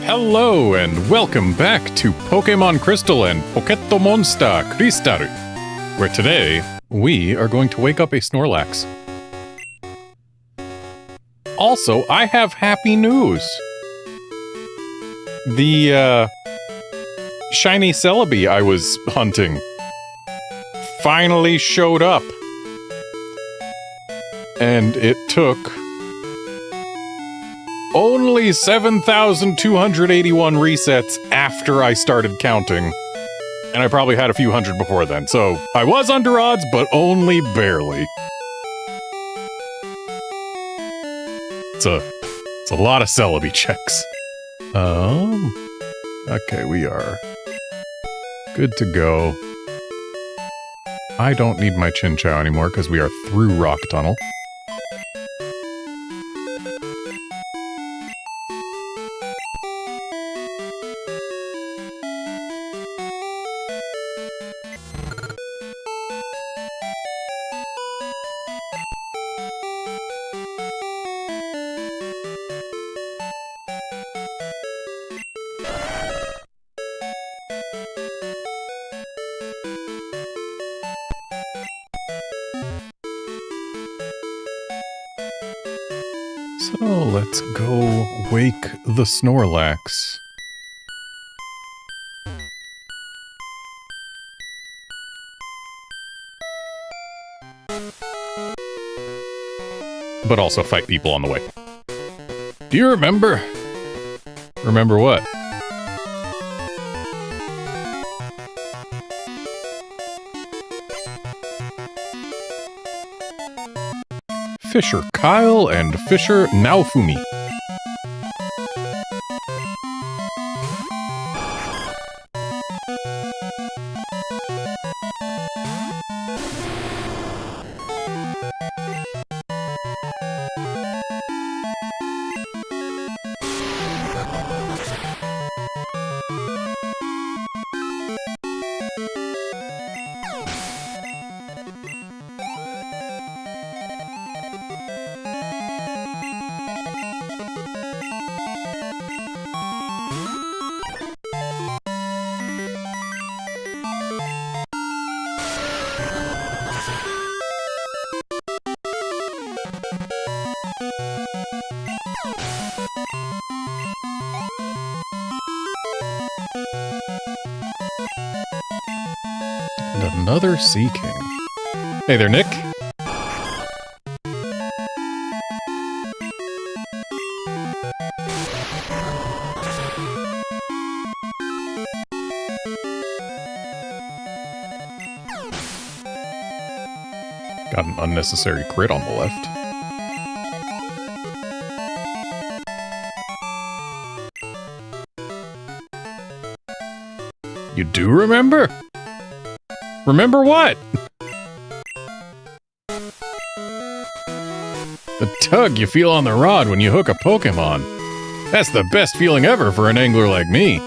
Hello and welcome back to Pokémon Crystal and Pokémon Monster Crystal, where today we are going to wake up a Snorlax. Also, I have happy news. The shiny Celebi I was hunting finally showed up. And it took only 7,281 resets after I started counting. And I probably had a few hundred before then, so I was under odds, but only barely. It's a lot of Celebi checks. Okay, we are good to go. I don't need my Chinchou anymore because we are through Rock Tunnel. So let's go wake the Snorlax. But also fight people on the way. Do you remember? Remember what? Fisher Kyle and Fisher Naofumi. Another Sea King. Hey there, Nick. Got an unnecessary crit on the left. You do remember? Remember what? The tug you feel on the rod when you hook a Pokemon. That's the best feeling ever for an angler like me.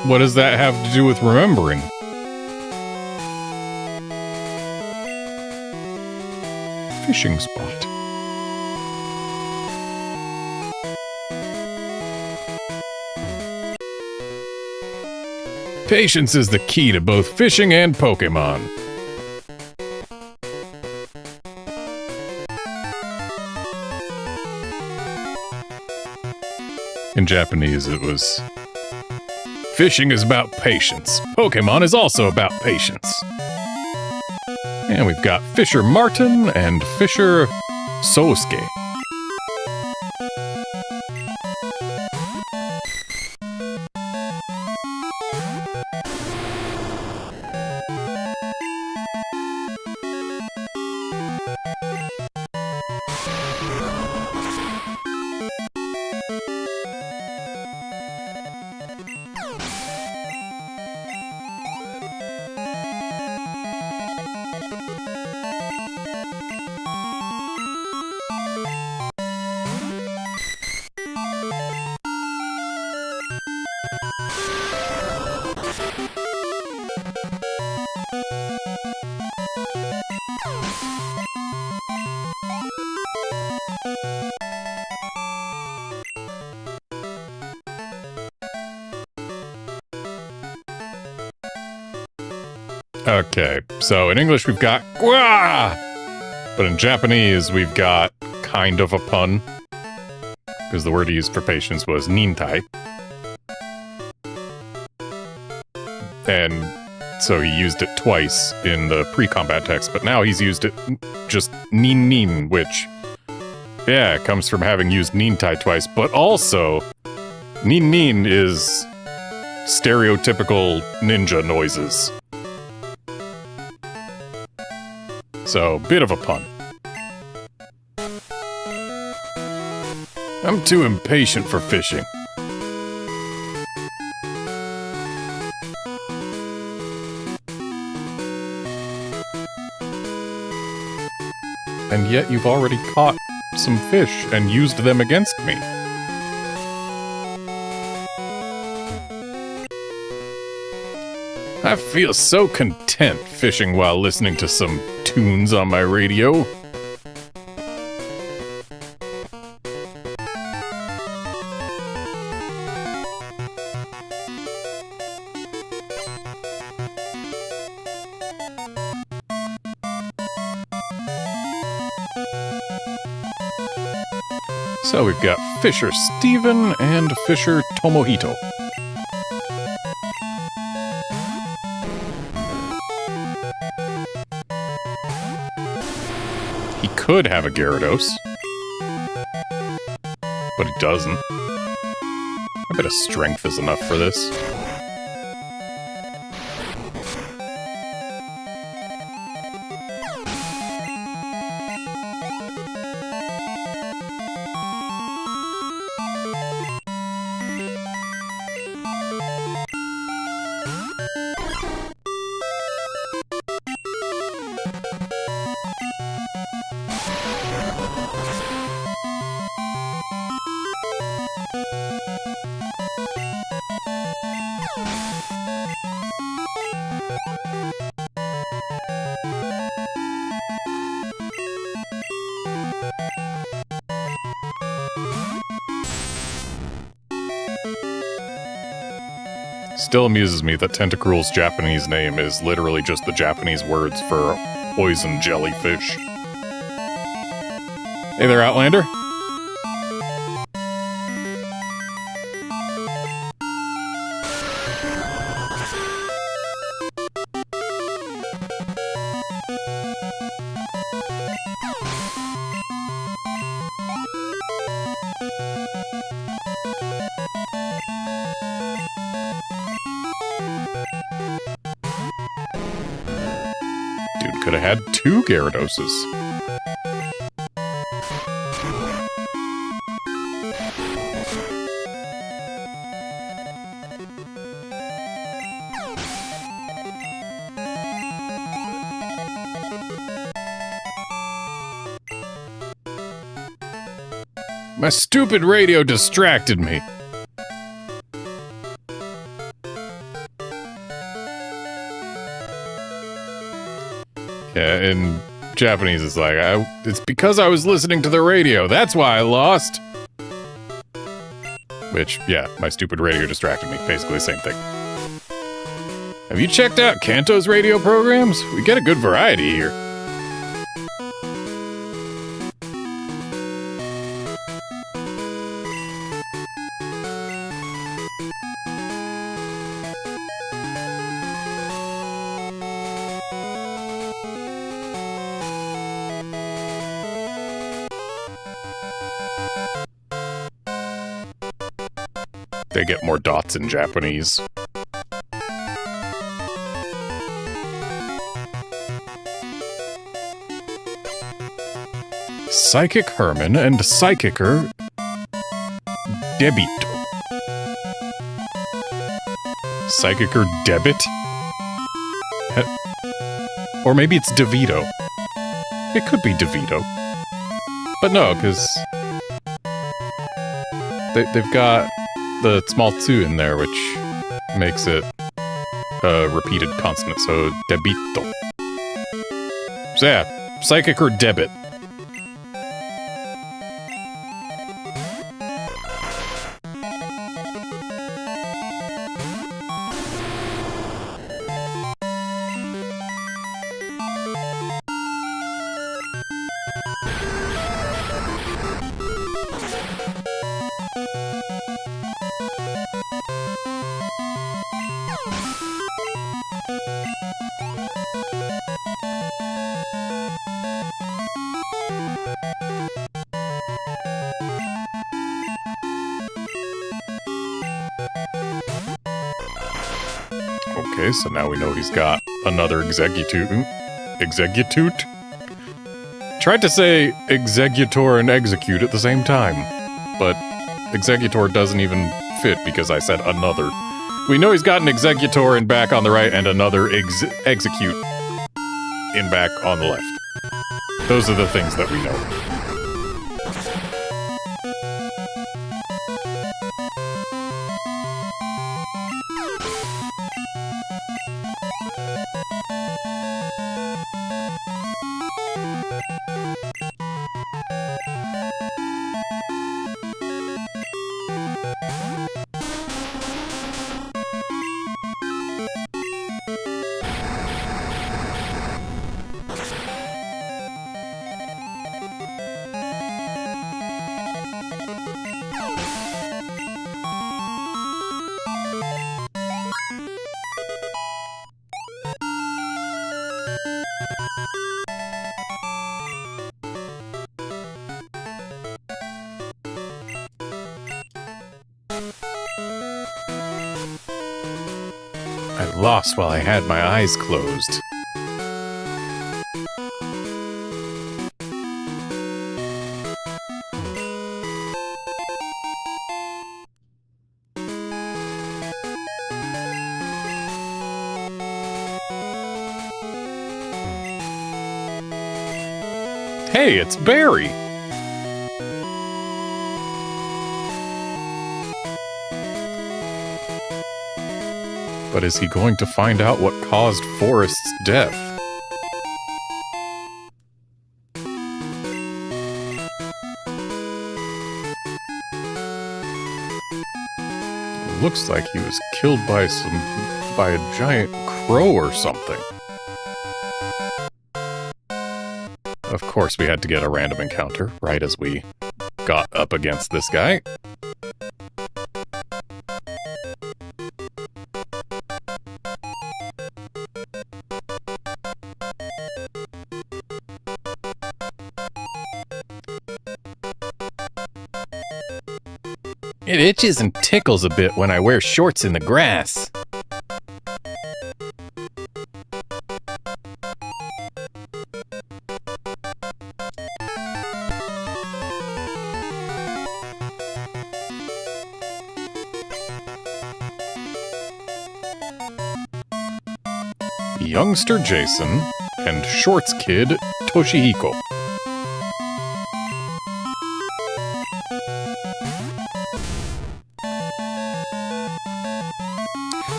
What does that have to do with remembering? Fishing spot. Patience is the key to both fishing and Pokemon. In Japanese, it was... Fishing is about patience. Pokemon is also about patience. And we've got Fisher Martin and Fisher Sosuke. Okay, so in English we've got Gwah! But in Japanese we've got kind of a pun. Because the word he used for patience was nintai. And so he used it twice in the pre-combat text, but now he's used it just nin, which, yeah, comes from having used nintai twice, but also nin is stereotypical ninja noises. So, bit of a pun. I'm too impatient for fishing. And yet you've already caught some fish and used them against me. I feel so content fishing while listening to some tunes on my radio. So we've got Fisher Steven and Fisher Tomohito. He could have a Gyarados, but he doesn't. I bet a strength is enough for this. Still amuses me that Tentacruel's Japanese name is literally just the Japanese words for poison jellyfish. Hey there, Outlander. Could have had 2 Gyaradoses. My stupid radio distracted me. Yeah, in Japanese it's like, it's because I was listening to the radio, that's why I lost! Which, yeah, my stupid radio distracted me, basically the same thing. Have you checked out Kanto's radio programs? We get a good variety here. They get more dots in Japanese. Psychic Herman and Psychicer Debito. Psychicer Debit? Or maybe it's DeVito. It could be DeVito. But no, because they've got the small 2 in there, which makes it repeated consonant, so debito. So yeah, psychic or debit. Okay, so now we know he's got another execute. Tried to say executor and execute at the same time, but executor doesn't even fit because I said another. We know he's got an executor in back on the right and another execute in back on the left. Those are the things that we know. I lost while I had my eyes closed. Hey, it's Barry! But is he going to find out what caused Forrest's death? Looks like he was killed by a giant crow or something. Of course we had to get a random encounter right as we got up against this guy. It itches and tickles a bit when I wear shorts in the grass. Youngster Jason and Shorts Kid Toshihiko.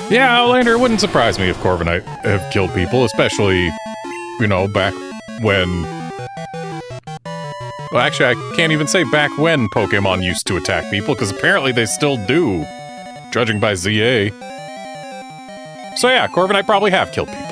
Yeah, Outlander, it wouldn't surprise me if Corviknight have killed people, especially, you know, back when... Well, actually, I can't even say back when Pokemon used to attack people, because apparently they still do, judging by ZA. So yeah, Corviknight probably have killed people.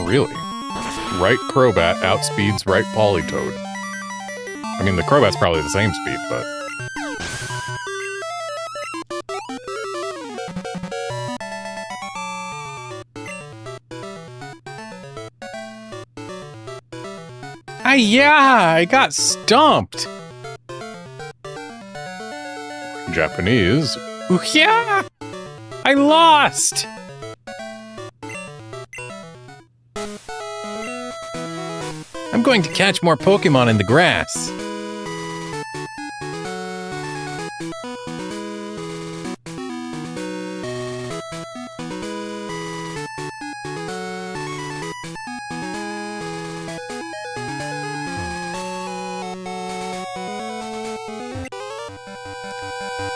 Really? Right Crobat outspeeds right Politoed. I mean, the Crobat's probably the same speed, but... Yeah, I got stumped. In Japanese, yeah, I lost. I'm going to catch more Pokemon in the grass.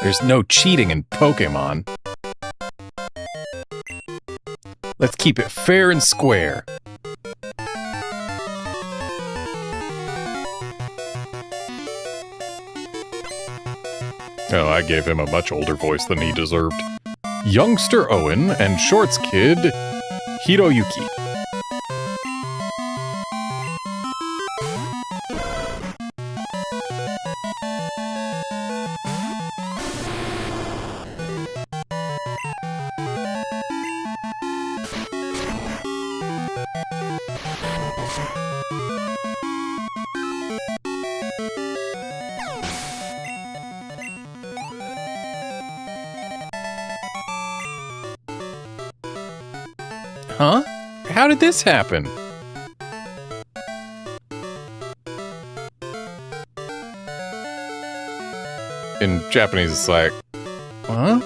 There's no cheating in Pokemon. Let's keep it fair and square. Oh, I gave him a much older voice than he deserved. Youngster Owen and Shorts Kid Hiroyuki. Huh? How did this happen? In Japanese, it's like, huh?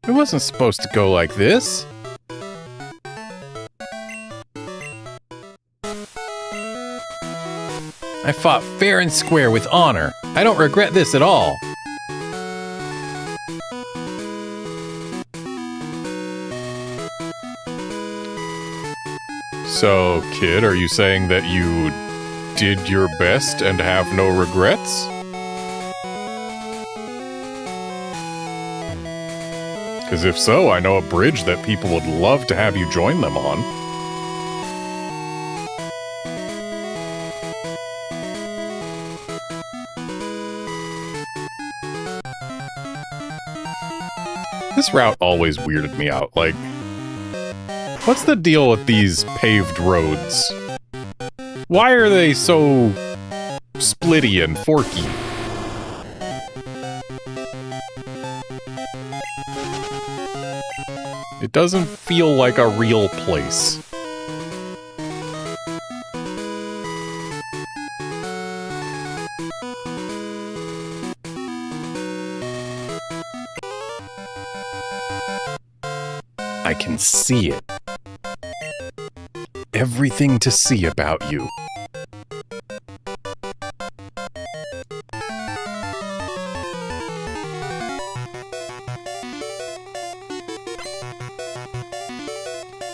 It wasn't supposed to go like this. I fought fair and square with honor. I don't regret this at all. So, kid, are you saying that you did your best and have no regrets? Because if so, I know a bridge that people would love to have you join them on. This route always weirded me out, like, what's the deal with these paved roads? Why are they so splitty and forky? It doesn't feel like a real place. I can see it. Everything to see about you.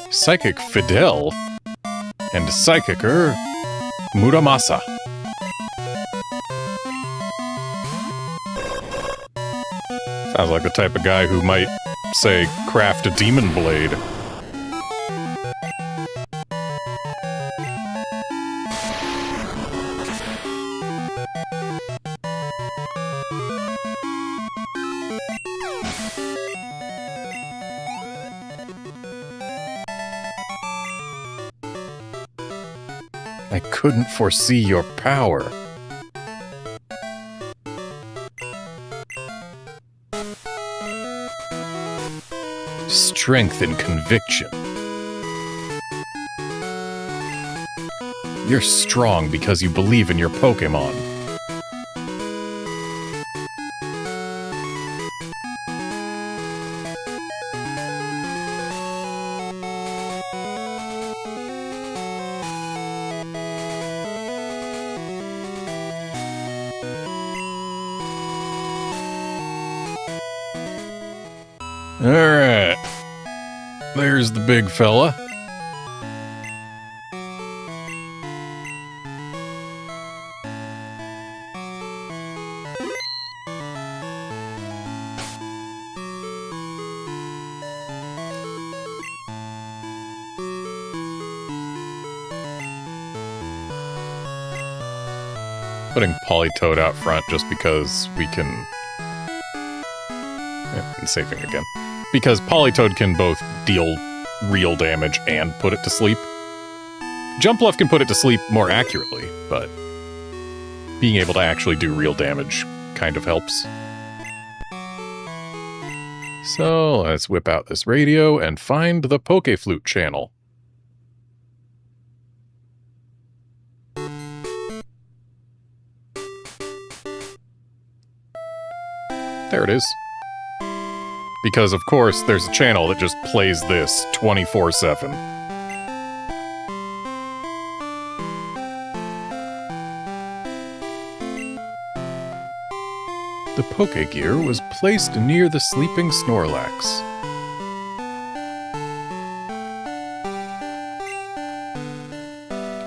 Psychic Fidel and Psychicer Muramasa. Sounds like the type of guy who might, say, craft a demon blade. I couldn't foresee your power. Strength and conviction. You're strong because you believe in your Pokémon. Alright. There's the big fella. Putting Politoed out front just because we can... and saving again. Because Politoed can both deal real damage and put it to sleep. Jumpluff can put it to sleep more accurately, but being able to actually do real damage kind of helps. So let's whip out this radio and find the Pokeflute channel. There it is. Because, of course, there's a channel that just plays this 24/7. The Pokegear was placed near the sleeping Snorlax.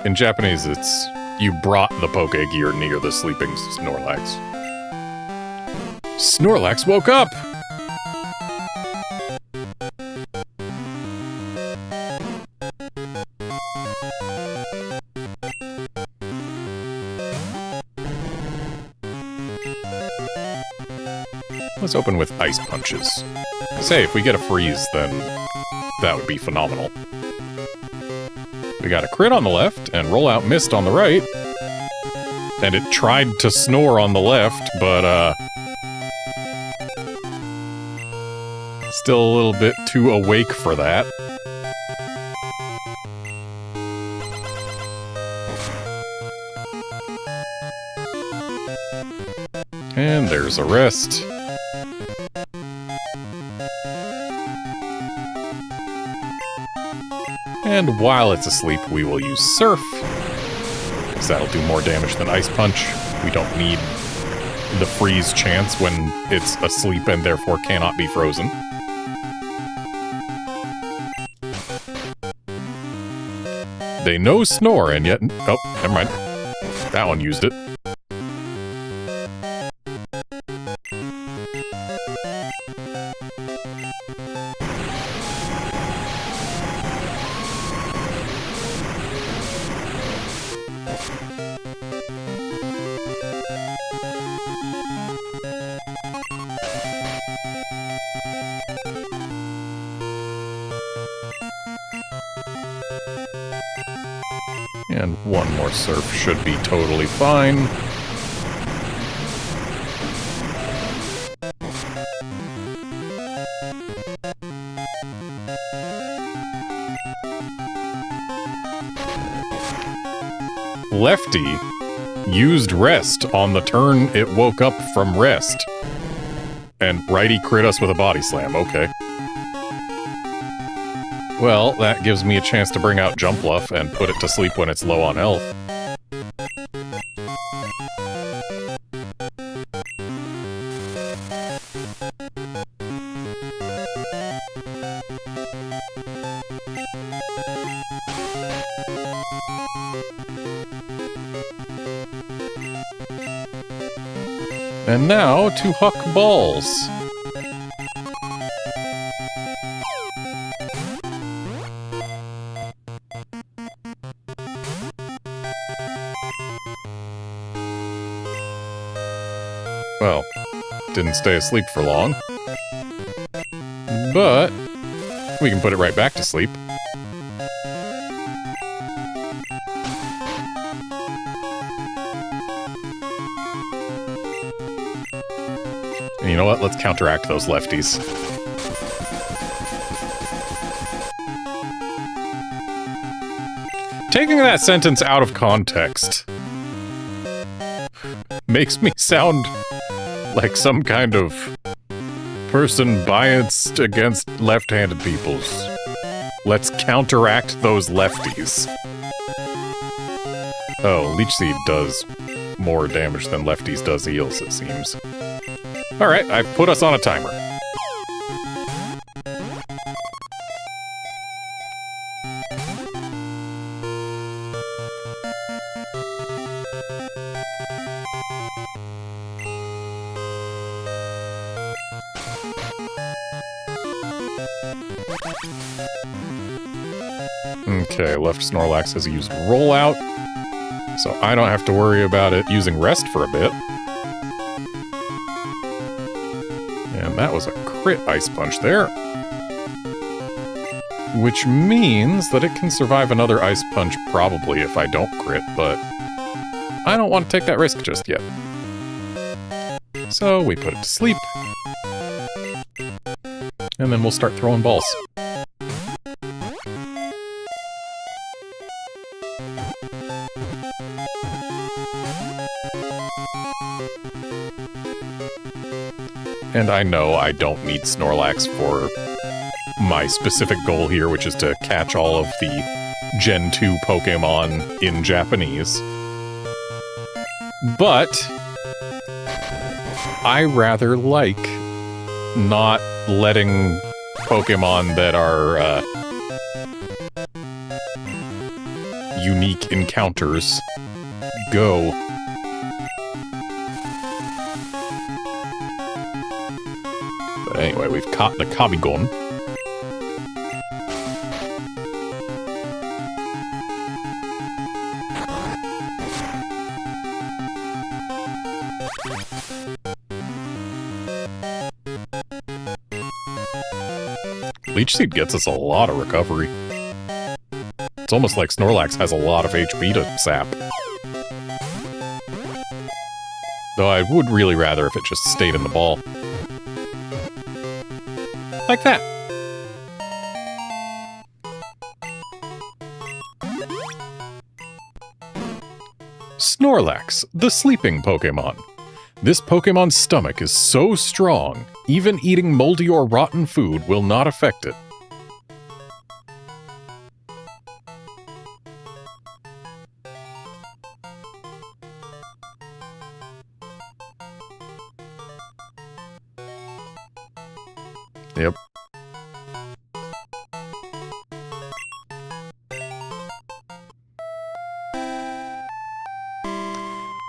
In Japanese, it's you brought the Pokegear near the sleeping Snorlax. Snorlax woke up! Let's open with Ice Punches. Say, if we get a freeze, then that would be phenomenal. We got a crit on the left, and roll out mist on the right. And it tried to snore on the left, but, still a little bit too awake for that. And there's a rest. And while it's asleep, we will use Surf, because that'll do more damage than Ice Punch. We don't need the freeze chance when it's asleep and therefore cannot be frozen. They know Snore, and yet... Oh, never mind. That one used it. And one more Surf should be totally fine. Lefty used Rest on the turn it woke up from Rest. And Righty crit us with a Body Slam, okay. Well, that gives me a chance to bring out Jumpluff and put it to sleep when it's low on health. And now to Huck Balls. Well, didn't stay asleep for long. But we can put it right back to sleep. And you know what? Let's counteract those lefties. Taking that sentence out of context makes me sound like some kind of person biased against left-handed peoples. Let's counteract those lefties. Oh, Leech Seed does more damage than lefties does heals, it seems. Alright, I've put us on a timer. Okay, left Snorlax has used Rollout, so I don't have to worry about it using Rest for a bit. And that was a crit Ice Punch there. Which means that it can survive another Ice Punch probably if I don't crit, but I don't want to take that risk just yet. So we put it to sleep. And then we'll start throwing balls. And I know I don't need Snorlax for my specific goal here, which is to catch all of the Gen 2 Pokemon in Japanese. But I rather like not letting Pokemon that are unique encounters go. But anyway, we've caught the Kabigon. Leech Seed gets us a lot of recovery. It's almost like Snorlax has a lot of HP to sap. Though I would really rather if it just stayed in the ball. Like that. Snorlax, the sleeping Pokemon. This Pokemon's stomach is so strong, even eating moldy or rotten food will not affect it. Yep.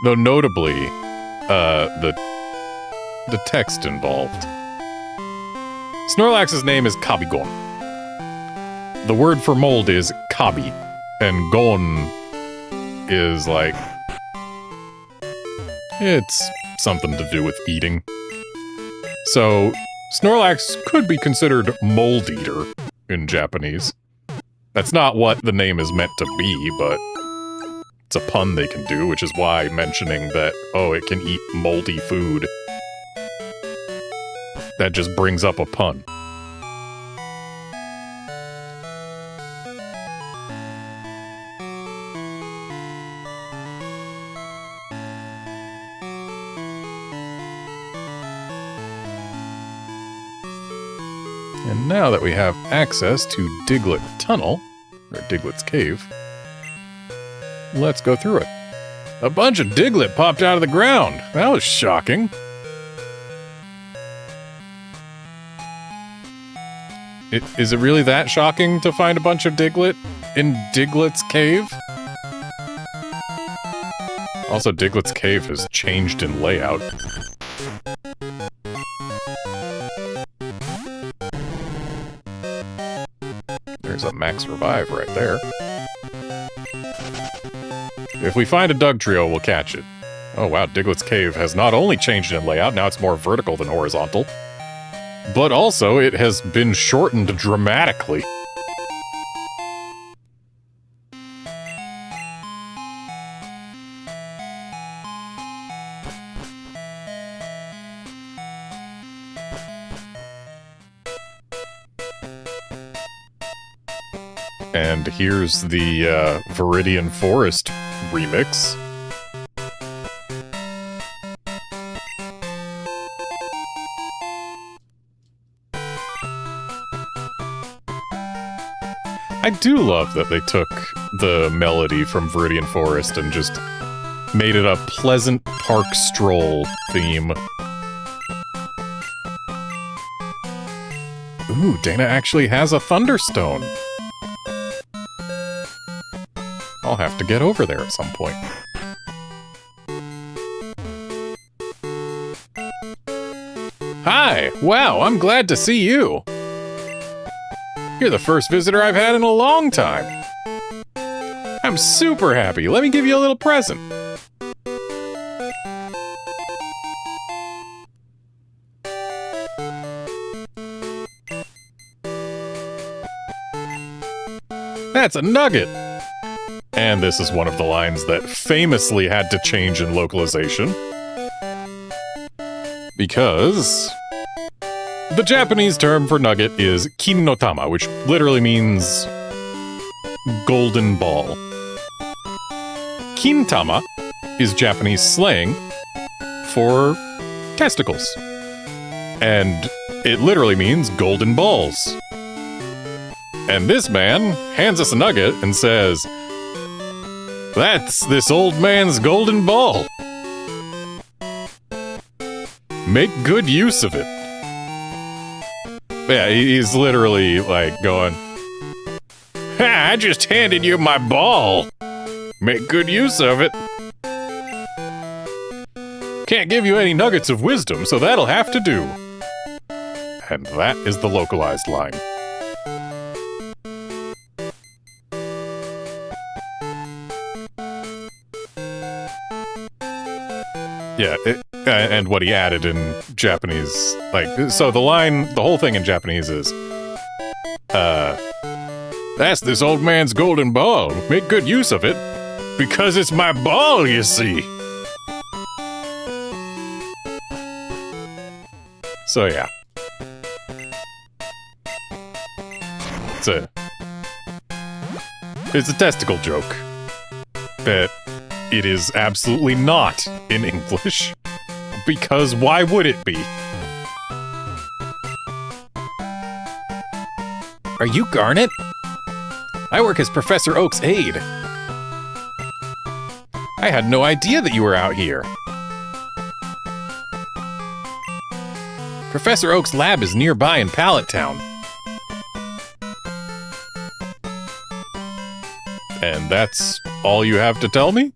Though notably, the text involved. Snorlax's name is Kabigon. The word for mold is Kabi, and Gon is like... it's something to do with eating. So, Snorlax could be considered Mold Eater in Japanese. That's not what the name is meant to be, but it's a pun they can do, which is why mentioning that, oh, it can eat moldy food, that just brings up a pun. And now that we have access to Diglett Tunnel, or Diglett's Cave, let's go through it. A bunch of Diglett popped out of the ground. That was shocking. Is it really that shocking to find a bunch of Diglett in Diglett's Cave? Also, Diglett's Cave has changed in layout. There's a max revive right there. If we find a Dugtrio, we'll catch it. Oh wow, Diglett's Cave has not only changed in layout, now it's more vertical than horizontal, but also it has been shortened dramatically. And here's the Viridian Forest remix. I do love that they took the melody from Viridian Forest and just made it a pleasant park stroll theme. Ooh, Dana actually has a Thunderstone. I'll have to get over there at some point. Hi! Wow, I'm glad to see you! You're the first visitor I've had in a long time. I'm super happy. Let me give you a little present. That's a nugget! And this is one of the lines that famously had to change in localization. Because the Japanese term for nugget is kin no tama, which literally means golden ball. Kintama is Japanese slang for testicles. And it literally means golden balls. And this man hands us a nugget and says, "That's this old man's golden ball. Make good use of it." Yeah, he's literally like going, "Ha, I just handed you my ball. Make good use of it. Can't give you any nuggets of wisdom, so that'll have to do." And that is the localized line. Yeah, and what he added in Japanese, like, so the line, the whole thing in Japanese is, "That's this old man's golden ball. Make good use of it, because it's my ball, you see." So yeah. It's a testicle joke. That it is absolutely not in English. Because why would it be? Are you Garnet? I work as Professor Oak's aide. I had no idea that you were out here. Professor Oak's lab is nearby in Pallet Town. And that's all you have to tell me?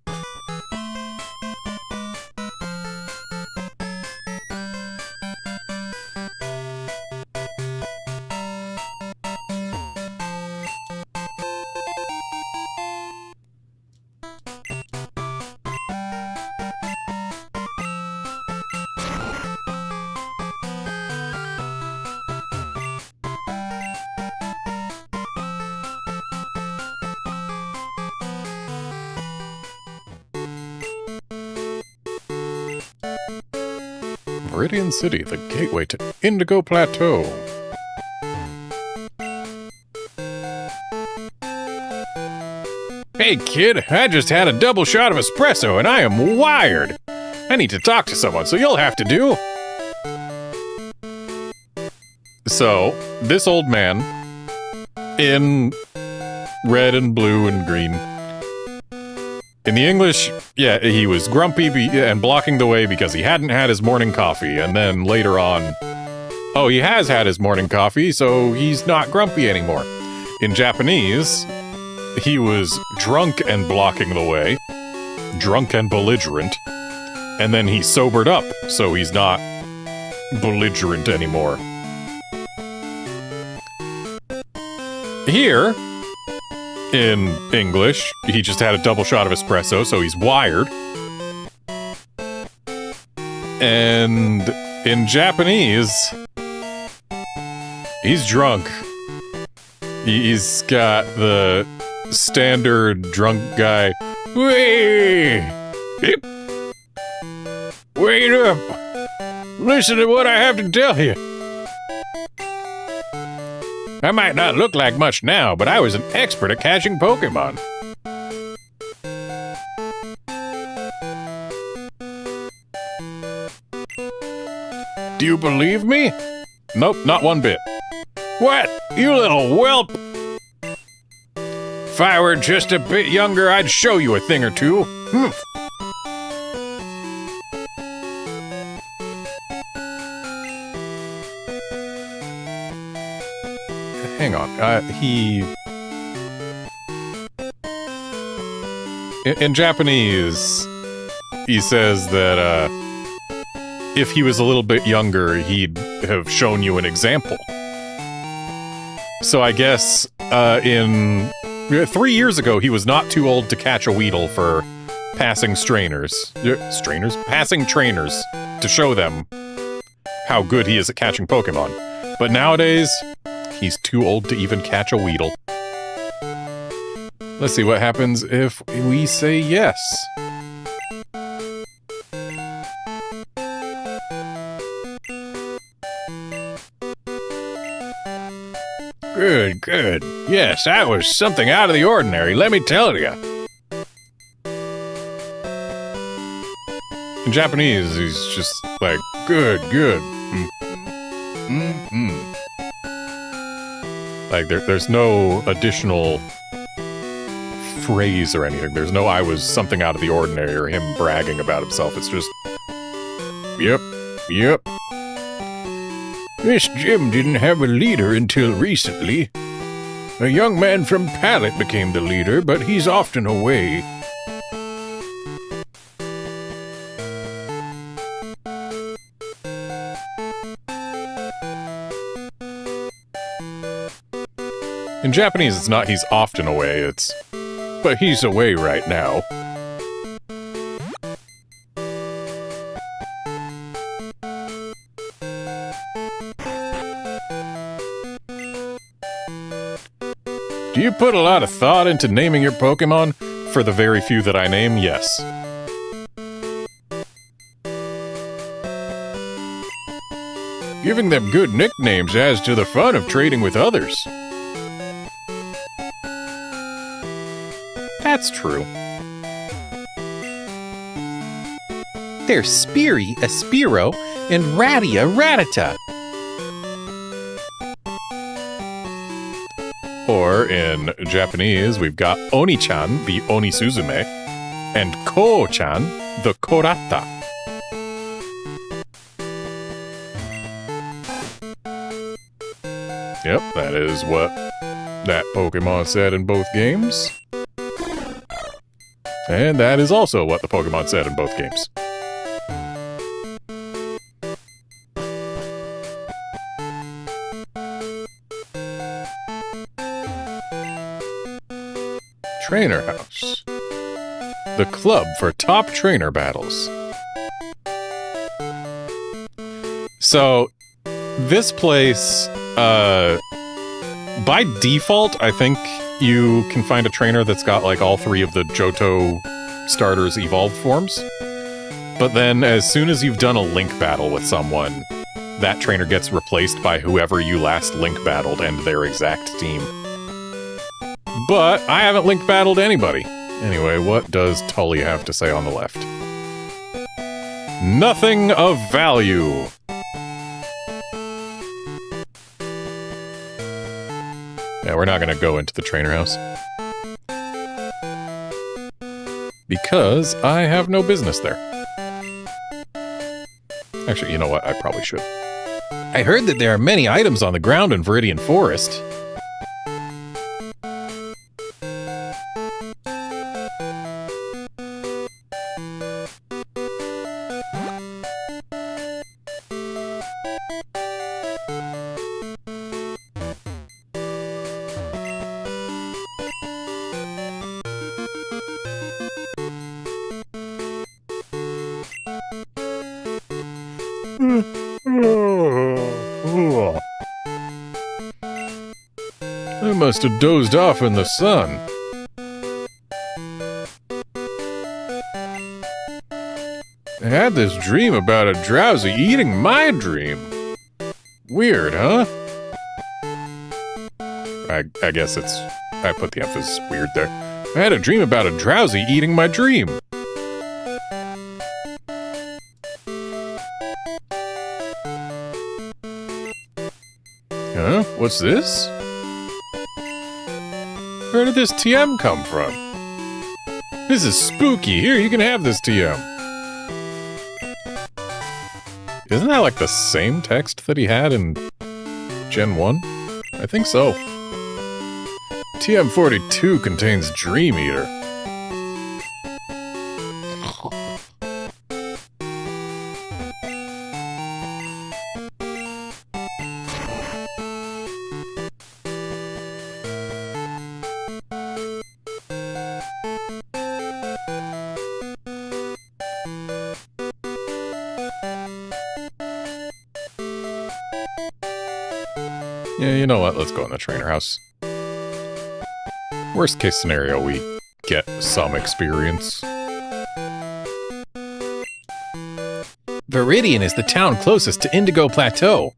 Viridian City, the gateway to Indigo Plateau. Hey kid, I just had a double shot of espresso and I am wired. I need to talk to someone, so you'll have to do. So, this old man, in red and blue and green. In the English, yeah, he was grumpy and blocking the way because he hadn't had his morning coffee, and then later on, oh, he has had his morning coffee, so he's not grumpy anymore. In Japanese, he was drunk and blocking the way, drunk and belligerent, and then he sobered up, so he's not belligerent anymore. Here, in English, he just had a double shot of espresso, so he's wired. And in Japanese, he's drunk. He's got the standard drunk guy. Wait up! Listen to what I have to tell you. I might not look like much now, but I was an expert at catching Pokémon. Do you believe me? Nope, not one bit. What? You little whelp! If I were just a bit younger, I'd show you a thing or two. Hang on, in Japanese, he says that, if he was a little bit younger, he'd have shown you an example. So I guess, 3 years ago, he was not too old to catch a Weedle for passing passing trainers to show them how good he is at catching Pokemon. But nowadays, he's too old to even catch a Weedle. Let's see what happens if we say yes. Good, good. Yes, that was something out of the ordinary, let me tell you. In Japanese, he's just like, good, good. Like, there's no additional phrase or anything. There's no I was something out of the ordinary or him bragging about himself. It's just, yep, yep. This gym didn't have a leader until recently. A young man from Pallet became the leader, but he's often away. In Japanese, it's not he's often away, it's but he's away right now. Do you put a lot of thought into naming your Pokémon? For the very few that I name, yes. Giving them good nicknames adds to the fun of trading with others. That's true. There's Speary, a Spearow, and Ratty, a Rattata. Or, in Japanese, we've got Oni-chan, the Oni-Suzume, and Ko-chan, the Korata. Yep, that is what that Pokemon said in both games. And that is also what the Pokemon said in both games. Trainer House. The club for top trainer battles. So, this place, by default, I think you can find a trainer that's got like all three of the Johto starters evolved forms. But then as soon as you've done a link battle with someone, that trainer gets replaced by whoever you last link battled and their exact team. But I haven't link battled anybody. Anyway, what does Tully have to say on the left? Nothing of value. Yeah, we're not going to go into the trainer house. Because I have no business there. Actually, you know what? I probably should. I heard that there are many items on the ground in Viridian Forest. I must have dozed off in the sun. I had this dream about a drowsy eating my dream. Weird, huh? I guess it's... I put the emphasis weird there. I had a dream about a drowsy eating my dream. Huh? What's this? Where did this TM come from? This is spooky. Here, you can have this TM. Isn't that like the same text that he had in Gen 1? I think so. TM42 contains Dream Eater. Yeah, you know what? Let's go in the trainer house. Worst case scenario, we get some experience. Viridian is the town closest to Indigo Plateau.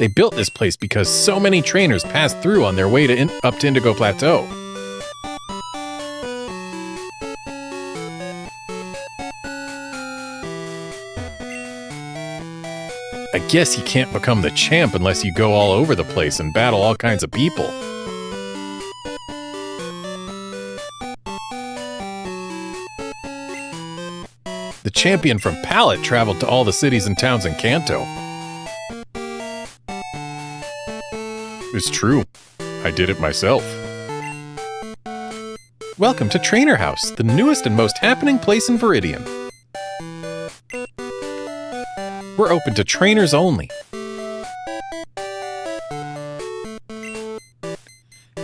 They built this place because so many trainers passed through on their way up to Indigo Plateau. I guess you can't become the champ unless you go all over the place and battle all kinds of people. The champion from Pallet traveled to all the cities and towns in Kanto. It's true. I did it myself. Welcome to Trainer House, the newest and most happening place in Viridian. We're open to trainers only.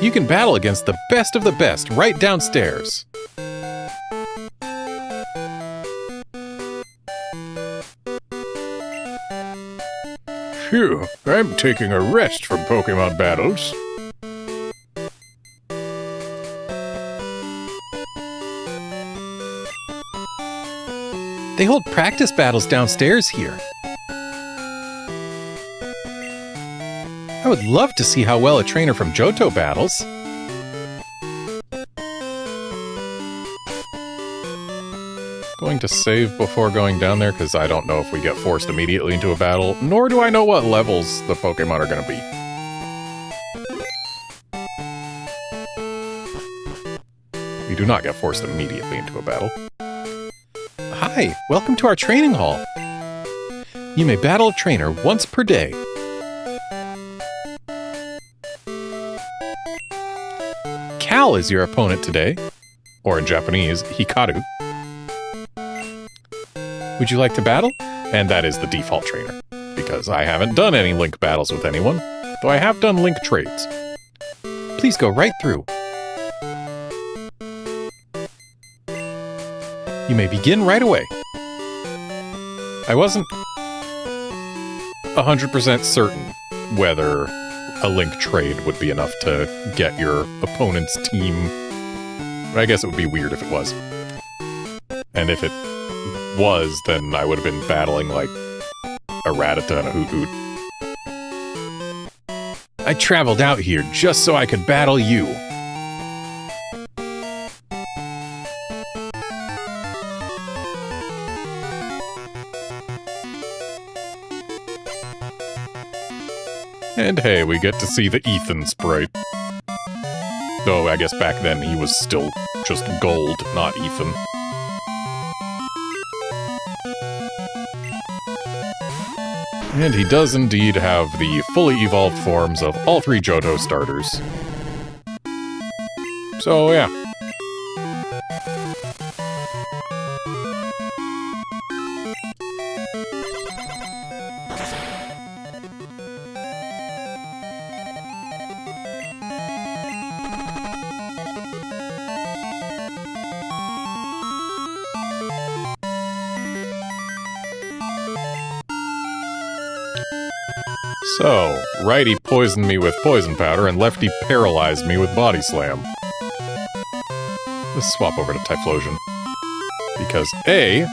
You can battle against the best of the best right downstairs. Phew, I'm taking a rest from Pokemon battles. They hold practice battles downstairs here. I would love to see how well a trainer from Johto battles. Going to save before going down there because I don't know if we get forced immediately into a battle, nor do I know what levels the Pokemon are going to be. We do not get forced immediately into a battle. Hi, welcome to our training hall. You may battle a trainer once per day. Cal is your opponent today. Or in Japanese, Hikaru. Would you like to battle? And that is the default trainer, because I haven't done any Link battles with anyone, though I have done Link trades. Please go right through. You may begin right away. I wasn't 100% certain whether a Link trade would be enough to get your opponent's team. But I guess it would be weird if it was. And if it was, then I would have been battling, like, a Rattata and a Hoot-Hoot. I traveled out here just so I could battle you. And hey, we get to see the Ethan sprite. Though I guess back then he was still just gold, not Ethan. And he does indeed have the fully evolved forms of all three Johto starters. So, yeah. So, righty poisoned me with poison powder, and lefty paralyzed me with body slam. Let's swap over to Typhlosion. Because A,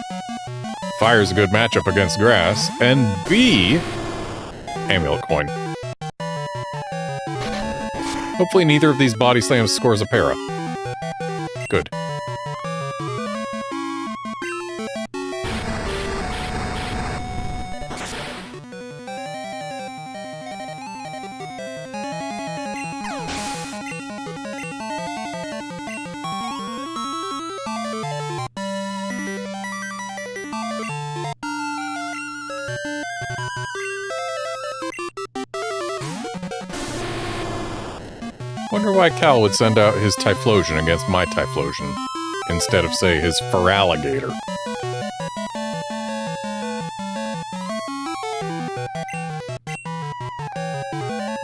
fire's a good matchup against grass, and B, Amulet Coin. Hopefully neither of these body slams scores a para. Good. Wonder why Cal would send out his Typhlosion against my Typhlosion, instead of, say, his Feraligatr.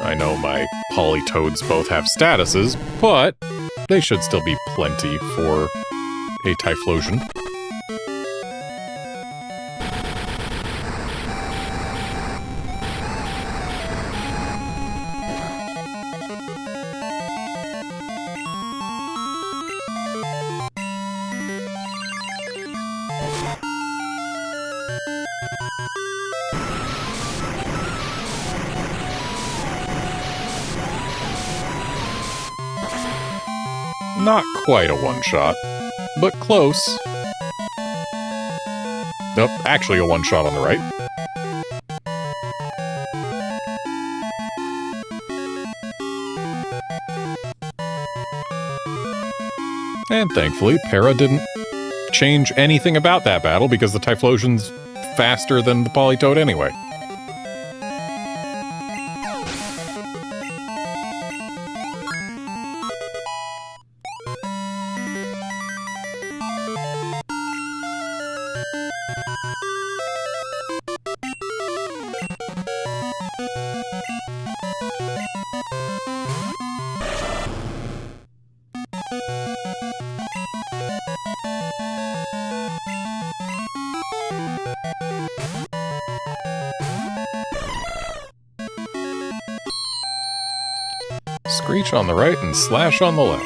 I know my Politoads both have statuses, but they should still be plenty for a Typhlosion. Not quite a one-shot, but close. Nope, actually a one-shot on the right. And thankfully, Para didn't change anything about that battle because the Typhlosion's faster than the Politoed anyway. Screech on the right and Slash on the left.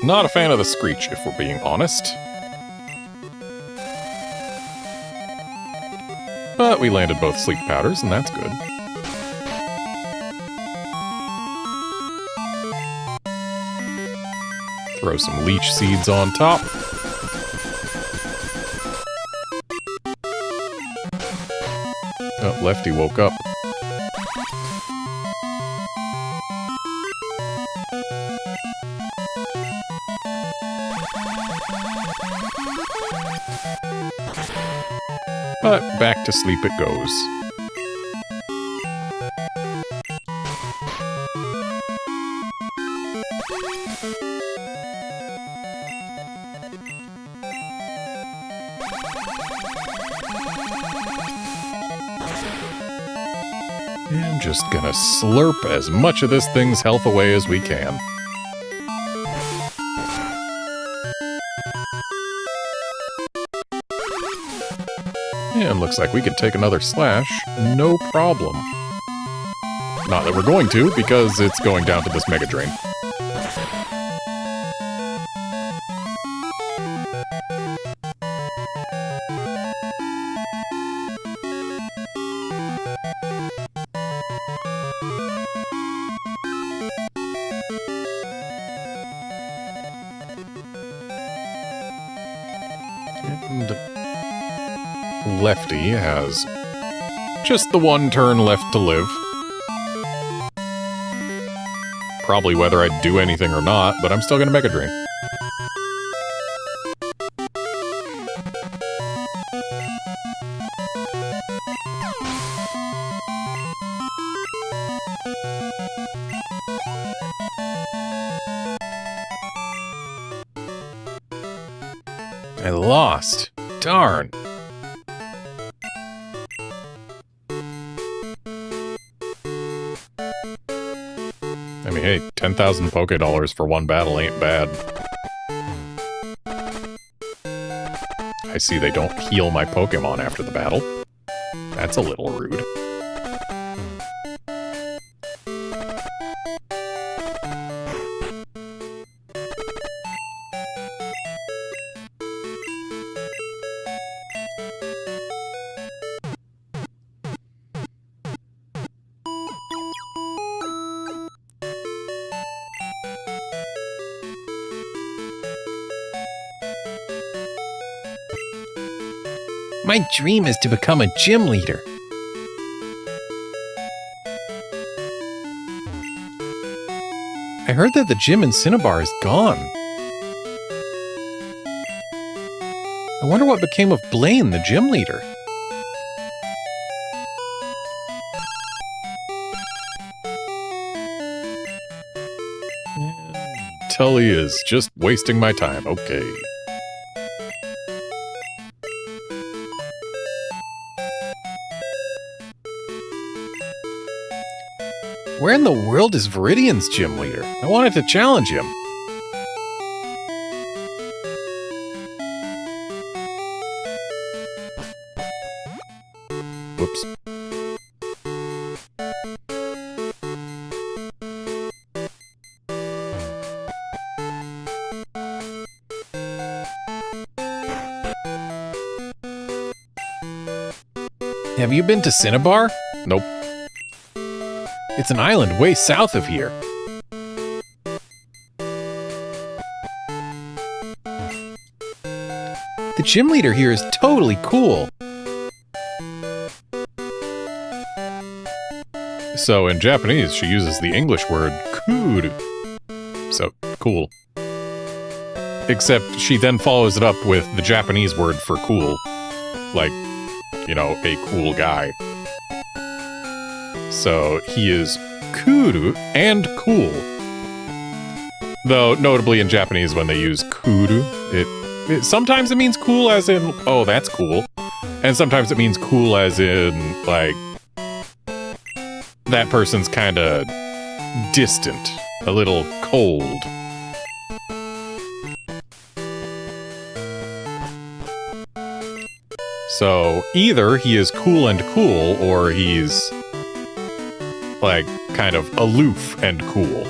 Not a fan of the Screech, if we're being honest. But we landed both Sleep Powders, and that's good. Throw some Leech Seeds on top. Oh, Lefty woke up. But back to sleep it goes. And just gonna slurp as much of this thing's health away as we can. And looks like we could take another Slash, no problem. Not that we're going to, because it's going down to this Mega Drain. And Lefty has just the one turn left to live. Probably whether I'd do anything or not, but I'm still gonna Mega Drain. I lost. Darn. I mean, hey, 10,000 Poké Dollars for one battle ain't bad. I see they don't heal my Pokémon after the battle. That's a little rude. My dream is to become a gym leader. I heard that the gym in Cinnabar is gone. I wonder what became of Blaine, the gym leader. Tully is just wasting my time, okay. Where in the world is Viridian's gym leader? I wanted to challenge him. Whoops. Have you been to Cinnabar? Nope. It's an island way south of here. The gym leader here is totally cool. So in Japanese, she uses the English word kuru. So, cool. Except she then follows it up with the Japanese word for cool. Like, you know, a cool guy. So he is kuru and cool. Though, notably in Japanese, when they use kuru, sometimes it means cool as in, oh, that's cool. And sometimes it means cool as in, like, that person's kind of distant, a little cold. So either he is cool and cool, or he's, like, kind of aloof and cool.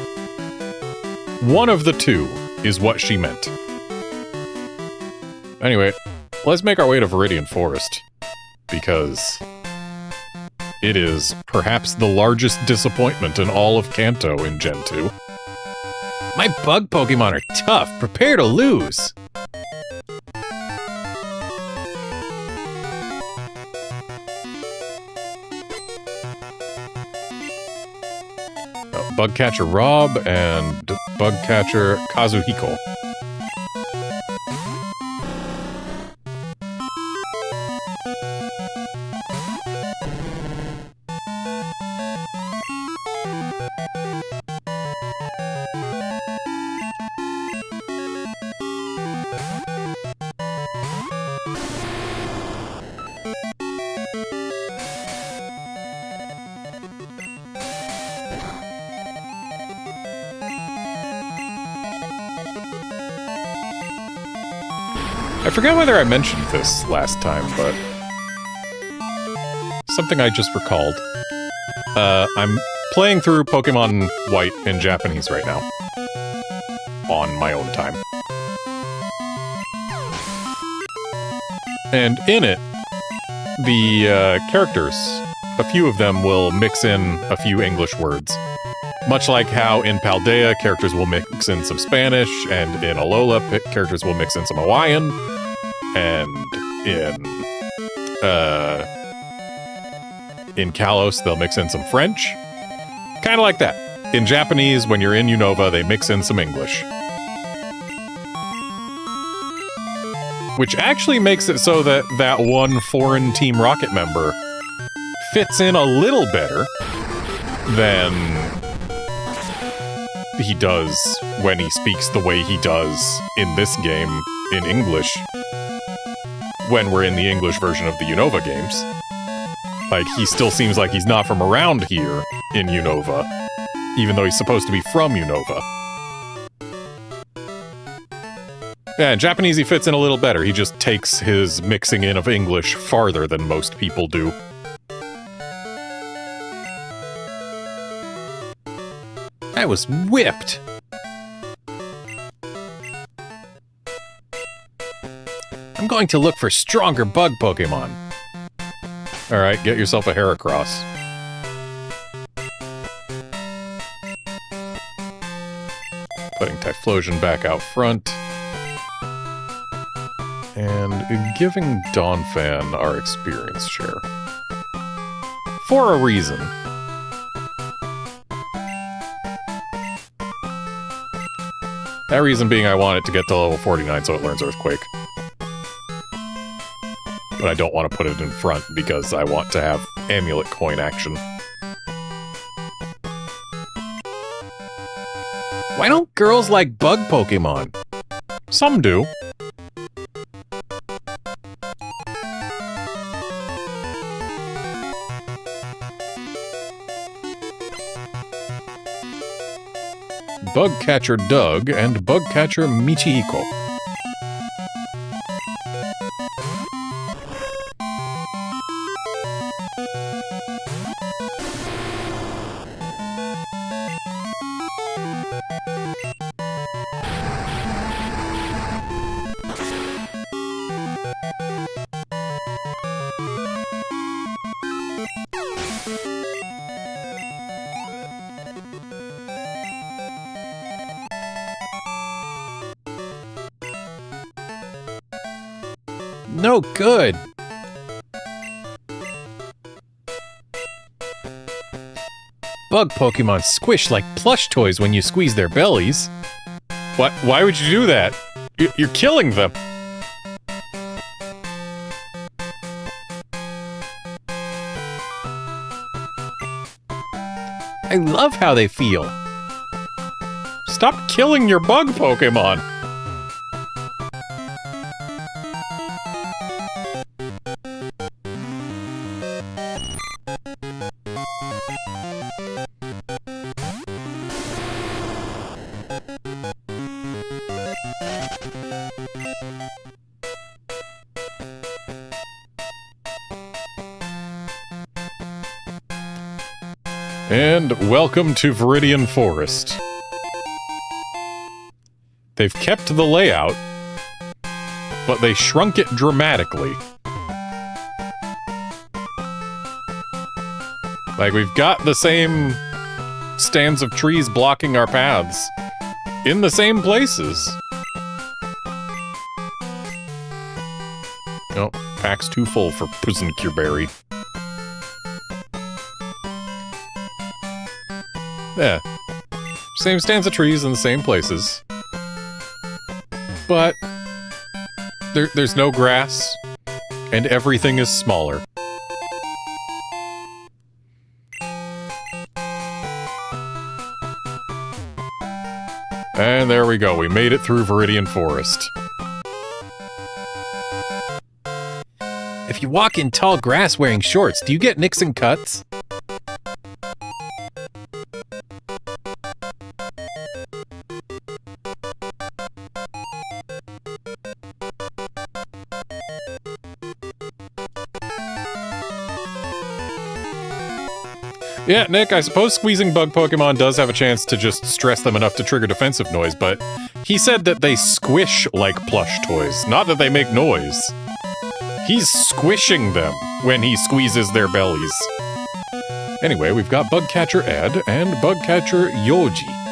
One of the two is what she meant. Anyway, let's make our way to Viridian Forest, because it is perhaps the largest disappointment in all of Kanto in Gen 2. My bug Pokemon are tough. Prepare to lose. Bug Catcher Rob and Bug Catcher Kazuhiko. I forget whether I mentioned this last time, but something I just recalled. I'm playing through Pokemon White in Japanese right now. On my own time. And in it, the characters, a few of them will mix in a few English words. Much like how in Paldea, characters will mix in some Spanish, and in Alola, characters will mix in some Hawaiian, and in Kalos, they'll mix in some French. Kind of like that. In Japanese, when you're in Unova, they mix in some English. Which actually makes it so that that one foreign Team Rocket member fits in a little better than he does when he speaks the way he does in this game in English when we're in the English version of the Unova games. Like, he still seems like he's not from around here in Unova, even though he's supposed to be from Unova. Yeah, in Japanese he fits in a little better. He just takes his mixing in of English farther than most people do. I was whipped. I'm going to look for stronger bug Pokemon. Alright, get yourself a Heracross. Putting Typhlosion back out front. And giving Donphan our experience share. For a reason. That reason being I want it to get to level 49 so it learns Earthquake. But I don't want to put it in front because I want to have Amulet Coin action. Why don't girls like bug Pokemon? Some do. Bug Catcher Doug and Bug Catcher Michihiko. no good. Bug Pokemon squish like plush toys when you squeeze their bellies. What? Why would you do that? You're killing them. I love how they feel. Stop killing your bug Pokemon. And welcome to Viridian Forest. They've kept the layout, but they shrunk it dramatically. Like, we've got the same stands of trees blocking our paths in the same places. Oh, pack's too full for Prison Cureberry. Yeah. Same stands of trees in the same places. But there's no grass, and everything is smaller. And there we go, we made it through Viridian Forest. If you walk in tall grass wearing shorts, do you get nicks and cuts? Yeah, Nick, I suppose squeezing bug Pokemon does have a chance to just stress them enough to trigger defensive noise, but he said that they squish like plush toys, not that they make noise. He's squishing them when he squeezes their bellies. Anyway, we've got Bugcatcher Ed and Bugcatcher Yoji.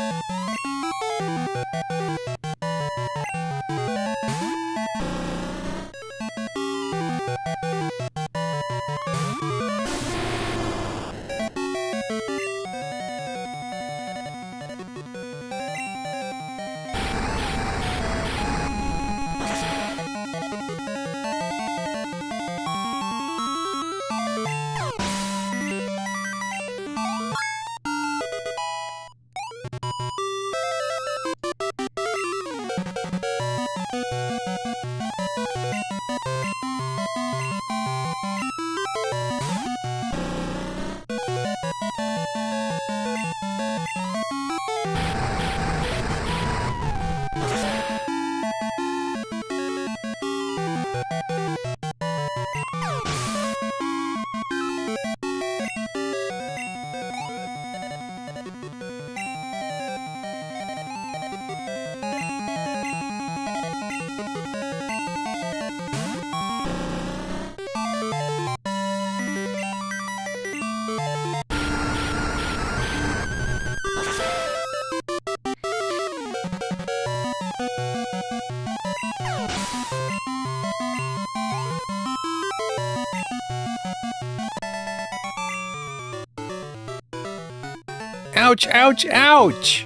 Ouch, ouch, ouch!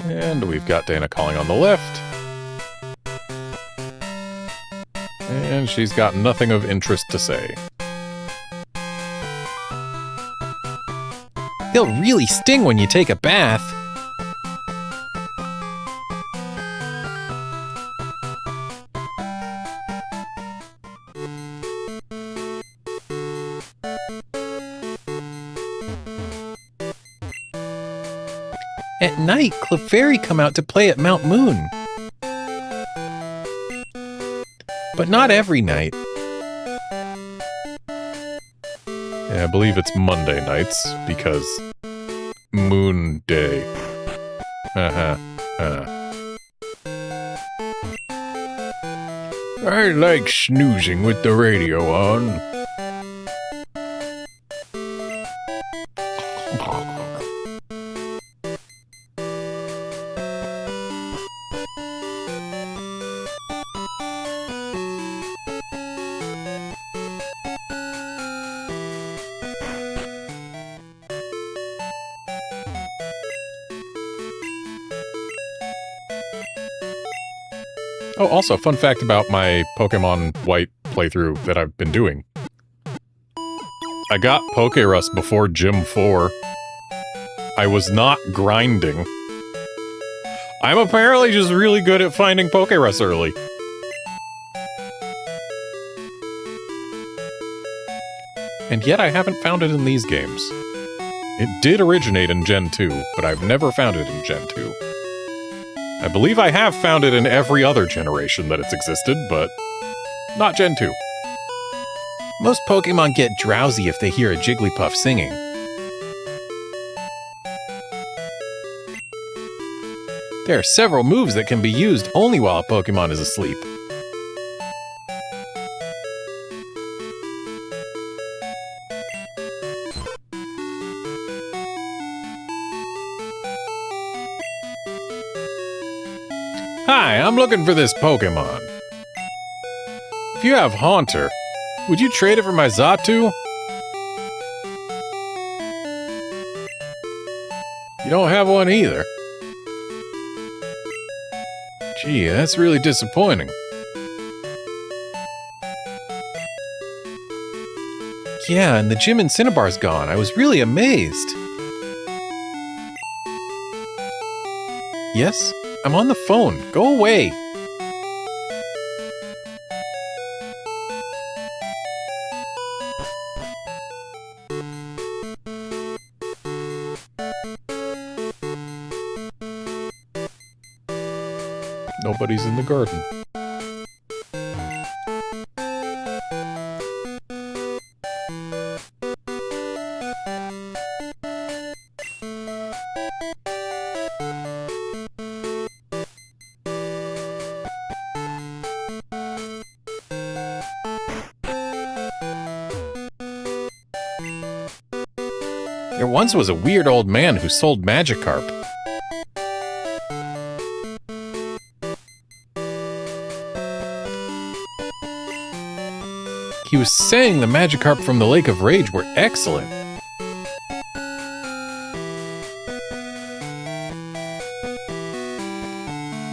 And we've got Dana calling on the left. And she's got nothing of interest to say. They'll really sting when you take a bath. At night, Clefairy come out to play at Mount Moon. But not every night. Yeah, I believe it's Monday nights, because Moon Day. I like snoozing with the radio on. Oh, also, fun fact about my Pokemon White playthrough that I've been doing. I got Pokerus before Gym 4. I was not grinding. I'm apparently just really good at finding Pokerus early. And yet I haven't found it in these games. It did originate in Gen 2, but I've never found it in Gen 2. I believe I have found it in every other generation that it's existed, but not Gen 2. Most Pokemon get drowsy if they hear a Jigglypuff singing. There are several moves that can be used only while a Pokemon is asleep. Hi, I'm looking for this Pokemon. If you have Haunter, would you trade it for my Xatu? You don't have one either. Gee, that's really disappointing. Yeah, and the gym in Cinnabar's gone. I was really amazed. Yes? I'm on the phone. Go away. Nobody's in the garden. There once was a weird old man who sold Magikarp. He was saying the Magikarp from the Lake of Rage were excellent.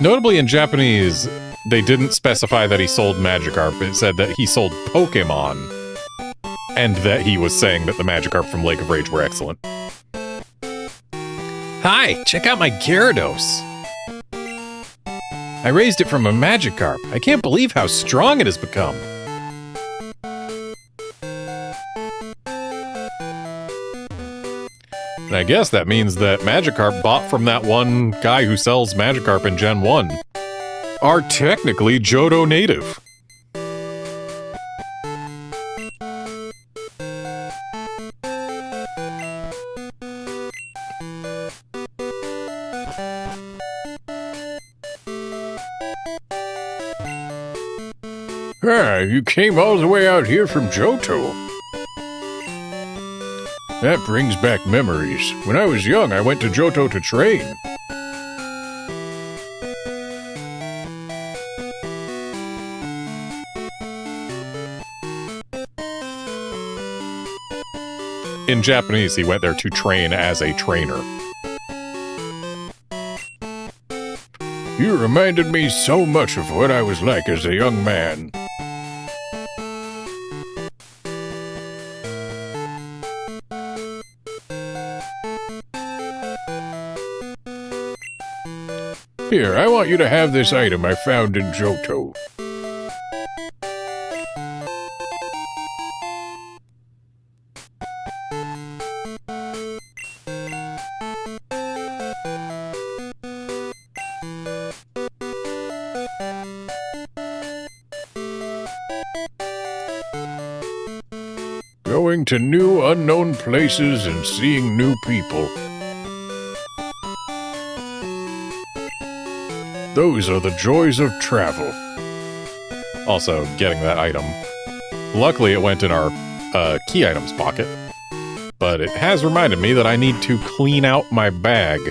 Notably in Japanese, they didn't specify that he sold Magikarp. It said that he sold Pokemon, and that he was saying that the Magikarp from Lake of Rage were excellent. Hi, check out my Gyarados. I raised it from a Magikarp. I can't believe how strong it has become. And I guess that means that Magikarp bought from that one guy who sells Magikarp in Gen 1 are technically Johto native. Ah, you came all the way out here from Johto. That brings back memories. When I was young, I went to Johto to train. In Japanese, he went there to train as a trainer. You reminded me so much of what I was like as a young man. Here, I want you to have this item I found in Johto. Going to new unknown places and seeing new people. Those are the joys of travel. Also, getting that item. Luckily, it went in our key items pocket. But it has reminded me that I need to clean out my bag.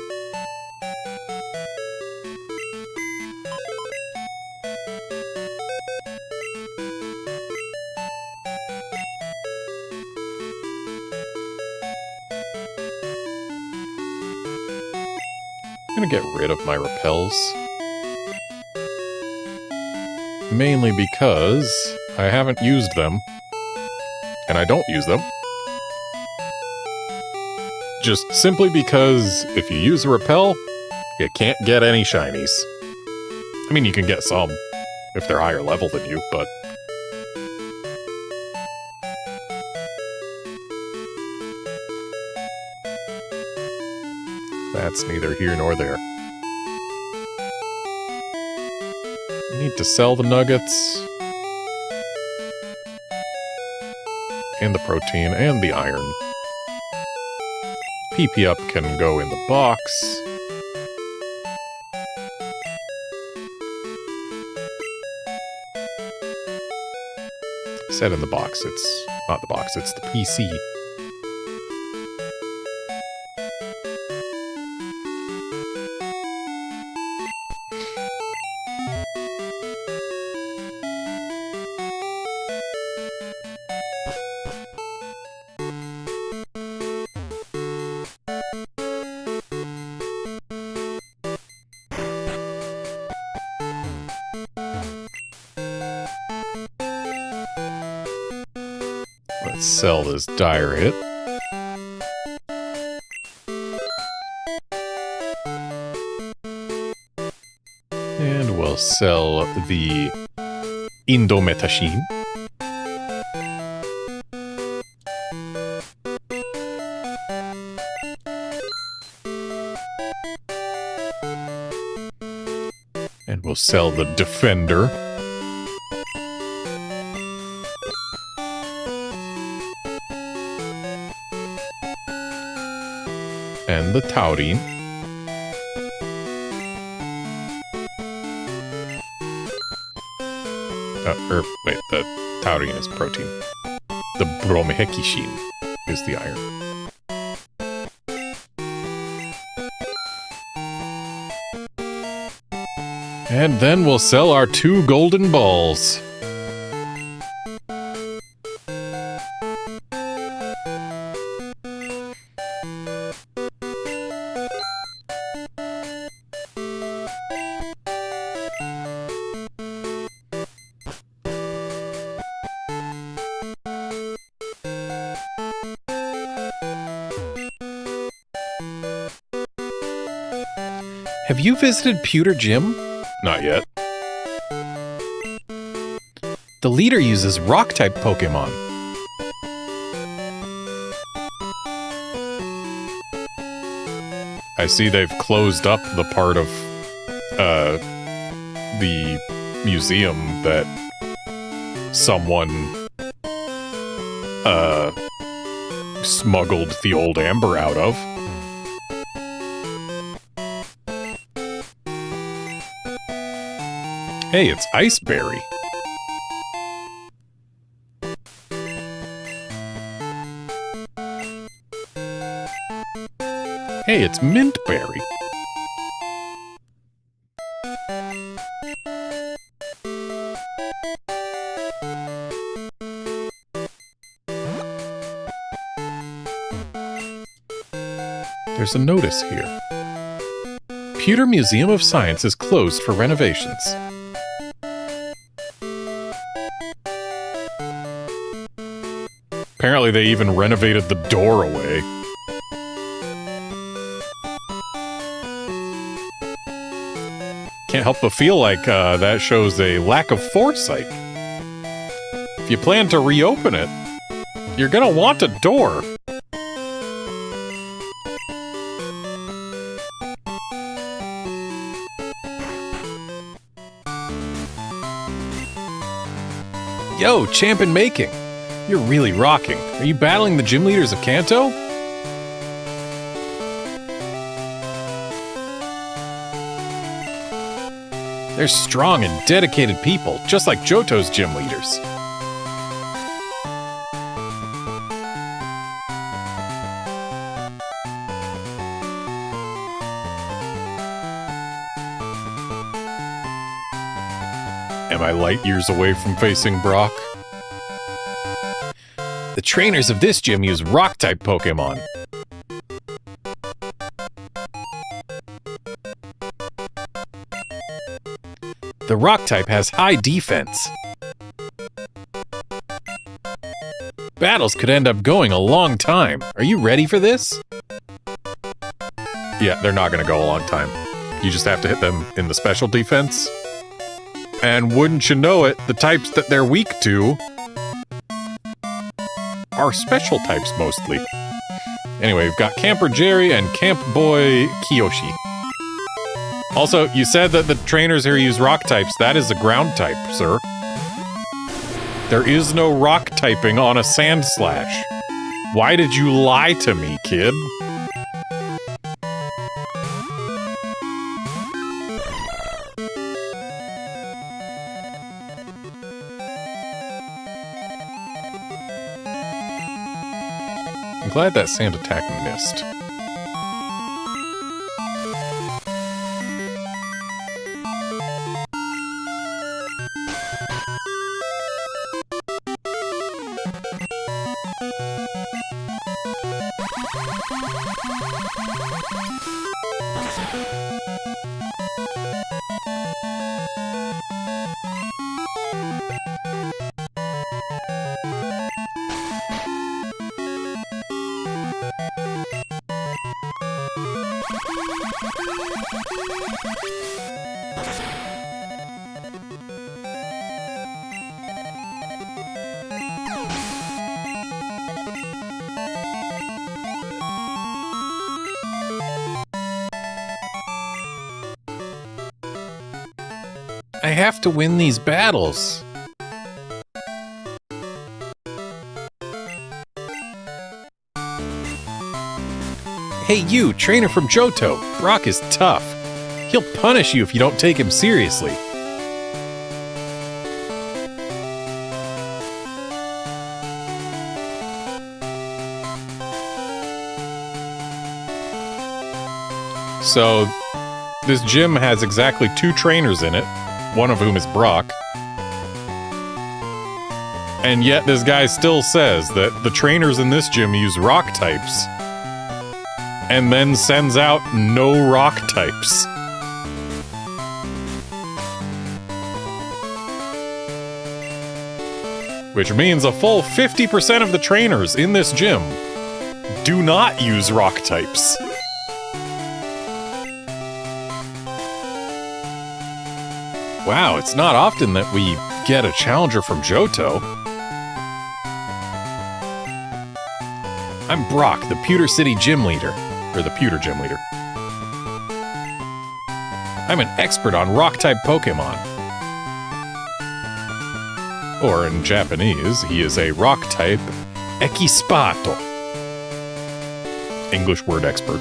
I'm gonna get rid of my repels. mainly because I haven't used them. And I don't use them. Just simply because if you use a repel, you can't get any shinies. I mean, you can get some if they're higher level than you, but... that's neither here nor there. Need to sell the nuggets. And the protein and the iron. PP up can go in the box. I said in the box, it's not the box, it's the PC. Let's sell this dire hit. And we'll sell the Indometashine. And we'll sell the Defender. And the Taurine. Wait, the Taurine is protein. The Bromehekishin is the iron. And then we'll sell our 2 golden balls. Have you visited Pewter Gym? Not yet. The leader uses Rock-type Pokémon. I see they've closed up the part of, the museum that someone, smuggled the old amber out of. Hey, it's Iceberry. Hey, it's Mintberry. There's a notice here. Pewter Museum of Science is closed for renovations. Apparently they even renovated the door away. Can't help but feel like that shows a lack of foresight. If you plan to reopen it, you're gonna want a door. Yo, Champ in Making! You're really rocking. Are you battling the gym leaders of Kanto? They're strong and dedicated people, just like Johto's gym leaders. Am I light years away from facing Brock? The trainers of this gym use Rock-type Pokémon. The rock type has high defense. Battles could end up going a long time. Are you ready for this? Yeah, they're not going to go a long time. You just have to hit them in the special defense. And wouldn't you know it, the types that they're weak to are special types mostly. Anyway, we've got Camper Jerry and Camp Boy Kiyoshi. Also, you said that the trainers here use rock types. That is a ground type, sir. There is no rock typing on a Sand Slash. Why did you lie to me, kid? I'm glad that sand attack missed. I have to win these battles. Hey you, trainer from Johto. Brock is tough. He'll punish you if you don't take him seriously. So, this gym has exactly 2 trainers in it, one of whom is Brock. And yet this guy still says that the trainers in this gym use rock types, and then sends out no rock types. Which means a full 50% of the trainers in this gym do not use rock types. Wow, it's not often that we get a challenger from Johto. I'm Brock, the Pewter City Gym Leader. Or the Pewter Gym Leader. I'm an expert on rock-type Pokémon. Or in Japanese, he is a rock-type Equispato. English word expert.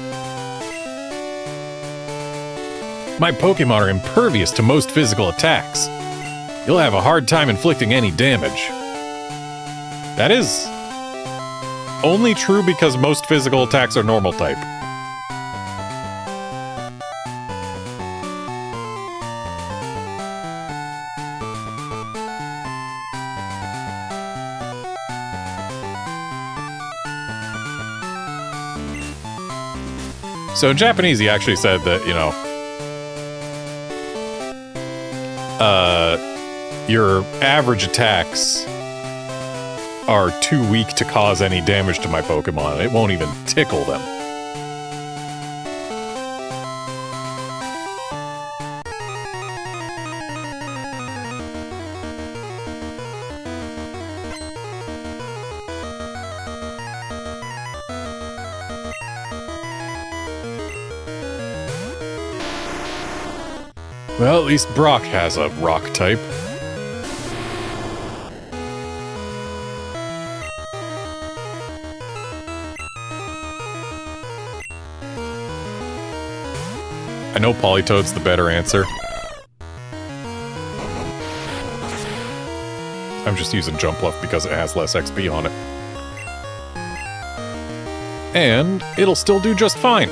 My Pokémon are impervious to most physical attacks. You'll have a hard time inflicting any damage. That is only true because most physical attacks are normal type. So in Japanese, he actually said that, you know, your average attacks are too weak to cause any damage to my Pokemon. It won't even tickle them. Well, at least Brock has a rock type. I know Politoad's the better answer. I'm just using Jump Bluff because it has less XP on it. And it'll still do just fine.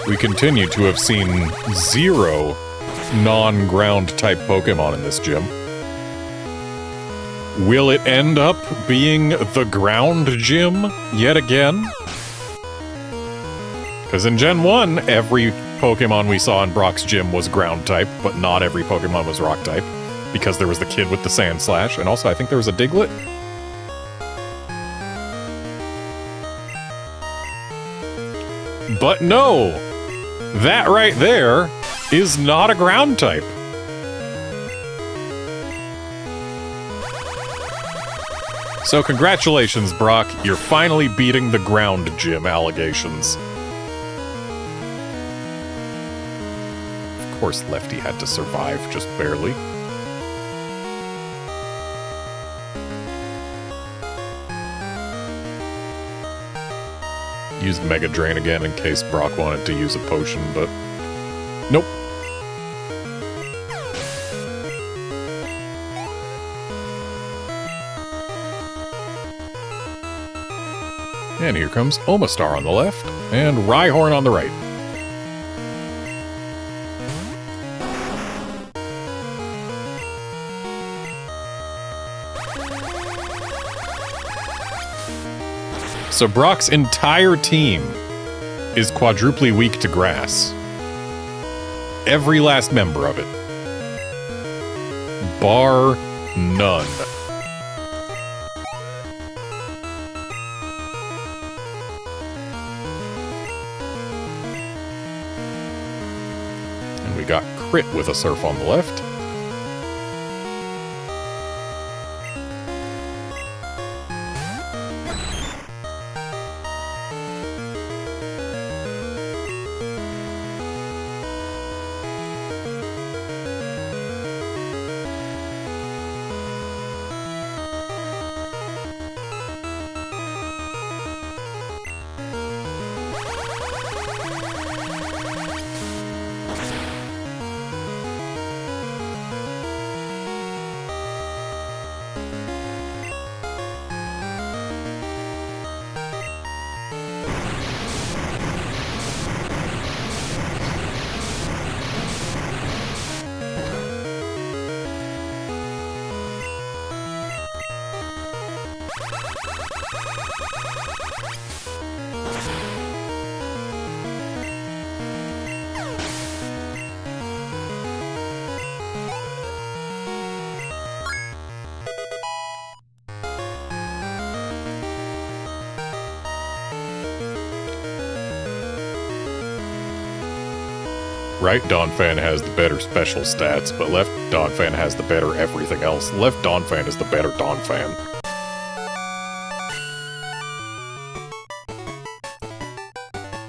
we continue to have seen 0 non-ground type Pokemon in this gym. Will it end up being the ground gym yet again? Because in Gen 1, every Pokemon we saw in Brock's gym was ground type, but not every Pokemon was rock type. Because there was the kid with the Sand Slash, and also I think there was a Diglett. But no! That right there is not a ground type. So congratulations, Brock. You're finally beating the ground gym allegations. Of course, Lefty had to survive, just barely. Used Mega Drain again in case Brock wanted to use a potion, but nope. And here comes Omastar on the left, and Rhyhorn on the right. So Brock's entire team is quadruply weak to grass. Every last member of it. Bar none. And we got Crit with a Surf on the left. Right Donphan has the better special stats, but left Donphan has the better everything else. Left Donphan is the better Donphan.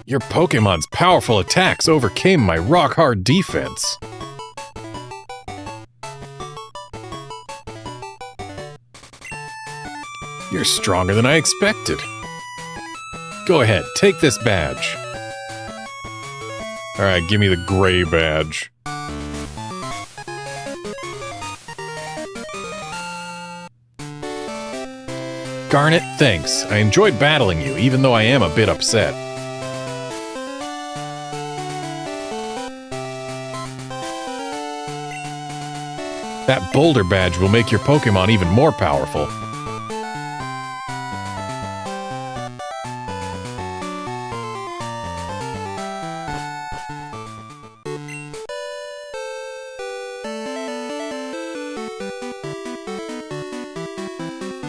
Your Pokemon's powerful attacks overcame my rock-hard defense. You're stronger than I expected. Go ahead, take this badge. Alright, give me the gray badge. Garnet, thanks. I enjoyed battling you, even though I am a bit upset. That boulder badge will make your Pokemon even more powerful.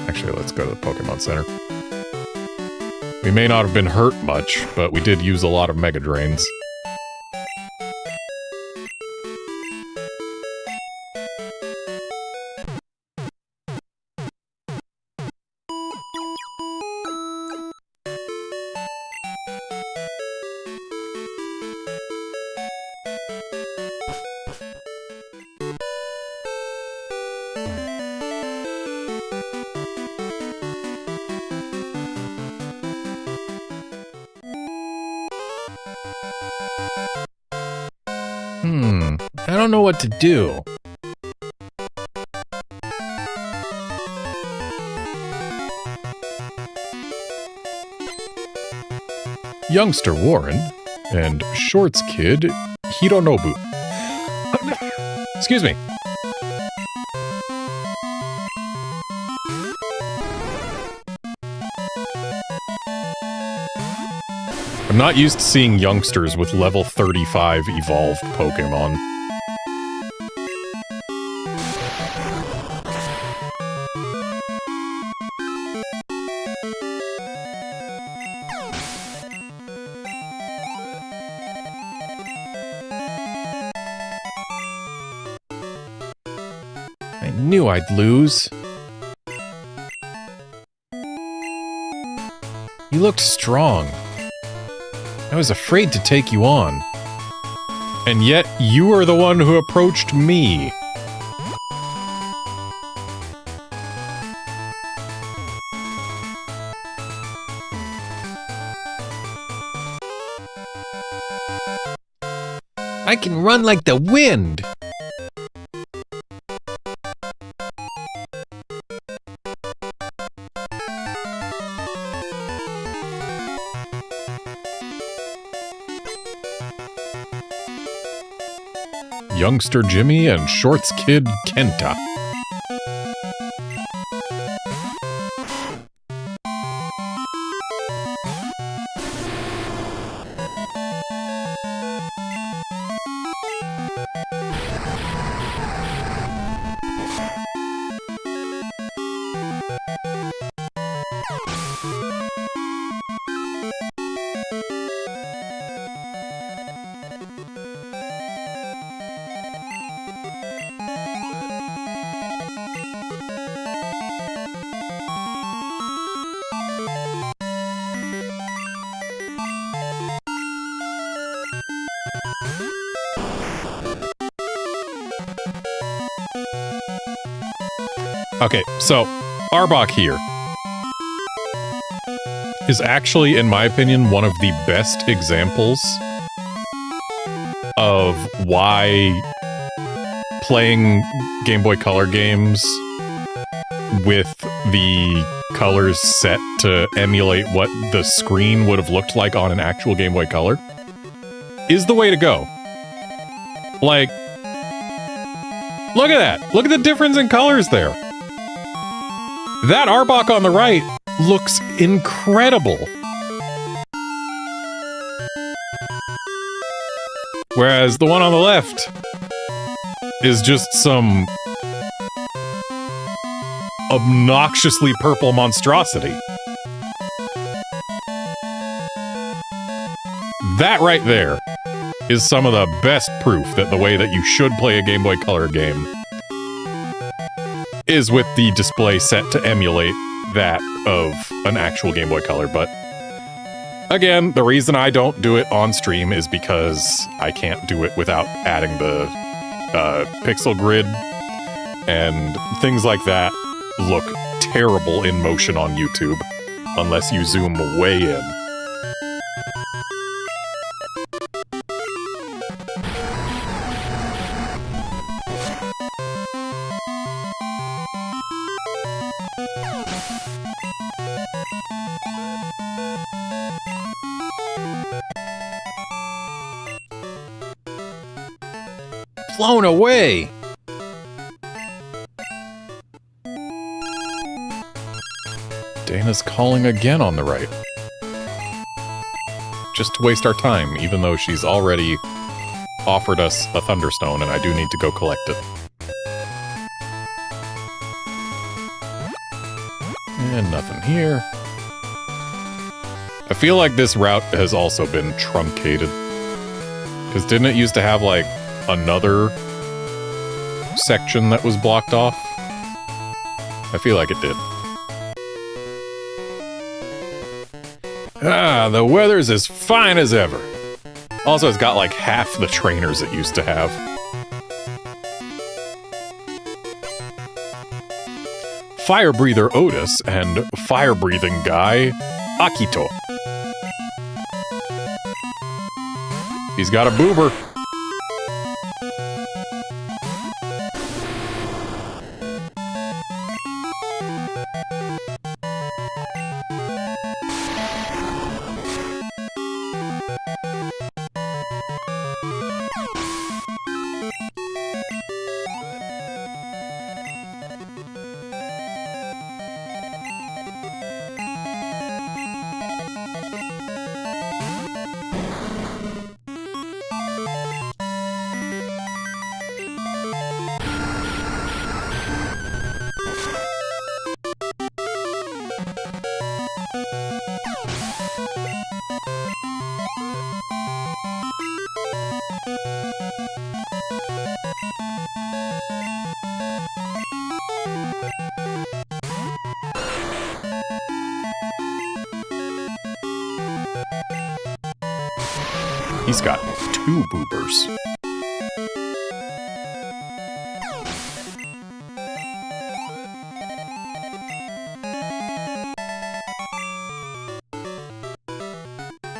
Actually, let's go to the Pokemon Center. We may not have been hurt much, but we did use a lot of Mega Drains. I don't know what to do. Youngster Warren, and Shorts Kid Hironobu. Excuse me. I'm not used to seeing youngsters with level 35 evolved Pokemon. I knew I'd lose. You looked strong. I was afraid to take you on. And yet, you were the one who approached me. I can run like the wind! Youngster Jimmy and Shorts Kid Kenta. Okay, so Arbok here is actually, in my opinion, one of the best examples of why playing Game Boy Color games with the colors set to emulate what the screen would have looked like on an actual Game Boy Color is the way to go. Like, look at that! Look at the difference in colors there! That Arbok on the right looks incredible. Whereas the one on the left is just some obnoxiously purple monstrosity. That right there is some of the best proof that the way that you should play a Game Boy Color game is with the display set to emulate that of an actual Game Boy Color, but again, the reason I don't do it on stream is because I can't do it without adding the pixel grid, and things like that look terrible in motion on YouTube unless you zoom way in. Blown away! Dana's calling again on the right. Just to waste our time, even though she's already offered us a Thunderstone, and I do need to go collect it. And nothing here. I feel like this route has also been truncated. Because didn't it used to have, like, another section that was blocked off? I feel like it did. Ah, the weather's as fine as ever. Also, it's got like half the trainers it used to have. Fire Breather Otis and Fire Breathing Guy Akito. He's got a boober. He's got 2 boobers.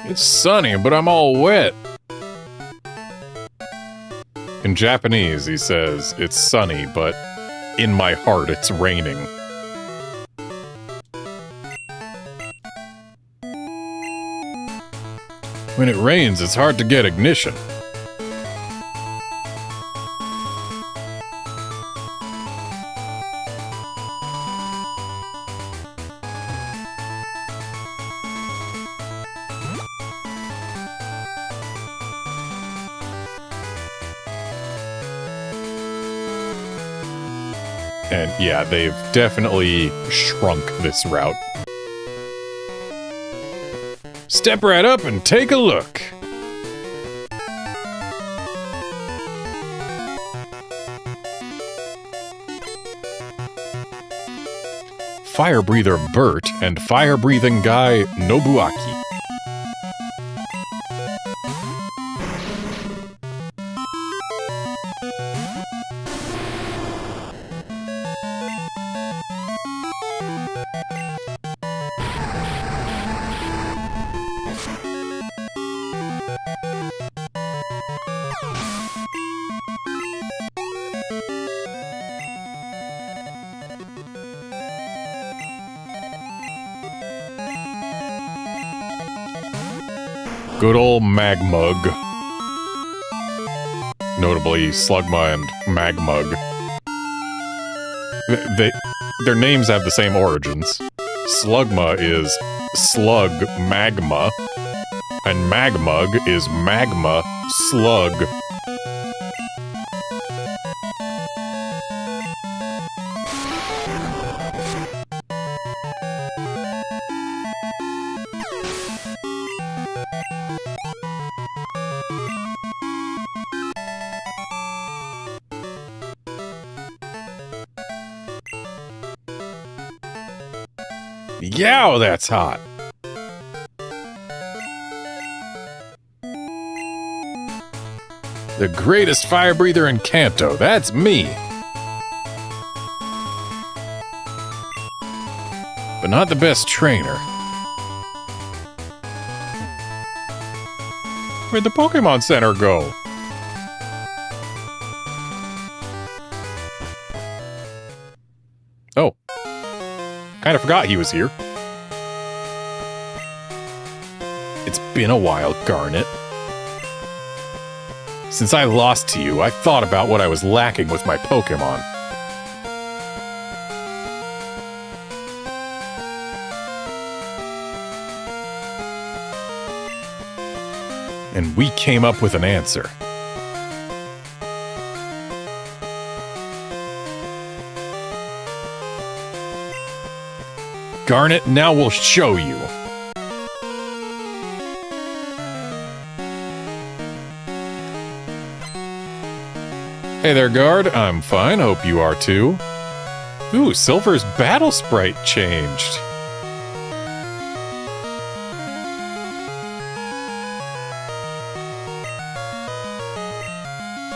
It's sunny, but I'm all wet. In Japanese, he says, it's sunny, but in my heart, it's raining. When it rains, it's hard to get ignition. And yeah, they've definitely shrunk this route. Step right up and take a look. Fire breather Bert and fire breathing guy Nobuaki. Good old Magmug. Notably, Slugma and Magmug. Their names have the same origins. Slugma is Slug Magma, and Magmug is Magma Slug. Yow, that's hot. The greatest fire breather in Kanto, that's me. But not the best trainer. Where'd the Pokemon Center go? Oh. Kinda forgot he was here. It's been a while, Garnet. Since I lost to you, I thought about what I was lacking with my Pokemon. And we came up with an answer. Garnet, now we'll show you. Hey there, Guard. I'm fine. Hope you are too. Ooh, Silver's battle sprite changed.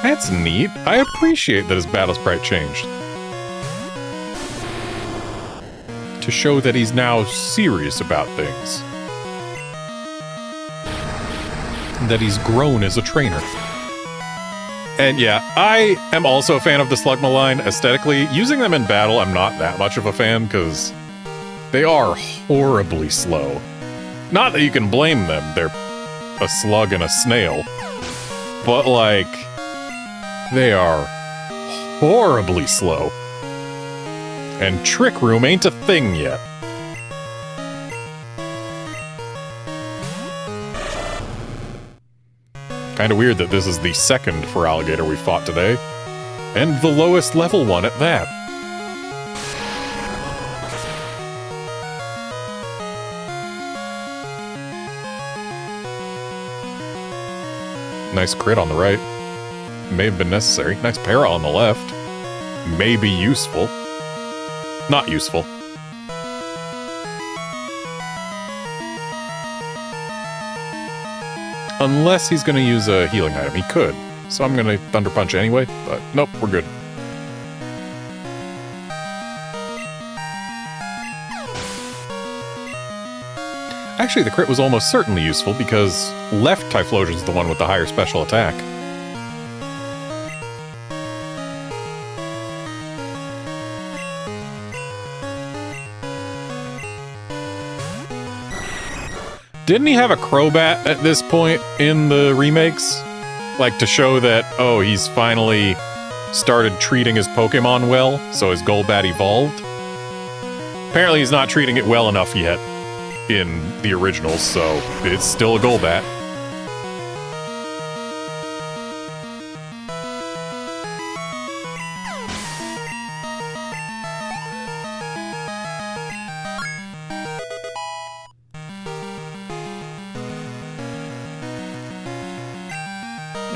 That's neat. I appreciate that his battle sprite changed. To show that he's now serious about things. That he's grown as a trainer. And yeah, I am also a fan of the Slugma line aesthetically. Using them in battle, I'm not that much of a fan, because they are horribly slow. Not that you can blame them, they're a slug and a snail. But, like, they are horribly slow. And Trick Room ain't a thing yet. Kinda weird that this is the second for Alligator we fought today. And the lowest level one at that. Nice crit on the right. May have been necessary. Nice para on the left. May be useful. Not useful. Unless he's gonna use a healing item. He could. So I'm gonna Thunder Punch anyway, but nope, we're good. Actually, the crit was almost certainly useful because left Typhlosion's the one with the higher special attack. Didn't he have a Crobat at this point in the remakes? Like, to show that, oh, he's finally started treating his Pokemon well, so his Golbat evolved? Apparently he's not treating it well enough yet in the originals, so it's still a Golbat.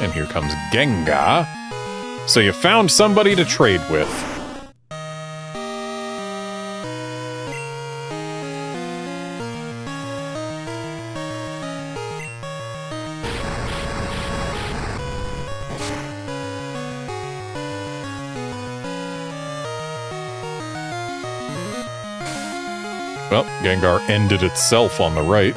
And here comes Gengar. So you found somebody to trade with. Well, Gengar ended itself on the right.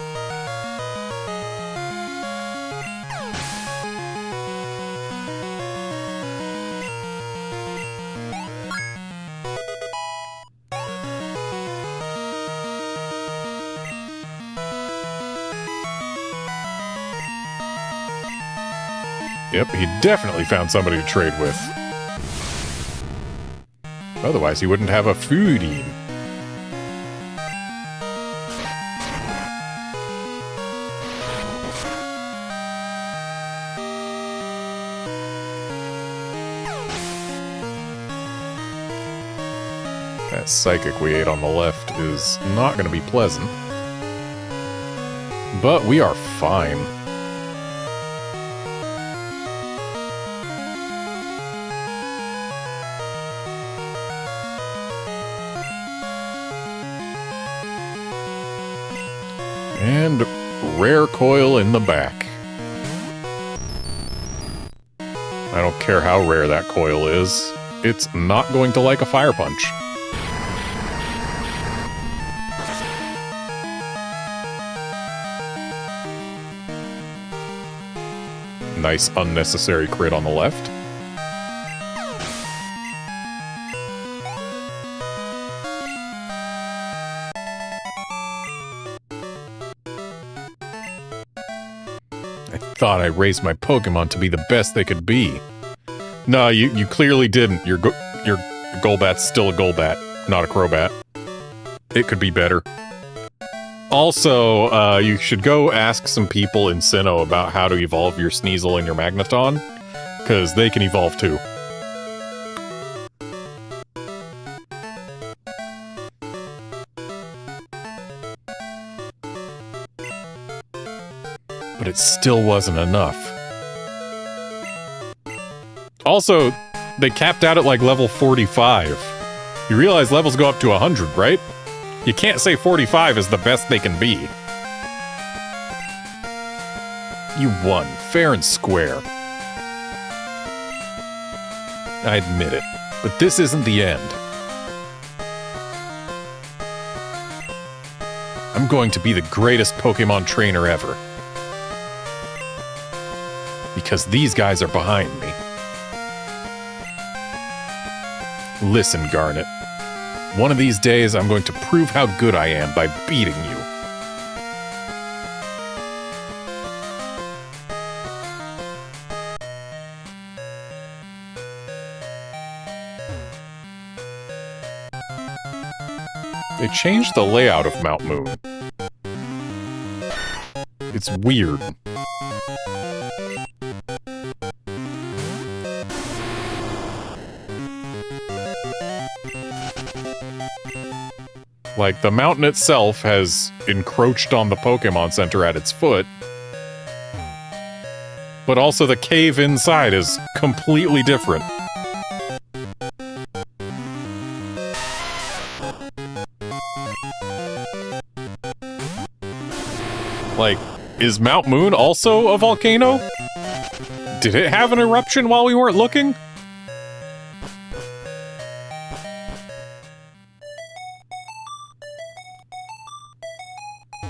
Yep, he definitely found somebody to trade with. Otherwise, he wouldn't have a foodie. That Psychic we ate on the left is not going to be pleasant. But we are fine. And Rare Coil in the back. I don't care how rare that coil is. It's not going to like a Fire Punch. Nice unnecessary crit on the left. I thought I raised my Pokemon to be the best they could be. No, you clearly didn't. Your Golbat's still a Golbat, not a Crobat. It could be better. Also, you should go ask some people in Sinnoh about how to evolve your Sneasel and your Magneton, because they can evolve too. But it still wasn't enough. Also, they capped out at like level 45. You realize levels go up to 100, right? You can't say 45 is the best they can be. You won, fair and square. I admit it, but this isn't the end. I'm going to be the greatest Pokemon trainer ever. Because these guys are behind me. Listen, Garnet. One of these days, I'm going to prove how good I am by beating you. They changed the layout of Mount Moon. It's weird. Like, the mountain itself has encroached on the Pokemon Center at its foot. But also the cave inside is completely different. Like, Is Mount Moon also a volcano? Did it have an eruption while we weren't looking?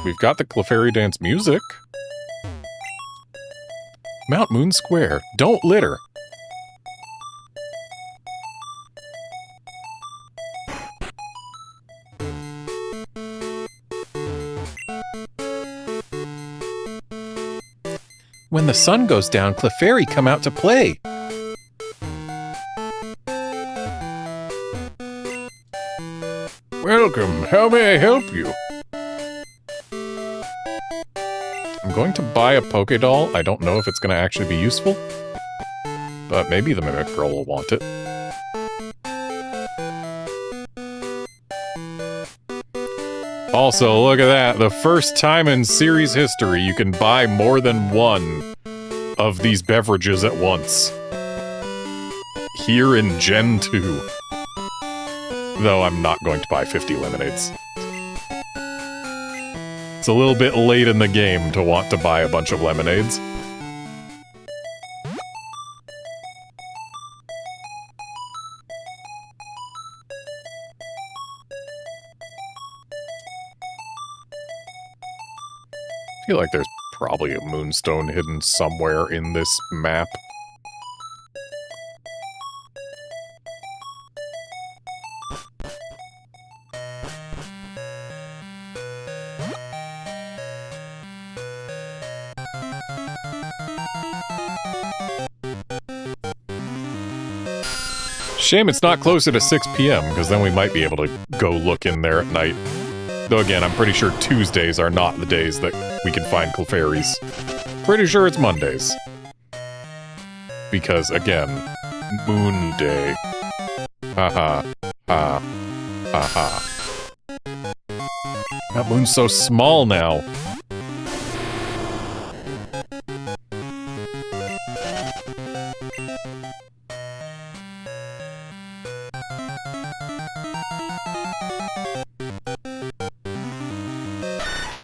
We've got the Clefairy Dance music. Mount Moon Square. Don't litter. When the sun goes down, Clefairy come out to play. Welcome. How may I help you? I'm going to buy a Pokédoll. I don't know if it's going to actually be useful, but maybe the Mimic Girl will want it. Also, look at that. The first time in series history you can buy more than one of these beverages at once. Here in Gen 2. Though I'm not going to buy 50 lemonades. It's a little bit late in the game to want to buy a bunch of lemonades. I feel like there's probably a moonstone hidden somewhere in this map. Shame it's not closer to 6 p.m., because then we might be able to go look in there at night. Though again, I'm pretty sure Tuesdays are not the days that we can find Clefairies. Pretty sure it's Mondays. Because, again, Moon Day. Haha. Ha. Ha. That moon's so small now.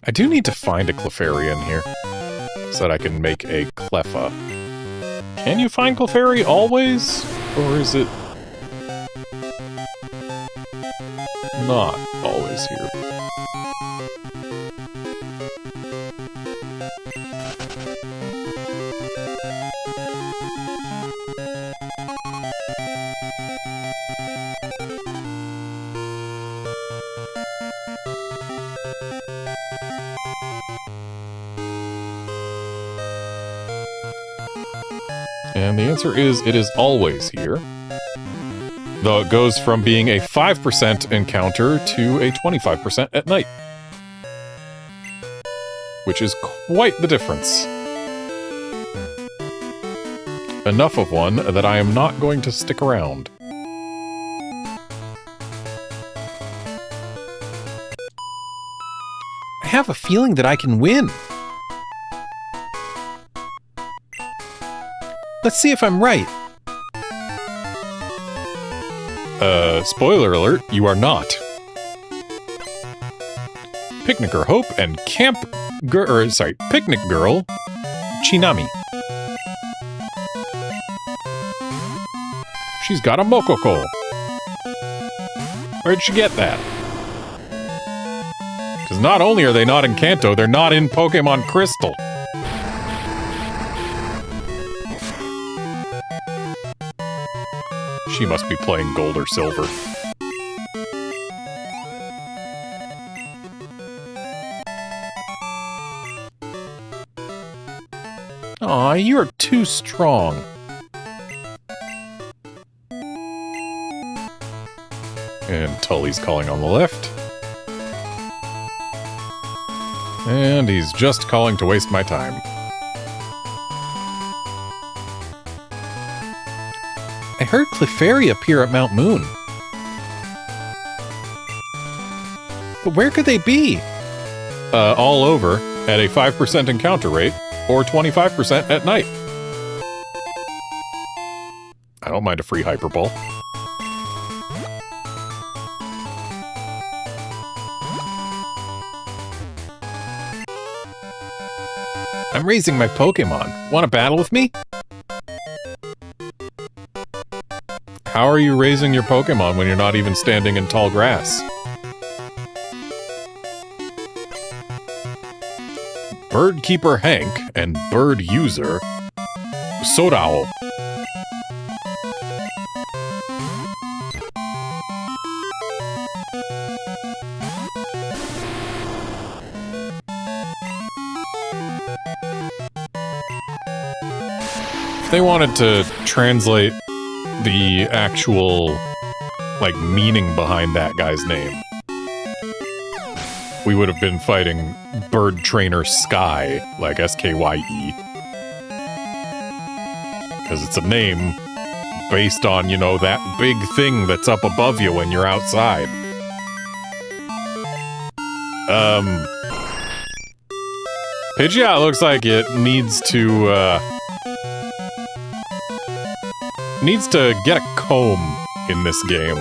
I do need to find a Clefairy in here, so that I can make a Cleffa. Can you find Clefairy always? Or is it not always here? And the answer is, it is always here. Though it goes from being a 5% encounter to a 25% at night. Which is quite the difference. Enough of one that I am not going to stick around. I have a feeling that I can win. Let's see if I'm right. Spoiler alert, you are not. Picnicker Hope and Picnic Girl, Chinami. She's got a Mokoko. Where'd she get that? Because not only are they not in Kanto, they're not in Pokémon Crystal. She must be playing Gold or Silver. Aw, you're too strong. And Tully's calling on the left. And he's just calling to waste my time. I heard Clefairy appear at Mount Moon. But where could they be? All over, at a 5% encounter rate, or 25% at night. I don't mind a free Hyper Ball. I'm raising my Pokémon. Want to battle with me? How are you raising your Pokémon when you're not even standing in tall grass? Bird Keeper Hank and Bird User Sorao. If they wanted to translate the actual, like, meaning behind that guy's name, we would have been fighting Bird Trainer Sky, like S-K-Y-E. Because it's a name based on, you know, that big thing that's up above you when you're outside. Pidgeot looks like it needs to get a comb in this game.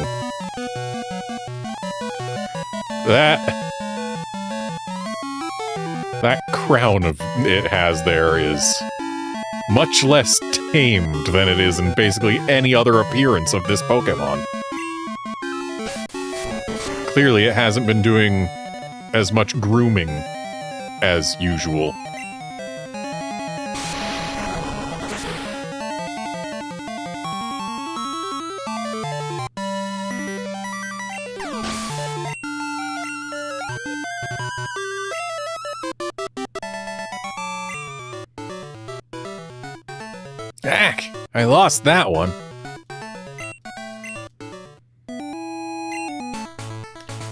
That crown of it has there is much less tamed than it is in basically any other appearance of this Pokemon. Clearly, it hasn't been doing as much grooming as usual. I lost that one.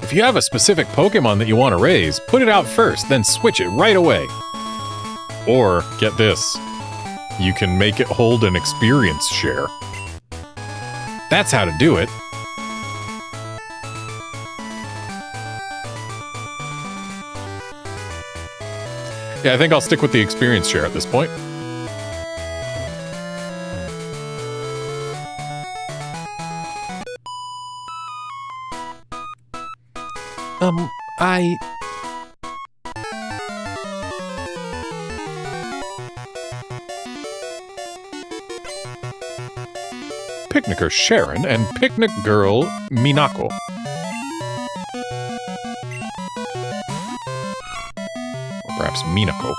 If you have a specific Pokemon that you want to raise, put it out first, then switch it right away. Or, get this, you can make it hold an experience share. That's how to do it. Yeah, I think I'll stick with the experience share at this point. Picnicker Sharon and Picnic Girl Minako. Or perhaps Minako.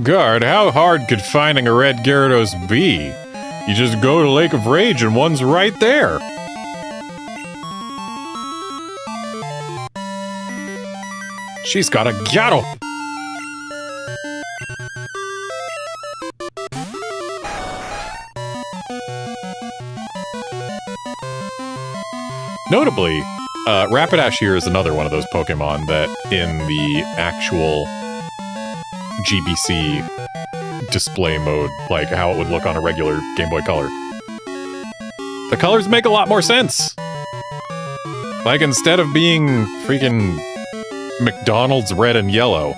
Guard, how hard could finding a red Gyarados be? You just go to Lake of Rage and one's right there. She's got a Gyaro. Notably, Rapidash here is another one of those Pokemon that in the actual GBC display mode, like how it would look on a regular Game Boy Color, the colors make a lot more sense. Like, instead of being freaking McDonald's red and yellow,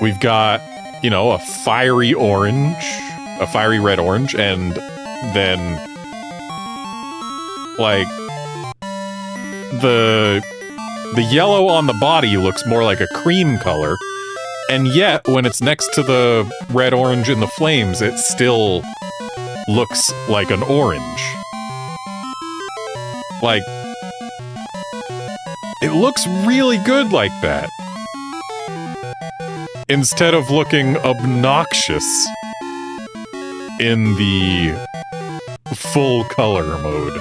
we've got, you know, a fiery orange, a fiery red-orange, and then, like, the yellow on the body looks more like a cream color, and yet, when it's next to the red-orange in the flames, it still looks like an orange. Like, it looks really good like that. Instead of looking obnoxious in the full color mode.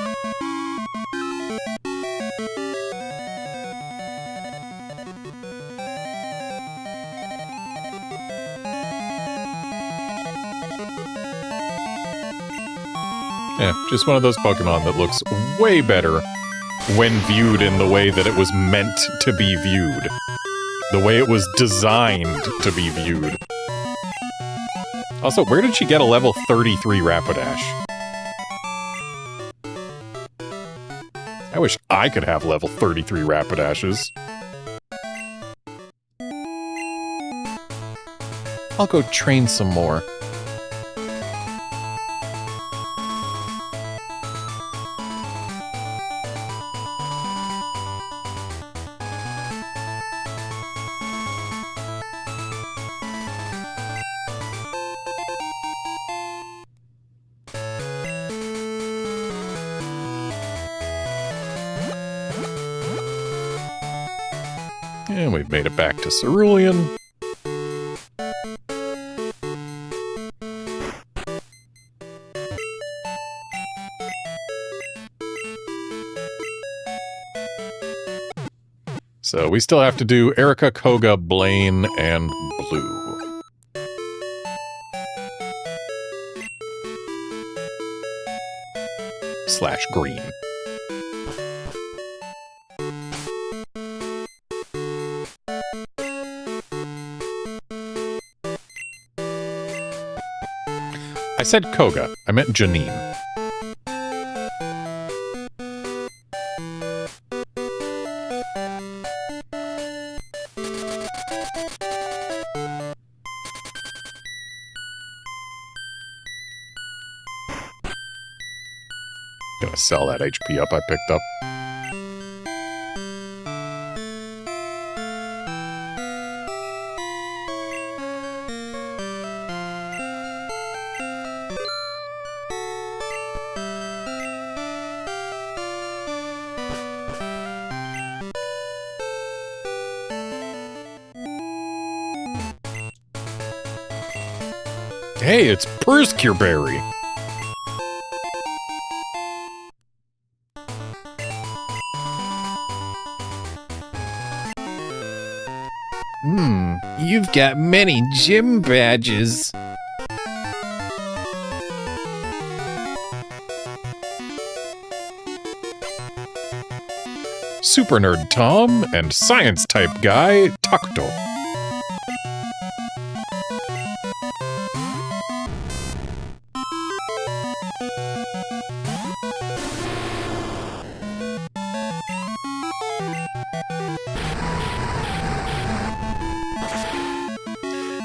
Yeah, just one of those Pokemon that looks way better when viewed in the way that it was meant to be viewed. The way it was designed to be viewed. Also, where did she get a level 33 Rapidash? I wish I could have level 33 Rapidashes. I'll go train some more. And we've made it back to Cerulean. So we still have to do Erica, Koga, Blaine, and Blue. / Green. I said Koga. I meant Janine. Gonna sell that HP up I picked up. Hey, it's Persecuberry! You've got many gym badges. Super Nerd Tom and Science Type Guy Takuto.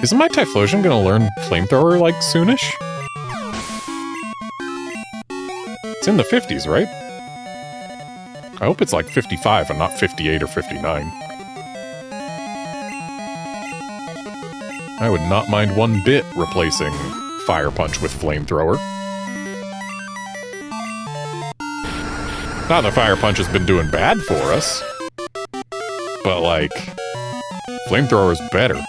Isn't my Typhlosion gonna learn Flamethrower, like, soonish? It's in the 50s, right? I hope it's like 55 and not 58 or 59. I would not mind one bit replacing Fire Punch with Flamethrower. Not that Fire Punch has been doing bad for us, but, like, Flamethrower's better.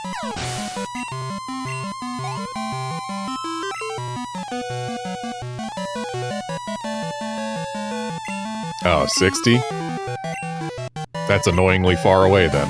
Oh, 60? That's annoyingly far away, then.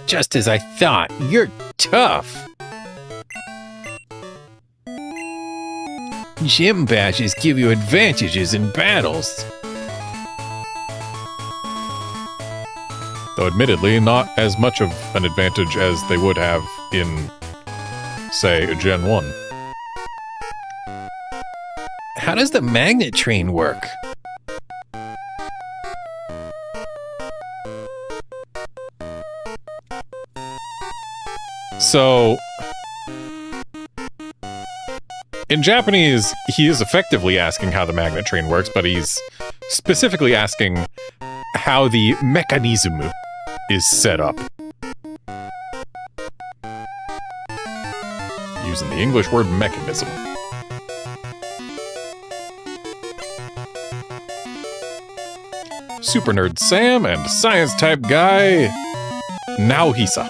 Just as I thought, you're tough. Gym badges give you advantages in battles. Though admittedly, not as much of an advantage as they would have in, say, Gen 1. How does the magnet train work? So, in Japanese, he is effectively asking how the magnet train works, but he's specifically asking how the mechanism is set up. Using the English word mechanism. Super Nerd Sam and Science Type Guy Naohisa.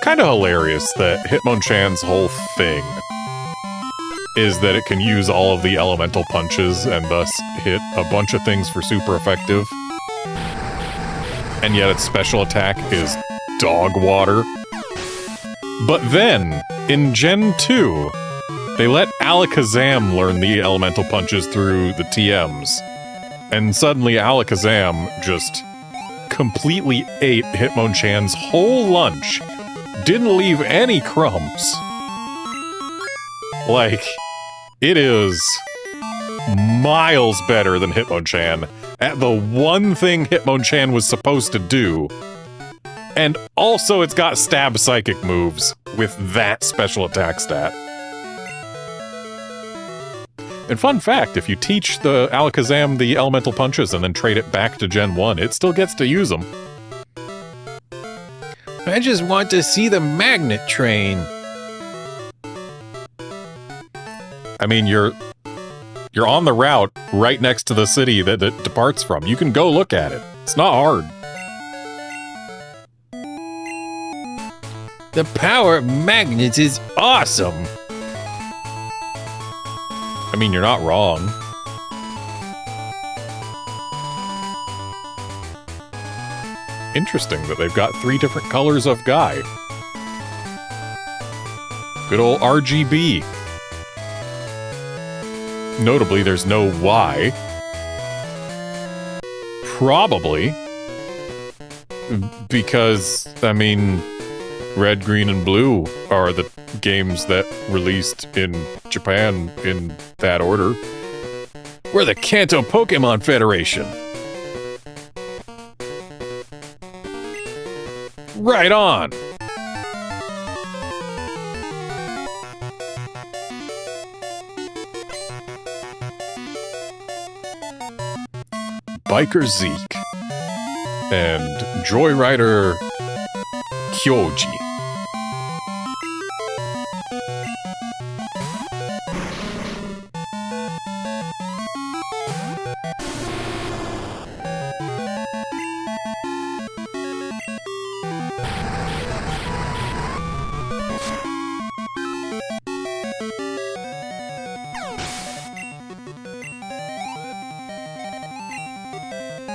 kind of hilarious that Hitmonchan's whole thing is that it can use all of the elemental punches and thus hit a bunch of things for super effective. And yet its special attack is dog water. But then, in Gen 2, they let Alakazam learn the elemental punches through the TMs. And suddenly Alakazam just completely ate Hitmonchan's whole lunch. Didn't leave any crumbs. Like, it is miles better than Hitmonchan at the one thing Hitmonchan was supposed to do. And also it's got stab psychic moves with that special attack stat. And fun fact, if you teach the Alakazam the elemental punches and then trade it back to Gen 1, it still gets to use them. I just want to see the magnet train. I mean, you're on the route right next to the city that it departs from. You can go look at it. It's not hard. The power of magnets is awesome. I mean, you're not wrong. Interesting that they've got 3 different colors of Guy. Good old RGB. Notably, there's no Y. Probably because, I mean, Red, Green, and Blue are the games that released in Japan in that order. We're the Kanto Pokemon Federation. Right on! Biker Zeke and Joyrider Kyoji.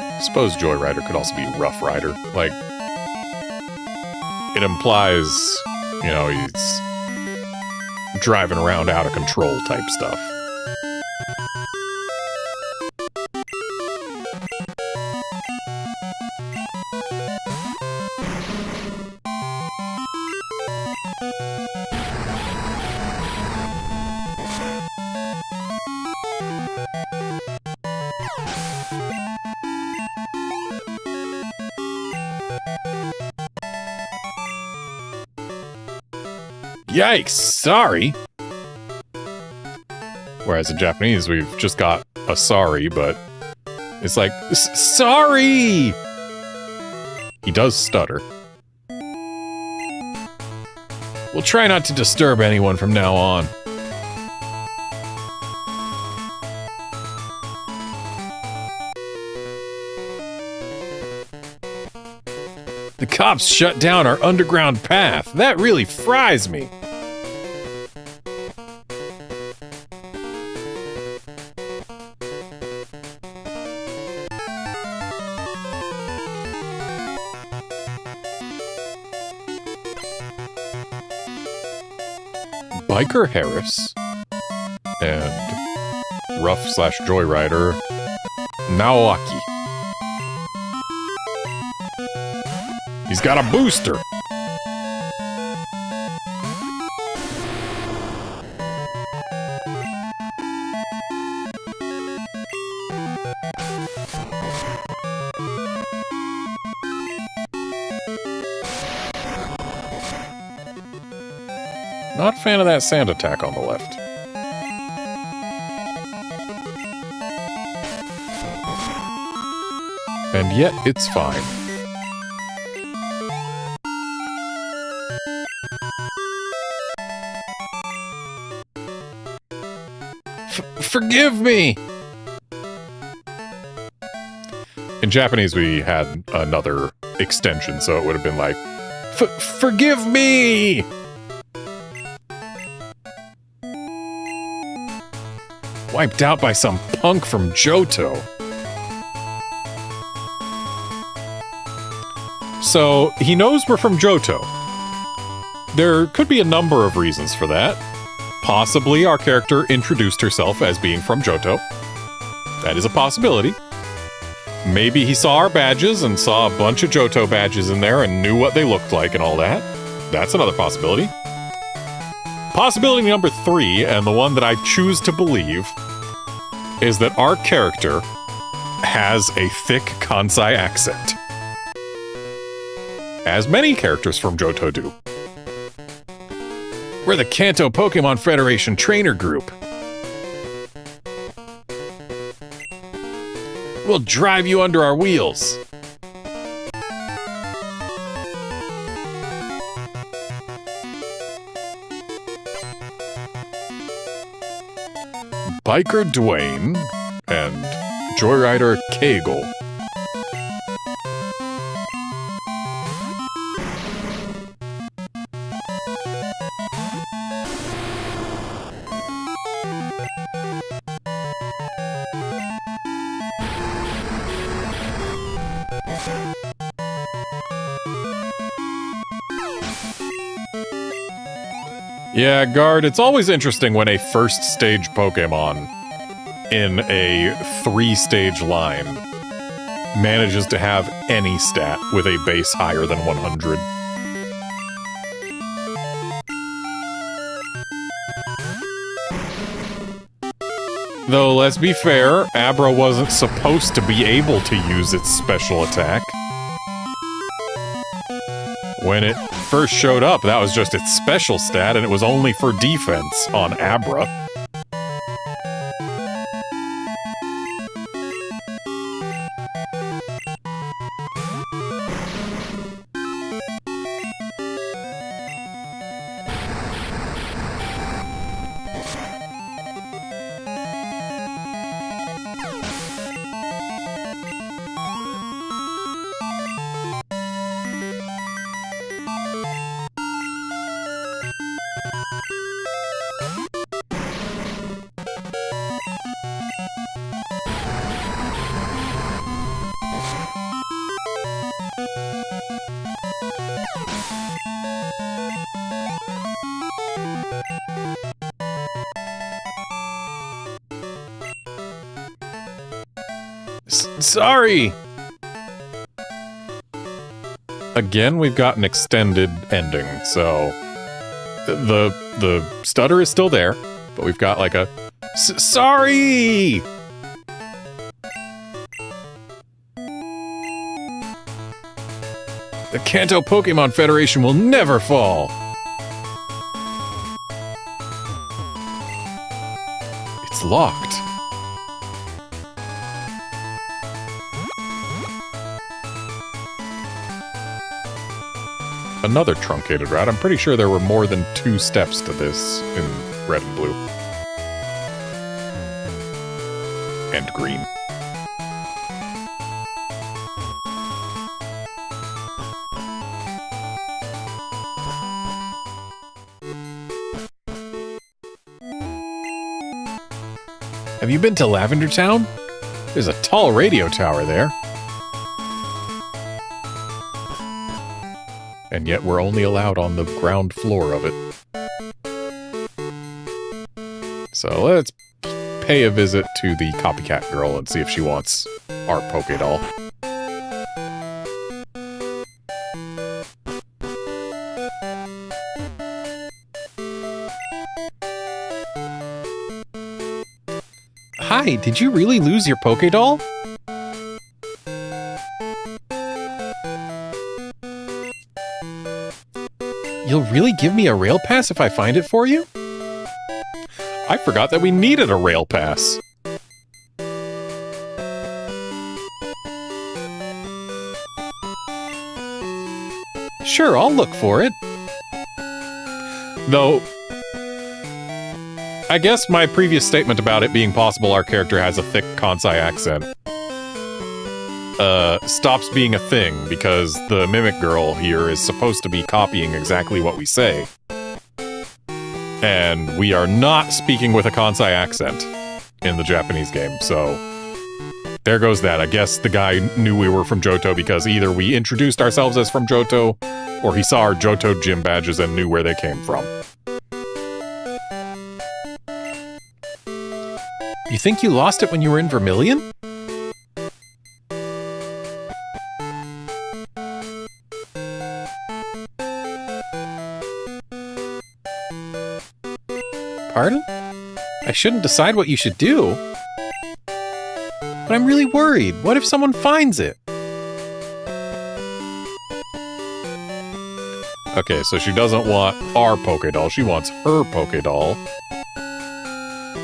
I suppose Joyrider could also be Rough Rider. Like, it implies, you know, he's driving around out of control type stuff. Yikes, sorry. Whereas in Japanese, we've just got a sorry, but it's like, sorry! He does stutter. We'll try not to disturb anyone from now on. The cops shut down our underground path. That really fries me. Biker Harris and Rough/Joyrider Naoaki. He's got a booster. Not a fan of that sand attack on the left. And yet, it's fine. Forgive me! In Japanese, we had another extension, so it would have been like, Forgive me! Wiped out by some punk from Johto. So, he knows we're from Johto. There could be a number of reasons for that. Possibly our character introduced herself as being from Johto. That is a possibility. Maybe he saw our badges and saw a bunch of Johto badges in there and knew what they looked like and all that. That's another possibility. Possibility number 3, and the one that I choose to believe, is that our character has a thick Kansai accent. As many characters from Johto do. We're the Kanto Pokemon Federation trainer group. We'll drive you under our wheels. Biker Dwayne and Joyrider Kegel. Yeah, Guard, it's always interesting when a first stage Pokemon in a 3-stage line manages to have any stat with a base higher than 100. Though, let's be fair, Abra wasn't supposed to be able to use its special attack. When it first showed up, that was just its special stat, and it was only for defense on Abra. Sorry! Again, we've got an extended ending, so... The stutter is still there, but we've got like a... Sorry! The Kanto Pokemon Federation will never fall! It's locked. Another truncated route. I'm pretty sure there were more than 2 steps to this in red and blue. And green. Have you been to Lavender Town? There's a tall radio tower there. And yet we're only allowed on the ground floor of it. So let's pay a visit to the copycat girl and see if she wants our Pokédoll. Hi, did you really lose your Pokédoll? You'll really give me a rail pass if I find it for you? I forgot that we needed a rail pass. Sure, I'll look for it. Though, I guess my previous statement about it being possible our character has a thick Kansai accent stops being a thing because the mimic girl here is supposed to be copying exactly what we say. And we are not speaking with a Kansai accent in the Japanese game, so there goes that. I guess the guy knew we were from Johto because either we introduced ourselves as from Johto, or he saw our Johto gym badges and knew where they came from. You think you lost it when you were in Vermilion? Pardon? I shouldn't decide what you should do. But I'm really worried. What if someone finds it? Okay, so she doesn't want our Pokédoll, she wants her Pokédoll.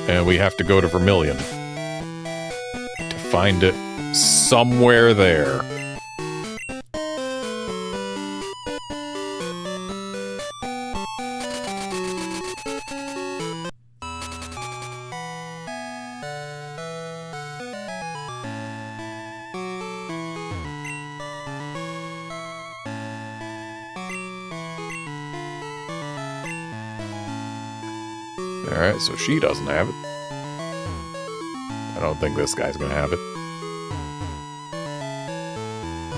And we have to go to Vermilion to find it somewhere there. Alright, so she doesn't have it. I don't think this guy's gonna have it.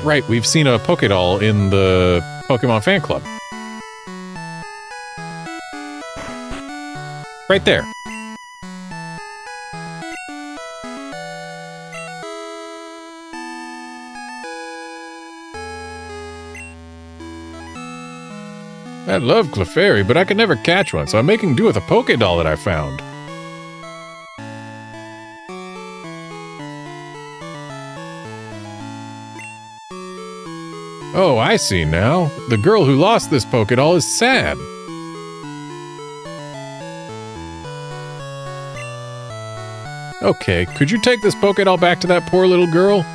Right, we've seen a Pokédoll in the Pokemon fan club. Right there. I love Clefairy, but I could never catch one, so I'm making do with a Pokédoll that I found. Oh, I see now. The girl who lost this Pokédoll is sad. Okay, could you take this Pokédoll back to that poor little girl?